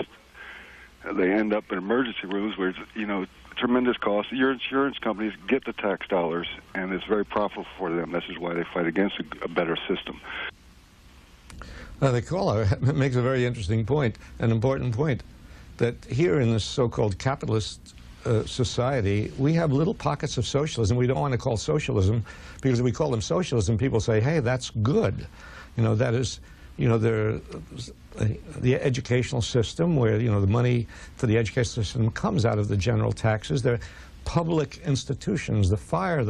They end up in emergency rooms where it's, tremendous cost. Your insurance companies get the tax dollars, and it's very profitable for them. This is why they fight against a better system. The caller makes a very interesting point, an important point, that here in this so-called capitalist society, we have little pockets of socialism we don't want to call socialism, because if we call them socialism, people say, hey, that's good. That is, the educational system where, the money for the educational system comes out of the general taxes. There are public institutions, the fire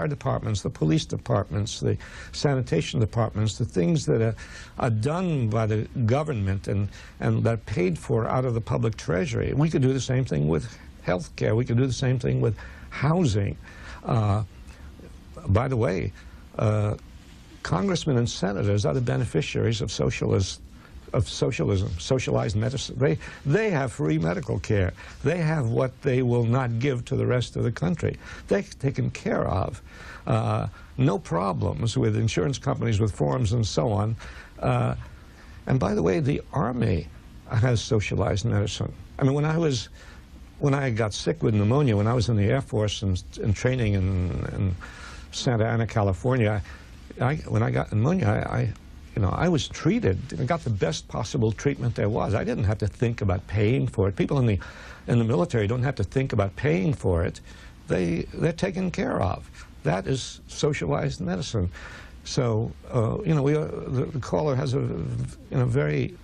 departments, the police departments, the sanitation departments, the things that are done by the government and that are paid for out of the public treasury. We could do the same thing with health care. We could do the same thing with housing. By the way, congressmen and senators are the beneficiaries of socialism, socialized medicine. They have free medical care. They have what they will not give to the rest of the country. They're taken care of. No problems with insurance companies, with forms and so on. And by the way, the Army has socialized medicine. I mean, when I got sick with pneumonia, when I was in the Air Force and training in Santa Ana, California, when I got pneumonia, I was treated and got the best possible treatment there was. I didn't have to think about paying for it. People in the military don't have to think about paying for it. They're taken care of. That is socialized medicine. So, the caller has a very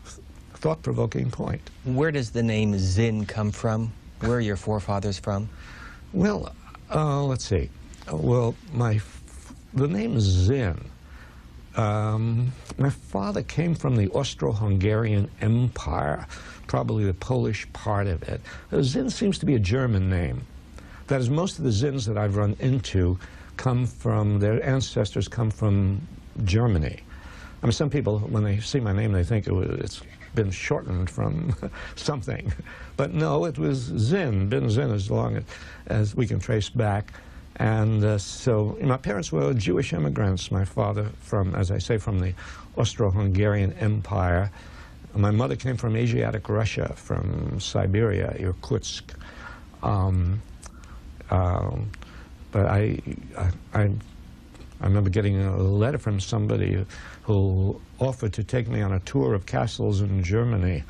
thought-provoking point. Where does the name Zinn come from? Where are your forefathers from? Well, let's see. Well, the name Zinn, my father came from the Austro-Hungarian Empire, probably the Polish part of it. Zinn seems to be a German name. That is, most of the Zinns that I've run into their ancestors come from Germany. I mean, some people, when they see my name, they think it's been shortened from something. But no, it was Zinn, been Zinn as long as we can trace back. And so my parents were Jewish immigrants. My father as I say, from the Austro-Hungarian Empire. My mother came from Asiatic Russia, from Siberia, Irkutsk. But I remember getting a letter from somebody who offered to take me on a tour of castles in Germany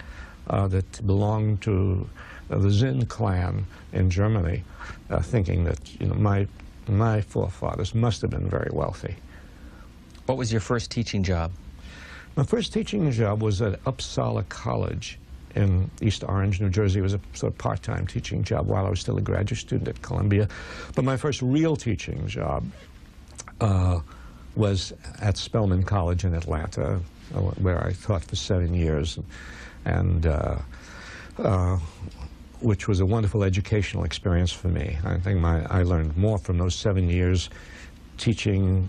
that belonged to the Zinn clan in Germany, thinking that my forefathers must have been very wealthy. What was your first teaching job? My first teaching job was at Uppsala College in East Orange, New Jersey. It was a sort of part-time teaching job while I was still a graduate student at Columbia. But my first real teaching job was at Spelman College in Atlanta, where I taught for 7 years, and which was a wonderful educational experience for me. I think I learned more from those 7 years teaching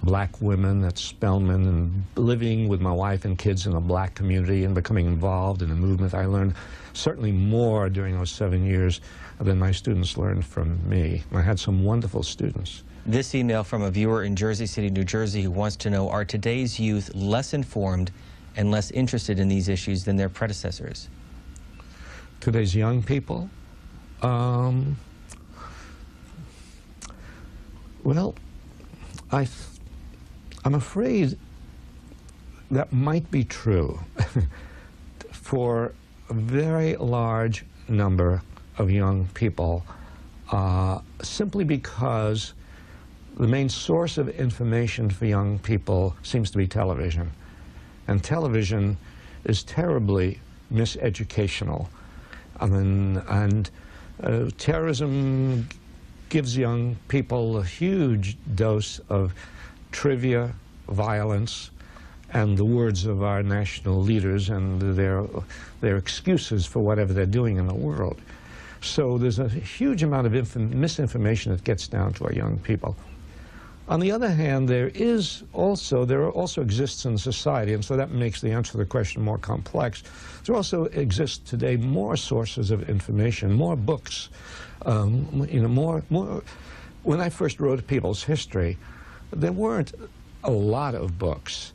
black women at Spelman and living with my wife and kids in a black community and becoming involved in the movement. I learned certainly more during those 7 years than my students learned from me. I had some wonderful students. This email from a viewer in Jersey City, New Jersey, who wants to know, are today's youth less informed and less interested in these issues than their predecessors? Today's young people? Well, I'm afraid that might be true for a very large number of young people, simply because the main source of information for young people seems to be television. And television is terribly miseducational. Terrorism gives young people a huge dose of trivia, violence, and the words of our national leaders and their excuses for whatever they're doing in the world. So there's a huge amount of misinformation that gets down to our young people. On the other hand, there also exists in society, and so that makes the answer to the question more complex. There also exist today more sources of information, more books, more. When I first wrote People's History, there weren't a lot of books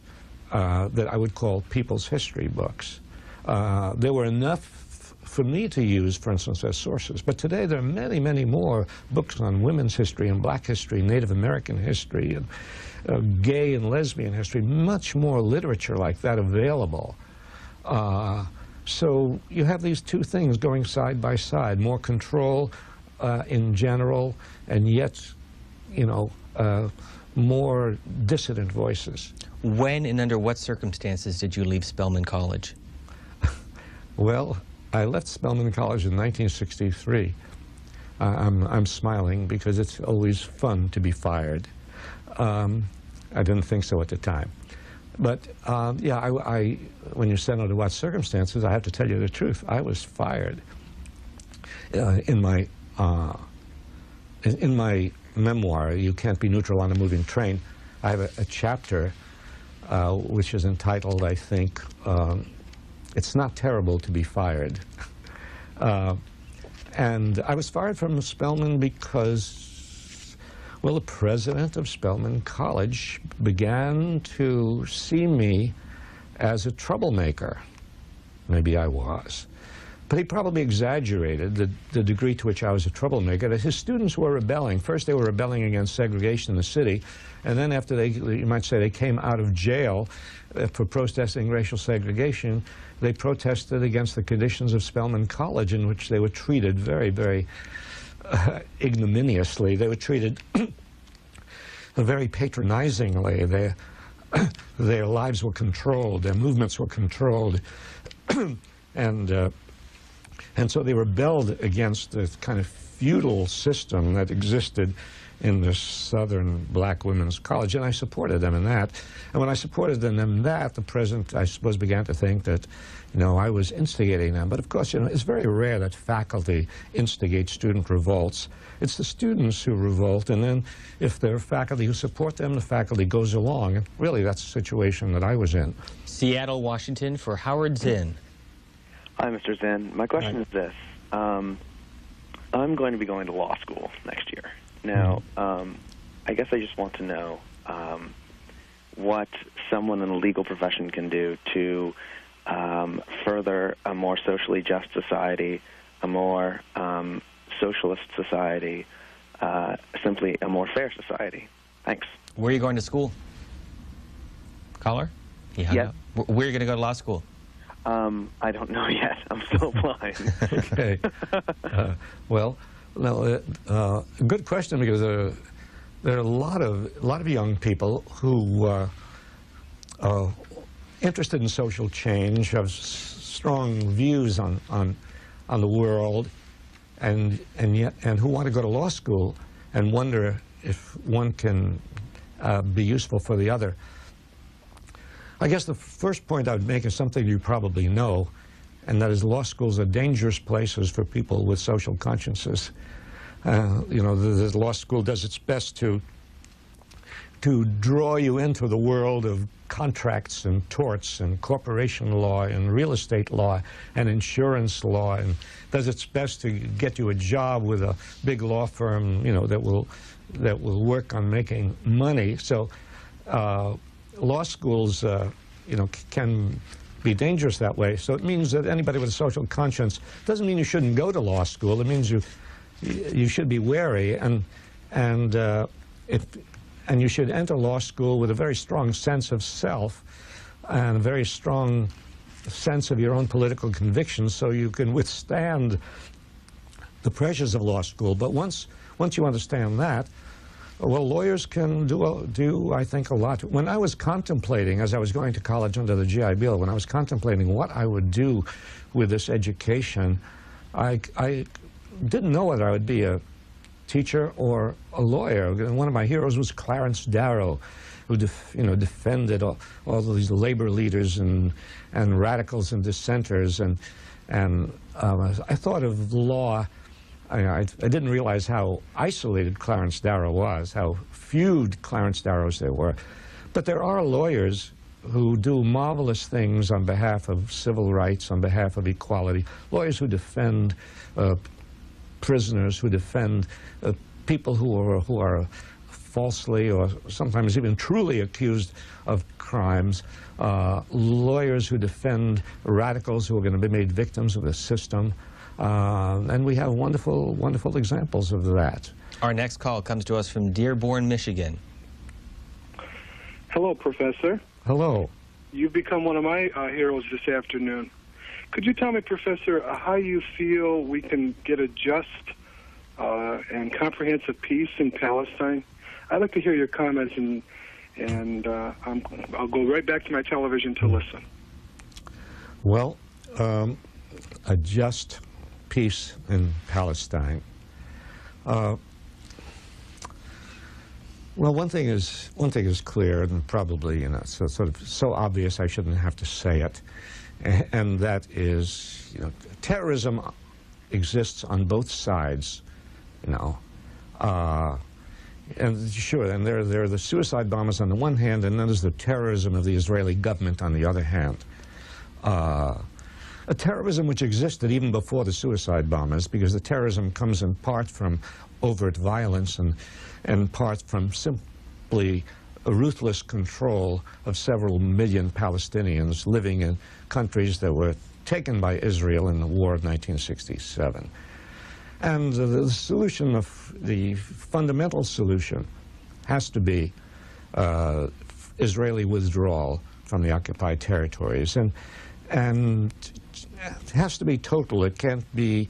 that I would call People's History books. There were enough for me to use, for instance, as sources. But today there are many, many more books on women's history and black history, Native American history, and gay and lesbian history, much more literature like that available. So you have these two things going side by side, more control in general, and yet, more dissident voices. When and under what circumstances did you leave Spelman College? Well, I left Spelman College in 1963. I'm smiling because it's always fun to be fired. I didn't think so at the time. But yeah, when you said under what circumstances, I have to tell you the truth. I was fired. In my memoir, You Can't Be Neutral on a Moving Train, I have a chapter which is entitled, I think, It's Not Terrible to Be Fired. And I was fired from Spelman because, well, the president of Spelman College began to see me as a troublemaker. Maybe I was. But he probably exaggerated the degree to which I was a troublemaker. That his students were rebelling. First, they were rebelling against segregation in the city, and then after you might say, they came out of jail for protesting racial segregation, they protested against the conditions of Spelman College, in which they were treated very, very ignominiously. They were treated very patronizingly. Their lives were controlled, their movements were controlled, and so they rebelled against the kind of feudal system that existed in the Southern Black Women's College, and I supported them in that. And when I supported them in that, the president, I suppose, began to think that, I was instigating them. But of course, it's very rare that faculty instigate student revolts. It's the students who revolt, and then if there are faculty who support them, the faculty goes along. And really, that's the situation that I was in. Seattle, Washington, for Howard Zinn. Hi, Mr. Zinn. My question is this. I'm going to be going to law school next year. Now, I guess I just want to know what someone in the legal profession can do to further a more socially just society, a more socialist society, simply a more fair society. Thanks. Where are you going to school? Caller? He hung up. Where are you going to go to law school? I don't know yet. I'm still applying. Okay. Well, no, good question, because there are a lot of young people who are interested in social change, have strong views on the world, and who want to go to law school and wonder if one can be useful for the other. I guess the first point I would make is something you probably know, and that is law schools are dangerous places for people with social consciences. The law school does its best to draw you into the world of contracts and torts and corporation law and real estate law and insurance law, and does its best to get you a job with a big law firm, that will work on making money. So law schools, can be dangerous that way. So it means that anybody with a social conscience, doesn't mean you shouldn't go to law school. It means you should be wary, and you should enter law school with a very strong sense of self and a very strong sense of your own political convictions, so you can withstand the pressures of law school. But once you understand that, well, lawyers can do, I think, a lot. When I was contemplating, as I was going to college under the GI Bill, when I was contemplating what I would do with this education, I didn't know whether I would be a teacher or a lawyer. And one of my heroes was Clarence Darrow, who defended all these labor leaders and radicals and dissenters. And I thought of law. I didn't realize how isolated Clarence Darrow was, how few Clarence Darrows there were. But there are lawyers who do marvelous things on behalf of civil rights, on behalf of equality, lawyers who defend prisoners, who defend people who are falsely or sometimes even truly accused of crimes, lawyers who defend radicals who are going to be made victims of the system. And we have wonderful, wonderful examples of that. Our next call comes to us from Dearborn, Michigan. Hello, Professor. Hello. You've become one of my heroes this afternoon. Could you tell me, Professor, how you feel we can get a just and comprehensive peace in Palestine? I'd like to hear your comments, and I'll go right back to my television to listen. Well, a just peace in Palestine. Well, one thing is clear, and probably so obvious I shouldn't have to say it, and that is, terrorism exists on both sides, and sure, and there are the suicide bombers on the one hand, and then there's the terrorism of the Israeli government on the other hand. A terrorism which existed even before the suicide bombers, because the terrorism comes in part from overt violence and in part from simply a ruthless control of several million Palestinians living in countries that were taken by Israel in the War of 1967. And the solution, the fundamental solution, has to be Israeli withdrawal from the occupied territories, and it has to be total. It can't be,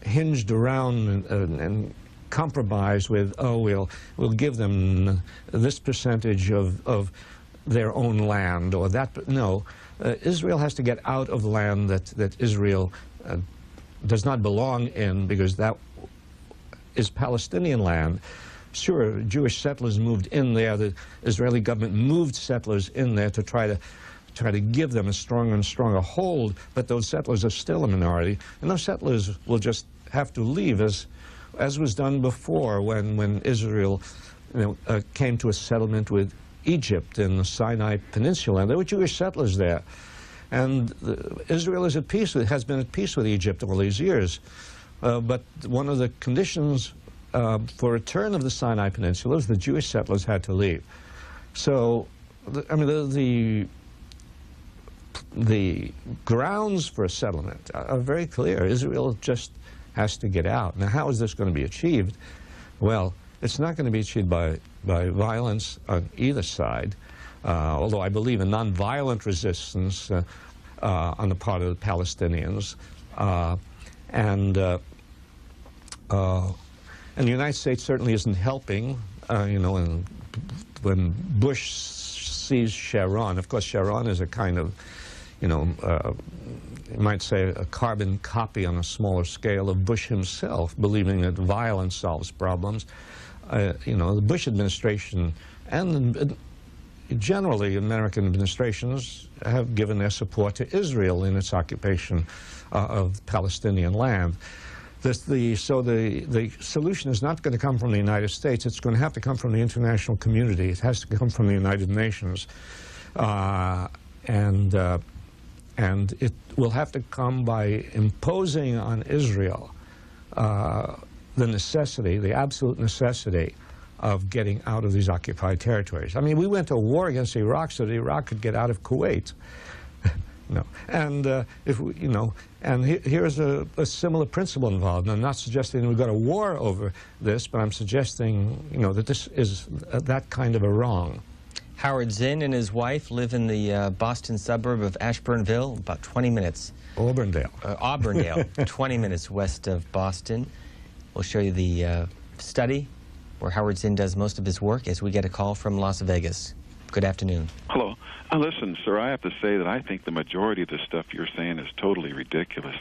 hinged around and compromised with, oh, we'll give them this percentage of their own land or that. No, Israel has to get out of land that Israel does not belong in, because that is Palestinian land. Sure, Jewish settlers moved in there. The Israeli government moved settlers in there to try to give them a stronger and stronger hold, but those settlers are still a minority, and those settlers will just have to leave, as was done before when Israel came to a settlement with Egypt in the Sinai Peninsula. There were Jewish settlers there. And Israel is at peace, has been at peace with Egypt all these years. But one of the conditions for return of the Sinai Peninsula is the Jewish settlers had to leave. So, the grounds for a settlement are very clear. Israel just has to get out. Now, how is this going to be achieved? Well, it's not going to be achieved by violence on either side, although I believe in nonviolent resistance on the part of the Palestinians. And the United States certainly isn't helping. When Bush sees Sharon, of course, Sharon is a kind of, you might say, a carbon copy on a smaller scale of Bush himself, believing that violence solves problems. The Bush administration and generally American administrations have given their support to Israel in its occupation of Palestinian land. So the solution is not going to come from the United States. It's going to have to come from the international community. It has to come from the United Nations. And it will have to come by imposing on Israel the necessity, the absolute necessity of getting out of these occupied territories. I mean, we went to war against Iraq so that Iraq could get out of Kuwait. No. And here's a similar principle involved. And I'm not suggesting we go to war over this, but I'm suggesting, that this is that kind of a wrong. Howard Zinn and his wife live in the Boston suburb of Ashburnville, about 20 minutes. Auburndale. Auburndale, 20 minutes west of Boston. We'll show you the study where Howard Zinn does most of his work as we get a call from Las Vegas. Good afternoon. Hello. Listen, sir, I have to say that I think the majority of the stuff you're saying is totally ridiculous.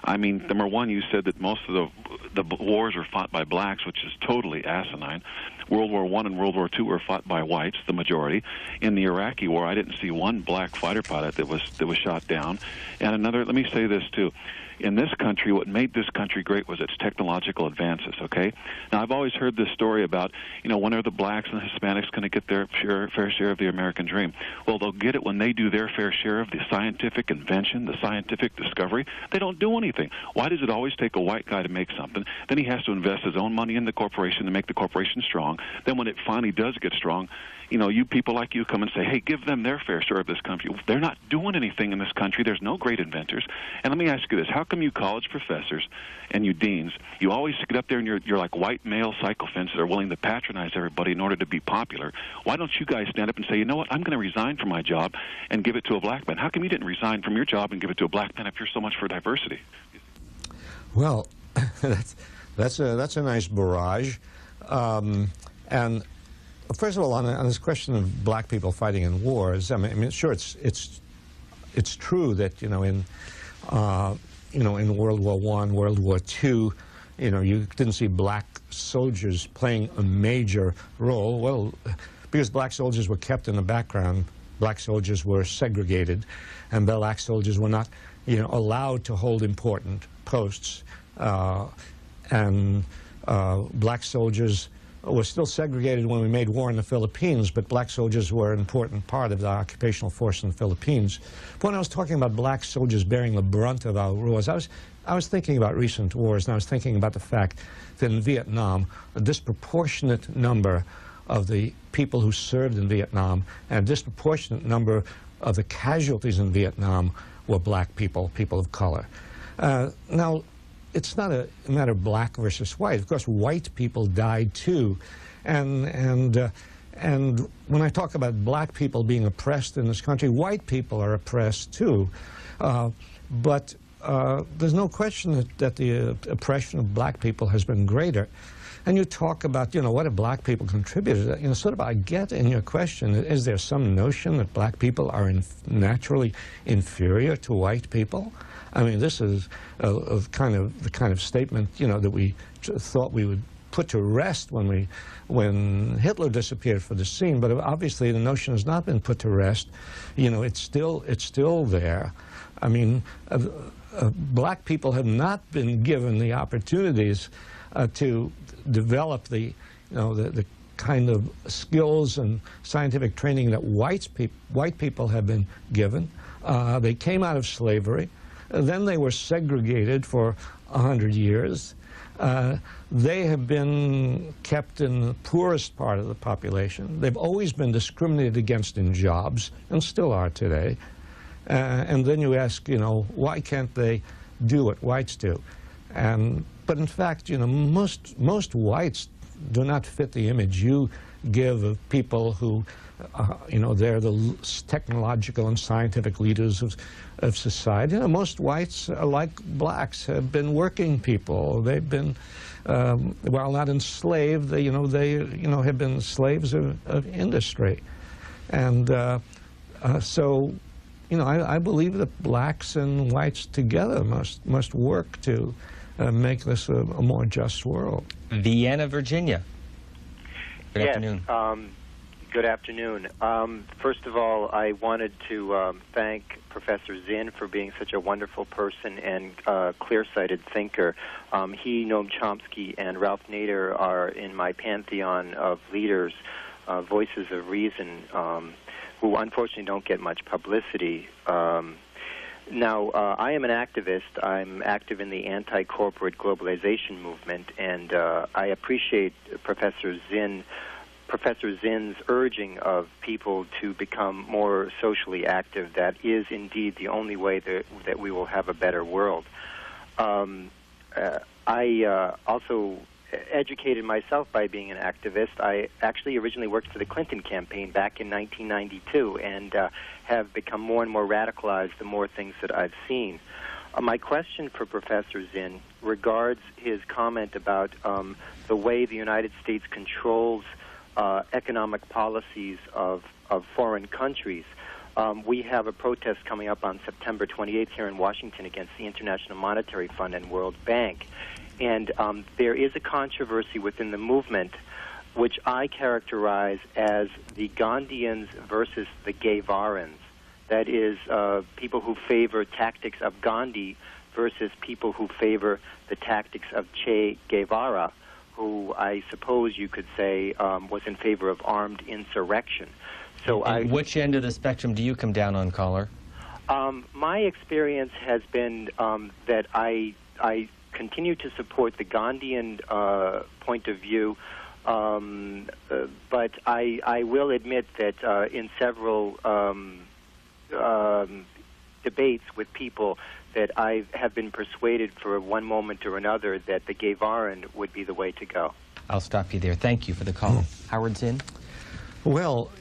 I mean, number one, you said that most of the wars are fought by blacks, which is totally asinine. World War I and World War II were fought by whites, the majority. In the Iraqi war, I didn't see one black fighter pilot that was shot down. And another, let me say this too. In this country, what made this country great was its technological advances, okay? Now, I've always heard this story about, when are the blacks and the Hispanics going to get their fair share of the American dream? Well, they'll get it when they do their fair share of the scientific invention, the scientific discovery. They don't do anything. Why does it always take a white guy to make something? Then he has to invest his own money in the corporation to make the corporation strong. Then when it finally does get strong, you people like you come and say, hey, give them their fair share of this country. They're not doing anything in this country. There's no great inventors. And let me ask you this. How come you college professors and you deans, you always get up there and you're like white male sycophants that are willing to patronize everybody in order to be popular? Why don't you guys stand up and say, you know what, I'm going to resign from my job and give it to a black man? How come you didn't resign from your job and give it to a black man if you're so much for diversity? Well, that's a nice barrage. And first of all, on this question of black people fighting in wars, I mean, sure, it's true that in World War I, World War II, you didn't see black soldiers playing a major role. Well, because black soldiers were kept in the background, black soldiers were segregated, and black soldiers were not, allowed to hold important posts, and black soldiers were still segregated when we made war in the Philippines, but black soldiers were an important part of the occupational force in the Philippines. But when I was talking about black soldiers bearing the brunt of our wars, I was thinking about recent wars, and I was thinking about the fact that in Vietnam, a disproportionate number of the people who served in Vietnam and a disproportionate number of the casualties in Vietnam were black people, people of color. Now, it's not a matter of black versus white. Of course, white people died too. And when I talk about black people being oppressed in this country, white people are oppressed too. But there's no question that the oppression of black people has been greater. And you talk about, what have black people contributed? Sort of I get in your question, is there some notion that black people are naturally inferior to white people? I mean, this is the kind of statement, that we thought we would put to rest when Hitler disappeared from the scene. But obviously, the notion has not been put to rest. It's still there. I mean, black people have not been given the opportunities to develop the kind of skills and scientific training that white people have been given. They came out of slavery. Then they were segregated for 100 years. They have been kept in the poorest part of the population. They've always been discriminated against in jobs, and still are today. And then you ask, why can't they do what whites do? But in fact, most whites do not fit the image you give of people who, they're the technological and scientific leaders of society. Most whites, like blacks, have been working people. They've been, while not enslaved, they have been slaves of industry. And so, I believe that blacks and whites together must work to make this a more just world. Vienna, Virginia. Good afternoon. Good afternoon. First of all, I wanted to thank Professor Zinn for being such a wonderful person and clear-sighted thinker. He, Noam Chomsky, and Ralph Nader are in my pantheon of leaders, voices of reason, who unfortunately don't get much publicity. Now, I am an activist. I'm active in the anti-corporate globalization movement, and I appreciate Professor Zinn's urging of people to become more socially active. That is indeed the only way that we will have a better world. I also educated myself by being an activist. I actually originally worked for the Clinton campaign back in 1992 and have become more and more radicalized the more things that I've seen. My question for Professor Zinn regards his comment about the way the United States controls economic policies of foreign countries. We have a protest coming up on September 28th here in Washington against the International Monetary Fund and World Bank. And there is a controversy within the movement which I characterize as the Gandhians versus the Guevarans. That is, people who favor tactics of Gandhi versus people who favor the tactics of Che Guevara, who I suppose you could say was in favor of armed insurrection. So which end of the spectrum do you come down on, caller? My experience has been that I continue to support the Gandhian point of view, but I will admit that in several debates with people that I have been persuaded for one moment or another that the Guevaran would be the way to go. I'll stop you there. Thank you for the call. Howard Zinn? Well,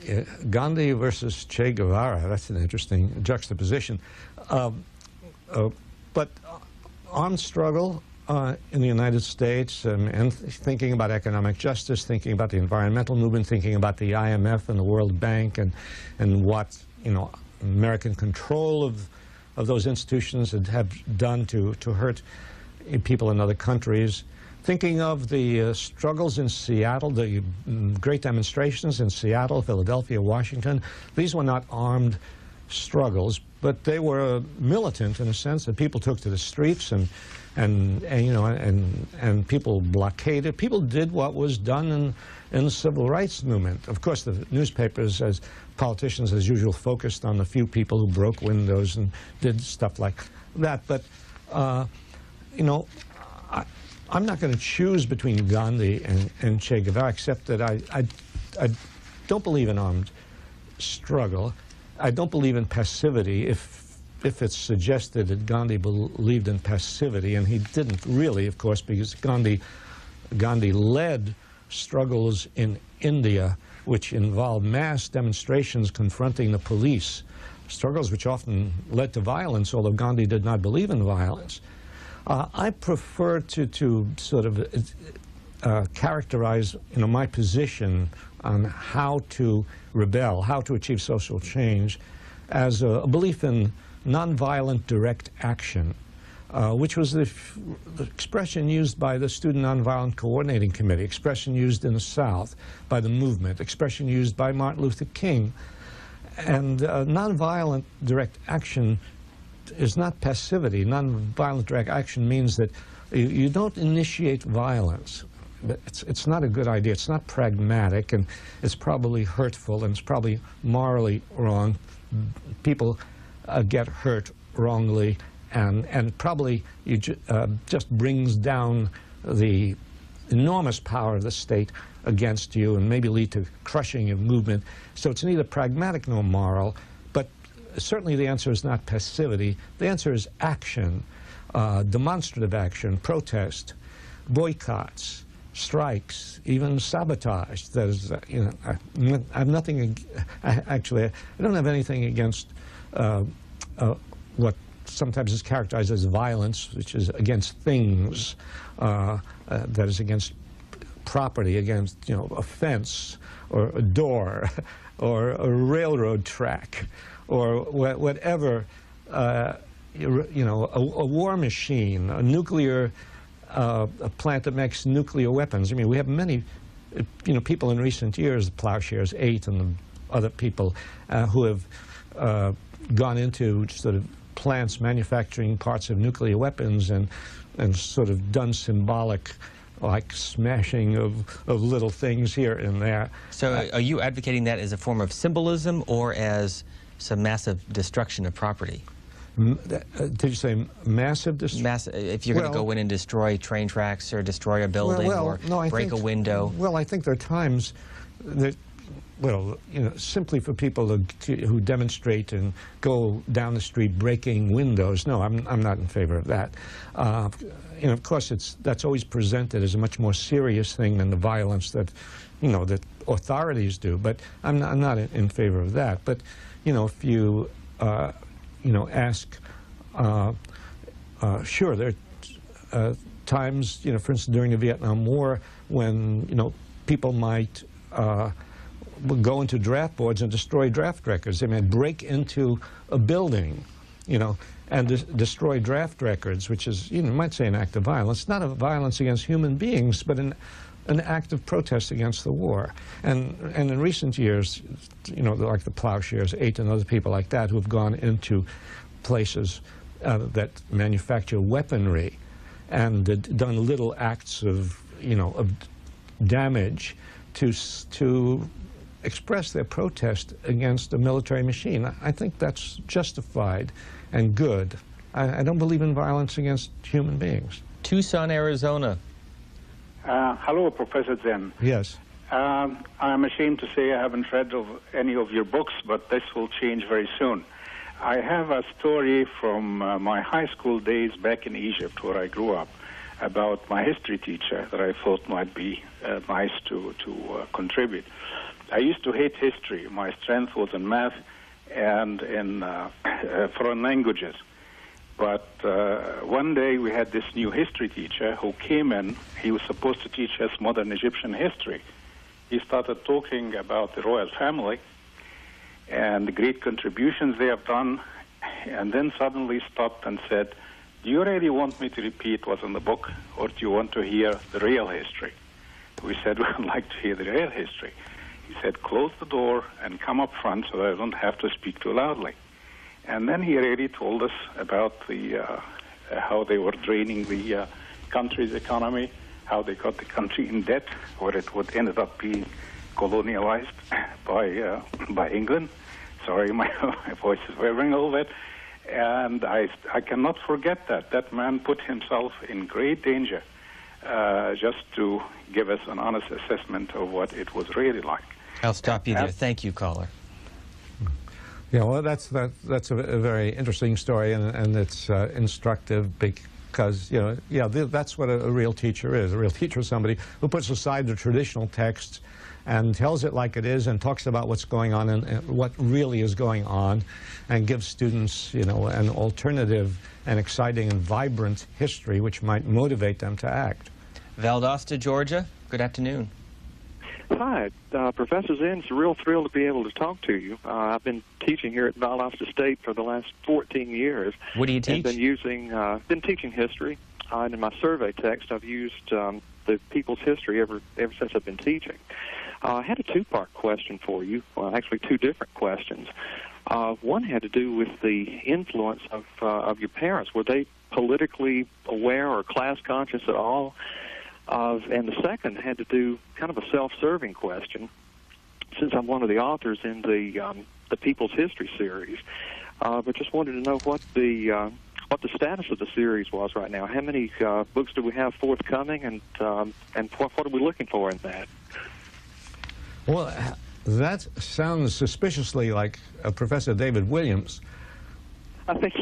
Gandhi versus Che Guevara, that's an interesting juxtaposition. But armed struggle in the United States, and thinking about economic justice, thinking about the environmental movement, thinking about the IMF and the World Bank, and what American control of those institutions have done to hurt people in other countries. Thinking of the struggles in Seattle, the great demonstrations in Seattle, Philadelphia, Washington. These were not armed struggles, but they were militant in a sense that people took to the streets and people blockaded. People did what was done in the civil rights movement. Of course, the newspapers, as politicians as usual, focused on the few people who broke windows and did stuff like that. But I'm not going to choose between Gandhi and Che Guevara, except that I don't believe in armed struggle. I don't believe in passivity. If if it's suggested that Gandhi believed in passivity, and he didn't really, of course, because Gandhi led struggles in India which involved mass demonstrations confronting the police, struggles which often led to violence, although Gandhi did not believe in violence. I prefer to sort of characterize, my position on how to rebel, how to achieve social change, as a belief in nonviolent direct action, which was the expression used by the Student Nonviolent Coordinating Committee, expression used in the South by the movement, expression used by Martin Luther King. And nonviolent direct action is not passivity. Nonviolent direct action means that you don't initiate violence. It's not a good idea. It's not pragmatic, and it's probably hurtful, and it's probably morally wrong. People get hurt wrongly, and probably just brings down the enormous power of the state against you and maybe lead to crushing of movement. So it's neither pragmatic nor moral, but certainly the answer is not passivity. The answer is action, demonstrative action, protest, boycotts, strikes, even sabotage. That is, I have nothing. Actually, I don't have anything against what sometimes is characterized as violence, which is against things, that is against property, against a fence or a door or a railroad track or whatever. A war machine, a nuclear. A plant that makes nuclear weapons. I mean, we have many, people in recent years, the Plowshares 8 and the other people who have gone into sort of plants manufacturing parts of nuclear weapons and sort of done symbolic, like smashing of little things here and there. So are you advocating that as a form of symbolism or as some massive destruction of property? Did you say massive destruction? If you're going to go in and destroy train tracks or destroy a building or break a window? Well, I think there are times that, simply for people who demonstrate and go down the street breaking windows, no, I'm not in favor of that. Of course, that's always presented as a much more serious thing than the violence that, that authorities do. But I'm not in favor of that. But, if you ask, sure, there are times, for instance, during the Vietnam War when, people might go into draft boards and destroy draft records. They might break into a building, and destroy draft records, which is, you might say an act of violence. It's not a violence against human beings, but an act of protest against the war. And in recent years, like the Plowshares 8 and other people like that who have gone into places that manufacture weaponry and done little acts of, of damage to express their protest against a military machine. I think that's justified and good. I don't believe in violence against human beings. Tucson, Arizona. Hello, Professor Zinn. Yes. I'm ashamed to say I haven't read any of your books, but this will change very soon. I have a story from my high school days back in Egypt, where I grew up, about my history teacher that I thought might be nice to contribute. I used to hate history. My strength was in math and in foreign languages. But one day we had this new history teacher who came in. He was supposed to teach us modern Egyptian history. He started talking about the royal family and the great contributions they have done, and then suddenly stopped and said, "Do you really want me to repeat what's in the book, or do you want to hear the real history?" We said, "We would like to hear the real history." He said, "Close the door and come up front so that I don't have to speak too loudly." And then he really told us about how they were draining the country's economy, how they got the country in debt, where it would ended up being colonialized by England. Sorry, my voice is wavering a little bit. And I cannot forget that. That man put himself in great danger just to give us an honest assessment of what it was really like. I'll stop you there. Thank you, caller. Yeah, well, that's a very interesting story, and it's instructive because, you know, yeah, that's what a real teacher is. A real teacher is somebody who puts aside the traditional texts and tells it like it is and talks about what's going on and what really is going on, and gives students, you know, an alternative and exciting and vibrant history which might motivate them to act. Valdosta, Georgia, good afternoon. Hi, Professor Zinn. It's a real thrill to be able to talk to you. I've been teaching here at Valdosta State for the last 14 years. What do you teach? I've been teaching history, and in my survey text, I've used the people's history ever since I've been teaching. I had a two-part question for you. Well, actually, two different questions. One had to do with the influence of your parents. Were they politically aware or class conscious at all? And the second had to do kind of a self-serving question, since I'm one of the authors in the People's History series. But just wanted to know what the status of the series was right now. How many books do we have forthcoming, and what are we looking for in that? Well, that sounds suspiciously like Professor David Williams. I think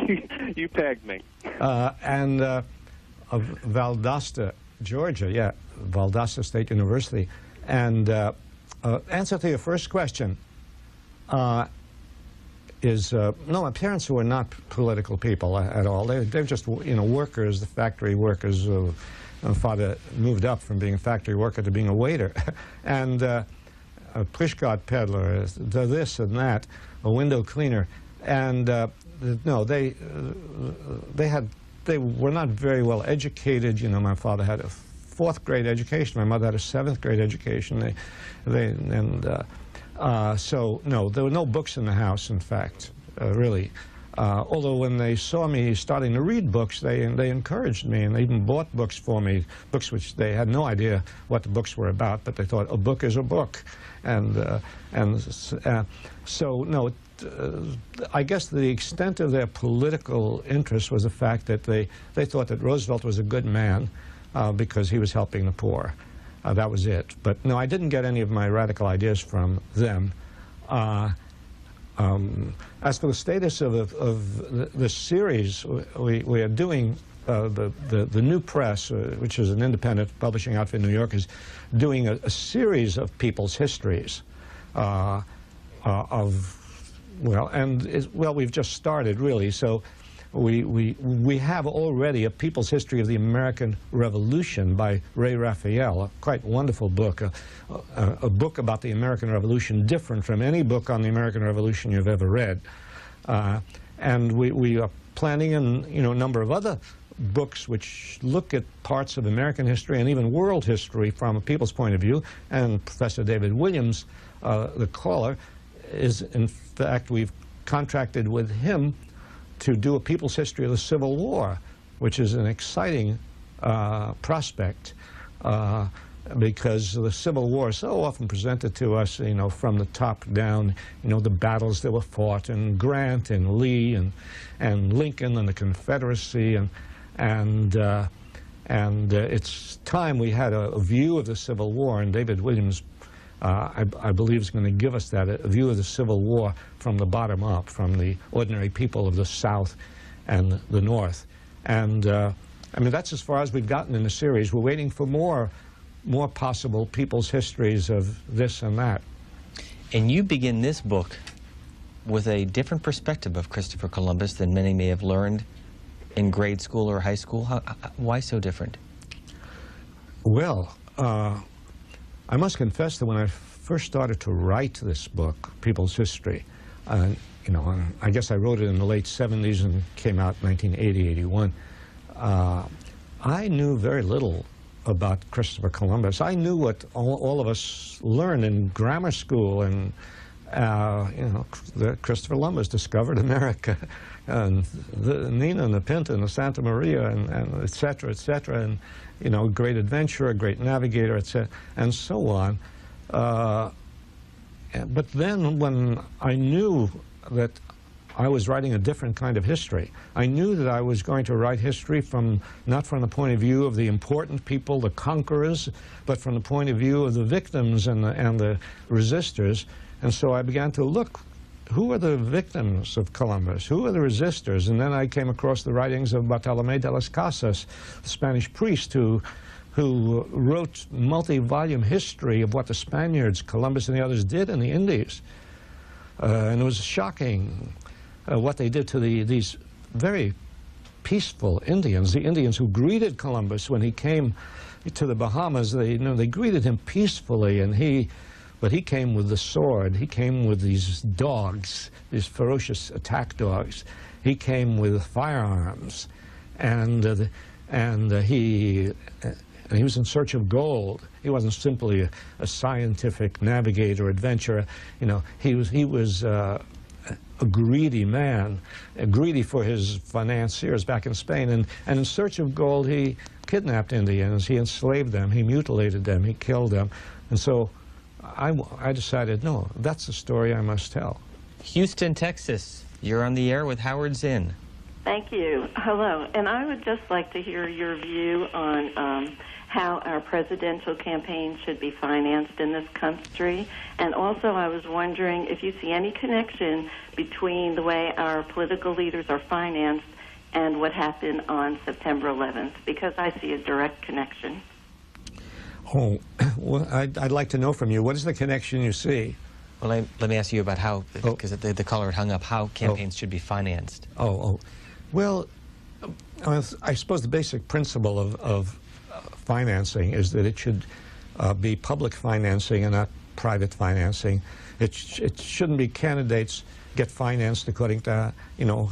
you tagged me. And of Valdosta, Georgia, yeah, Valdosta State University. And answer to your first question is, no, my parents were not political people at all. They're just, you know, workers, the factory workers. My father moved up from being a factory worker to being a waiter. And a pushcart peddler, this and that, a window cleaner. And no, they were not very well educated. You know, my father had a 4th grade education. My mother had a 7th grade education. So no, there were no books in the house, in fact, really. Although when they saw me starting to read books, they encouraged me, and they even bought books for me, books which they had no idea what the books were about, but they thought a book is a book. So no, I guess the extent of their political interest was the fact that they thought that Roosevelt was a good man because he was helping the poor. That was it. But no, I didn't get any of my radical ideas from them. As for the status of the series, we are doing, the New Press, which is an independent publishing outfit in New York, is doing a series of people's histories we've just started, really. So we have already a People's History of the American Revolution by Ray Raphael, a quite wonderful book, a book about the American Revolution different from any book on the American Revolution you've ever read. And we are planning a number of other books which look at parts of American history and even world history from a people's point of view. And Professor David Williams, the caller, is, in fact, we've contracted with him to do a people's history of the Civil War, which is an exciting prospect because the Civil War is so often presented to us, you know, from the top down, you know, the battles that were fought, and Grant and Lee and Lincoln and the Confederacy, and it's time we had a view of the Civil War, and David Williams, I believe, is going to give us that, a view of the Civil War from the bottom up, from the ordinary people of the South and the North. And I mean, that's as far as we've gotten in the series. We're waiting for more possible people's histories of this and that. And you begin this book with a different perspective of Christopher Columbus than many may have learned in grade school or high school. Why so different? Well, I must confess that when I first started to write this book, People's History, you know, I guess I wrote it in the late 70s and came out 1980, 81. I knew very little about Christopher Columbus. I knew what all of us learned in grammar school, and you know, Christopher Columbus discovered America, and the Nina and the Pinta and the Santa Maria, and et cetera, and you know, great adventurer, great navigator, etc., and so on. But then when I knew that I was writing a different kind of history, I knew that I was going to write history not from the point of view of the important people, the conquerors, but from the point of view of the victims and the resistors. And so I began to look who are the victims of Columbus? Who are the resistors? And then I came across the writings of Bartolomé de las Casas, the Spanish priest who wrote multi-volume history of what the Spaniards, Columbus and the others, did in the Indies. And it was shocking what they did to these very peaceful Indians, the Indians who greeted Columbus when he came to the Bahamas. They greeted him peacefully, but he came with the sword. He came with these dogs, these ferocious attack dogs. He came with firearms, and he was in search of gold. He wasn't simply a scientific navigator, adventurer. He was a greedy man, greedy for his financiers back in Spain. And in search of gold, he kidnapped Indians, he enslaved them, he mutilated them, he killed them. And so I decided, no, that's the story I must tell. Houston, Texas, you're on the air with Howard Zinn. Thank you. Hello. And I would just like to hear your view on how our presidential campaign should be financed in this country. And also I was wondering if you see any connection between the way our political leaders are financed and what happened on September 11th, because I see a direct connection. Oh, well, I'd like to know from you, what is the connection you see? Well, let me ask you about how, because the caller had hung up, how campaigns should be financed. Well, I suppose the basic principle of financing is that it should be public financing and not private financing. It shouldn't be candidates get financed according to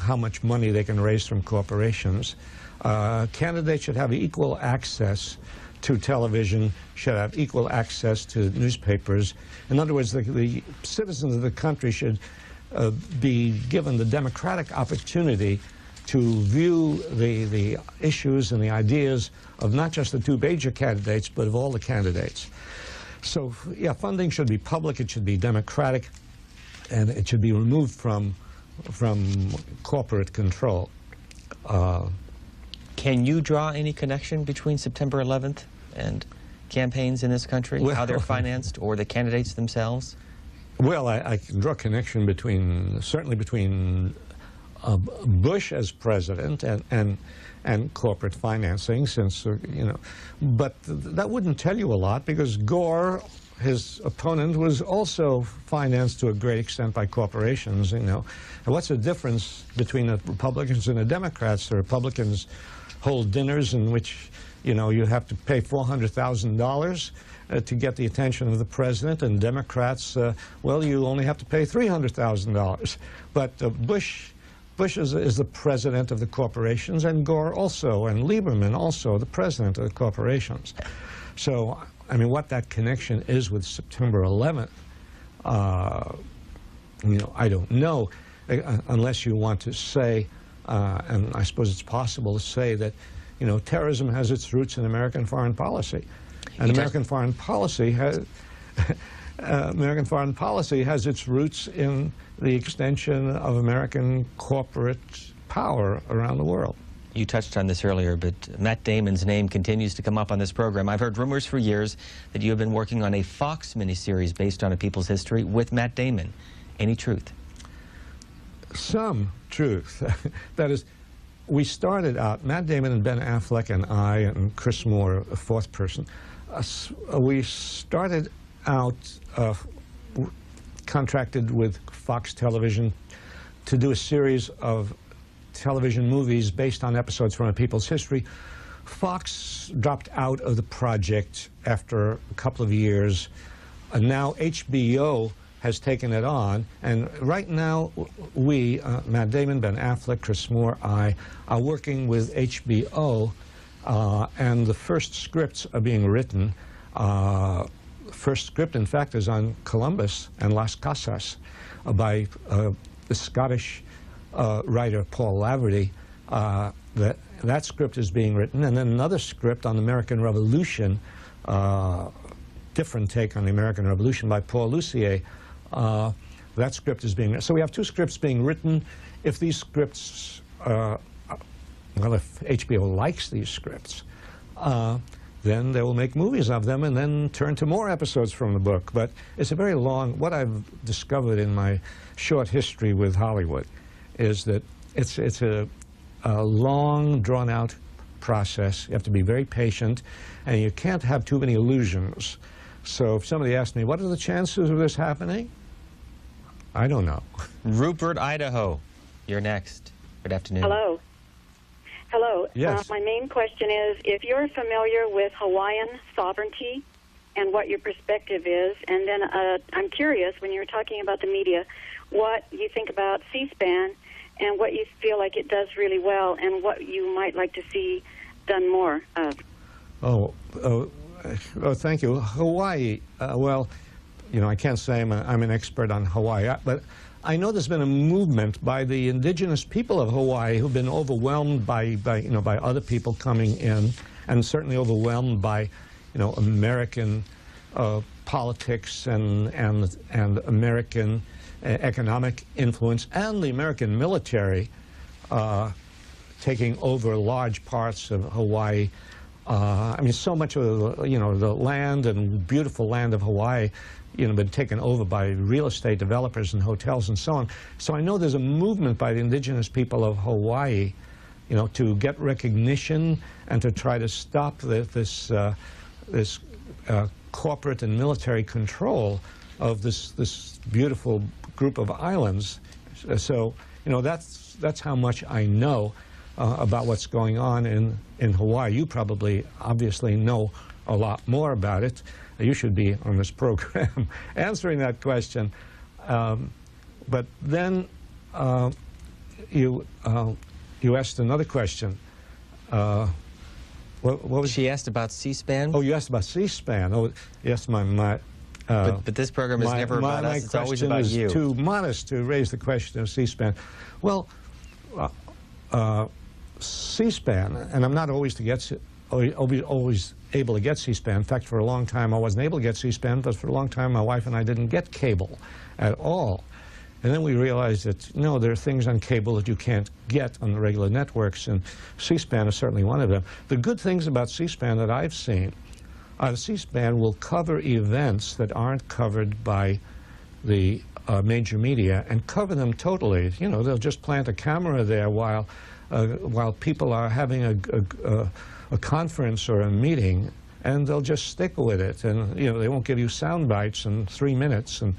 how much money they can raise from corporations. Candidates should have equal access to television, should have equal access to newspapers. In other words, the citizens of the country should be given the democratic opportunity to view the issues and the ideas of not just the two major candidates, but of all the candidates. So, yeah, funding should be public, it should be democratic, and it should be removed from corporate control. Can you draw any connection between September 11th and campaigns in this country, how they're financed, or the candidates themselves? Well, I can draw a connection certainly between Bush as president and corporate financing, since, but that wouldn't tell you a lot, because Gore, his opponent, was also financed to a great extent by corporations, And what's the difference between the Republicans and the Democrats? The Republicans hold dinners in which, you have to pay $400,000 to get the attention of the president, and Democrats, well, you only have to pay $300,000. But Bush is the president of the corporations, and Gore also, and Lieberman also, the president of the corporations. So, I mean, what that connection is with September 11th, I don't know, unless you want to say, and I suppose it's possible to say that, terrorism has its roots in American foreign policy. And American foreign policy has its roots in the extension of American corporate power around the world. You touched on this earlier, but Matt Damon's name continues to come up on this program. I've heard rumors for years that you have been working on a Fox miniseries based on a people's history with Matt Damon. Any truth? Some truth. That is, we started out, Matt Damon and Ben Affleck and I and Chris Moore, a fourth person, we started out contracted with Fox Television to do a series of television movies based on episodes from a people's history. Fox dropped out of the project after a couple of years, and now HBO has taken it on, and right now we, Matt Damon, Ben Affleck, Chris Moore, I, are working with HBO, and the first scripts are being written. First script, in fact, is on Columbus and Las Casas by the Scottish writer Paul Laverty. That script is being written, and then another script on the American Revolution, different take on the American Revolution by Paul Lussier. That script is being written. So we have two scripts being written. If these scripts, well, if HBO likes these scripts, then they will make movies of them and then turn to more episodes from the book. But it's a very long, what I've discovered in my short history with Hollywood is that it's a long, drawn-out process. You have to be very patient, and you can't have too many illusions. So if somebody asked me, what are the chances of this happening? I don't know. Rupert, Idaho, you're next. Good afternoon. Hello. Hello. Yes. My main question is, if you're familiar with Hawaiian sovereignty and what your perspective is, and then I'm curious, when you're talking about the media, what you think about C-SPAN and what you feel like it does really well and what you might like to see done more of. Oh, thank you. Hawaii, well, you know, I can't say I'm an expert on Hawaii, but I know there's been a movement by the indigenous people of Hawaii who've been overwhelmed by other people coming in, and certainly overwhelmed by, you know, American politics and American economic influence and the American military taking over large parts of Hawaii. I mean, so much of the land and beautiful land of Hawaii, been taken over by real estate developers and hotels and so on. So I know there's a movement by the indigenous people of Hawaii, to get recognition and to try to stop this corporate and military control of this beautiful group of islands. So that's how much I know about what's going on in Hawaii. You probably obviously know a lot more about it. You should be on this program answering that question. But then you asked another question. What was she asked about C-SPAN? Oh, you asked about C-SPAN. Oh, yes, but this program is never about us. It's always about you. My question is too modest to raise the question of C-SPAN. Well, C-SPAN, and I'm not always able to get C-SPAN. In fact, for a long time I wasn't able to get C-SPAN, but for a long time my wife and I didn't get cable at all. And then we realized that, no, there are things on cable that you can't get on the regular networks, and C-SPAN is certainly one of them. The good things about C-SPAN that I've seen are C-SPAN will cover events that aren't covered by the major media and cover them totally. They'll just plant a camera there while people are having a conference or a meeting, and they'll just stick with it, and they won't give you sound bites in 3 minutes and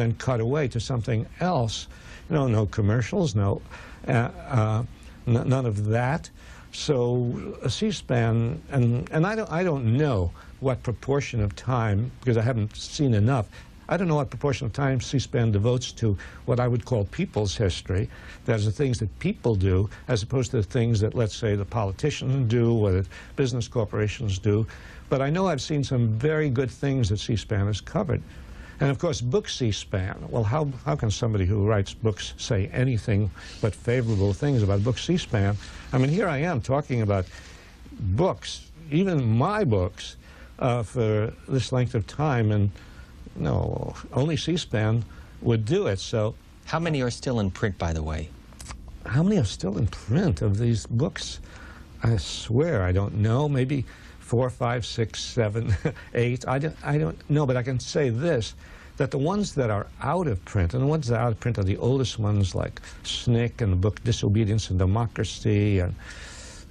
then cut away to something else. No commercials, none of that. So C-SPAN, and I don't know what proportion of time, because I haven't seen enough, I don't know what proportion of time C-SPAN devotes to what I would call people's history. That is, the things that people do, as opposed to the things that, let's say, the politicians do or that business corporations do. But I know I've seen some very good things that C-SPAN has covered. And of course, book C-SPAN. Well, how can somebody who writes books say anything but favorable things about book C-SPAN? I mean, here I am talking about books, even my books, for this length of time, and no, only C-SPAN would do it. So, how many are still in print, by the way? How many are still in print of these books? I swear I don't know. Maybe 4, 5, 6, 7, 8. I don't know, but I can say this, that the ones that are out of print, and the ones that are out of print are the oldest ones, like Snick and the book Disobedience and Democracy, and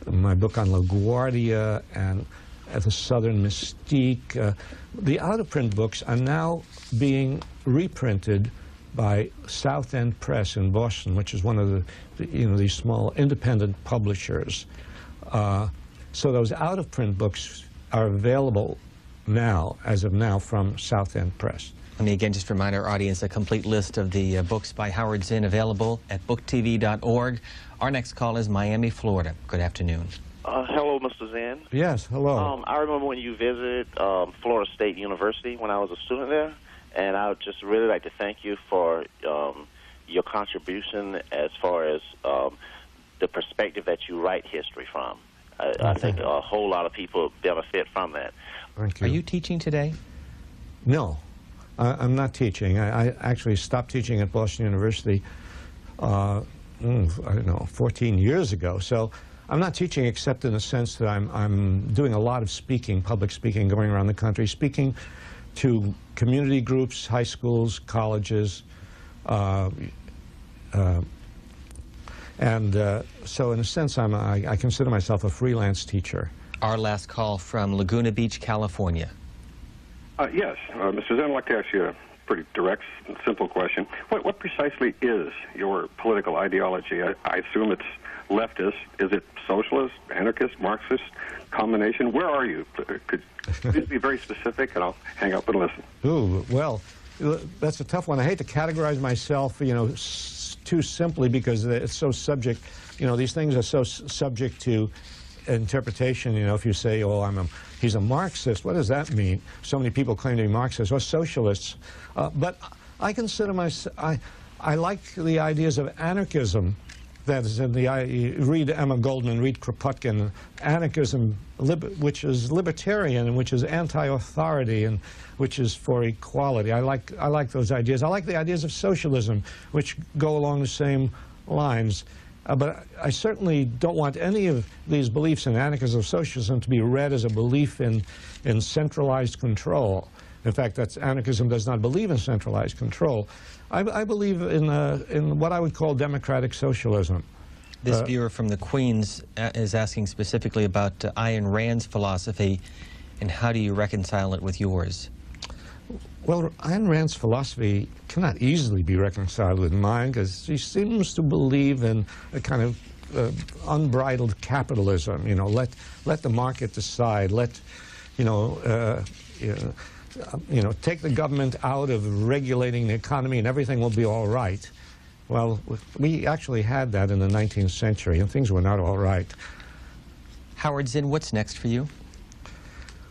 my book on LaGuardia, and The Southern Mystique. The out-of-print books are now being reprinted by South End Press in Boston, which is one of these small independent publishers. So those out-of-print books are available now, as of now, from South End Press. Let me again just remind our audience a complete list of the books by Howard Zinn available at booktv.org. Our next call is Miami, Florida. Good afternoon. Hello, Mr. Zinn. Yes, hello. I remember when you visited Florida State University when I was a student there, and I would just really like to thank you for your contribution as far as the perspective that you write history from. I think a whole lot of people benefit from that. Thank you. Are you teaching today? No, I'm not teaching. I actually stopped teaching at Boston University, I don't know, 14 years ago. So I'm not teaching except in the sense that I'm doing a lot of speaking, public speaking, going around the country, speaking to community groups, high schools, colleges, so in a sense I consider myself a freelance teacher. Our last call from Laguna Beach, California. Yes, Mr. Zinn, I'd like to ask you a pretty direct, simple question. What precisely is your political ideology? I assume it's leftist. Is it socialist, anarchist, Marxist, combination? Where are you? Could please be very specific, and I'll hang up and listen. Ooh, well, that's a tough one. I hate to categorize myself, too simply because it's so subject. These things are so subject to interpretation. If you say, "Oh, he's a Marxist," what does that mean? So many people claim to be Marxists or socialists, but I consider myself. I like the ideas of anarchism. That is in read Emma Goldman, read Kropotkin. Anarchism, which is libertarian and which is anti-authority and which is for equality. I like those ideas. I like the ideas of socialism, which go along the same lines. But I certainly don't want any of these beliefs in anarchism or socialism to be read as a belief in centralized control. In fact, anarchism does not believe in centralized control. I believe in what I would call democratic socialism. This viewer from the Queens is asking specifically about Ayn Rand's philosophy, and how do you reconcile it with yours? Well, Ayn Rand's philosophy cannot easily be reconciled with mine because she seems to believe in a kind of unbridled capitalism. Let the market decide. Take the government out of regulating the economy and everything will be all right. Well, we actually had that in the 19th century, and things were not all right. Howard Zinn, what's next for you?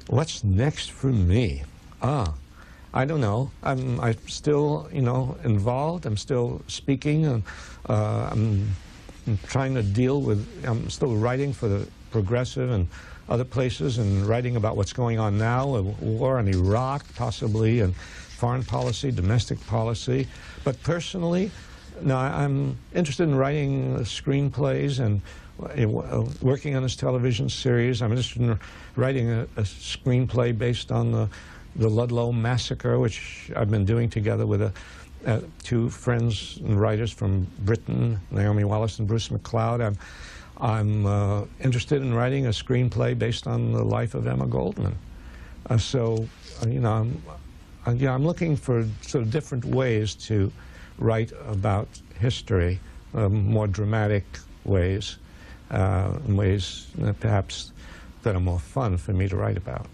What's next for me? I don't know. I'm still, involved. I'm still speaking, and I'm trying to deal with. I'm still writing for the Progressive and other places, and writing about what's going on now, a war in Iraq, possibly, and foreign policy, domestic policy. But personally, no, I'm interested in writing screenplays and working on this television series. I'm interested in writing a screenplay based on the Ludlow Massacre, which I've been doing together with two friends and writers from Britain, Naomi Wallace and Bruce McLeod. I'm interested in writing a screenplay based on the life of Emma Goldman. I'm looking for sort of different ways to write about history, more dramatic ways, ways perhaps that are more fun for me to write about.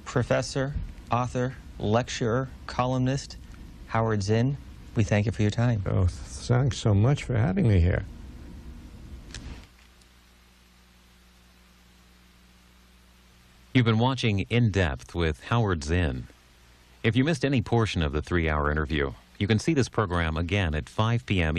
Professor, author, lecturer, columnist, Howard Zinn, we thank you for your time. Oh, thanks so much for having me here. You've been watching In Depth with Howard Zinn. If you missed any portion of the 3-hour interview, you can see this program again at 5 p.m.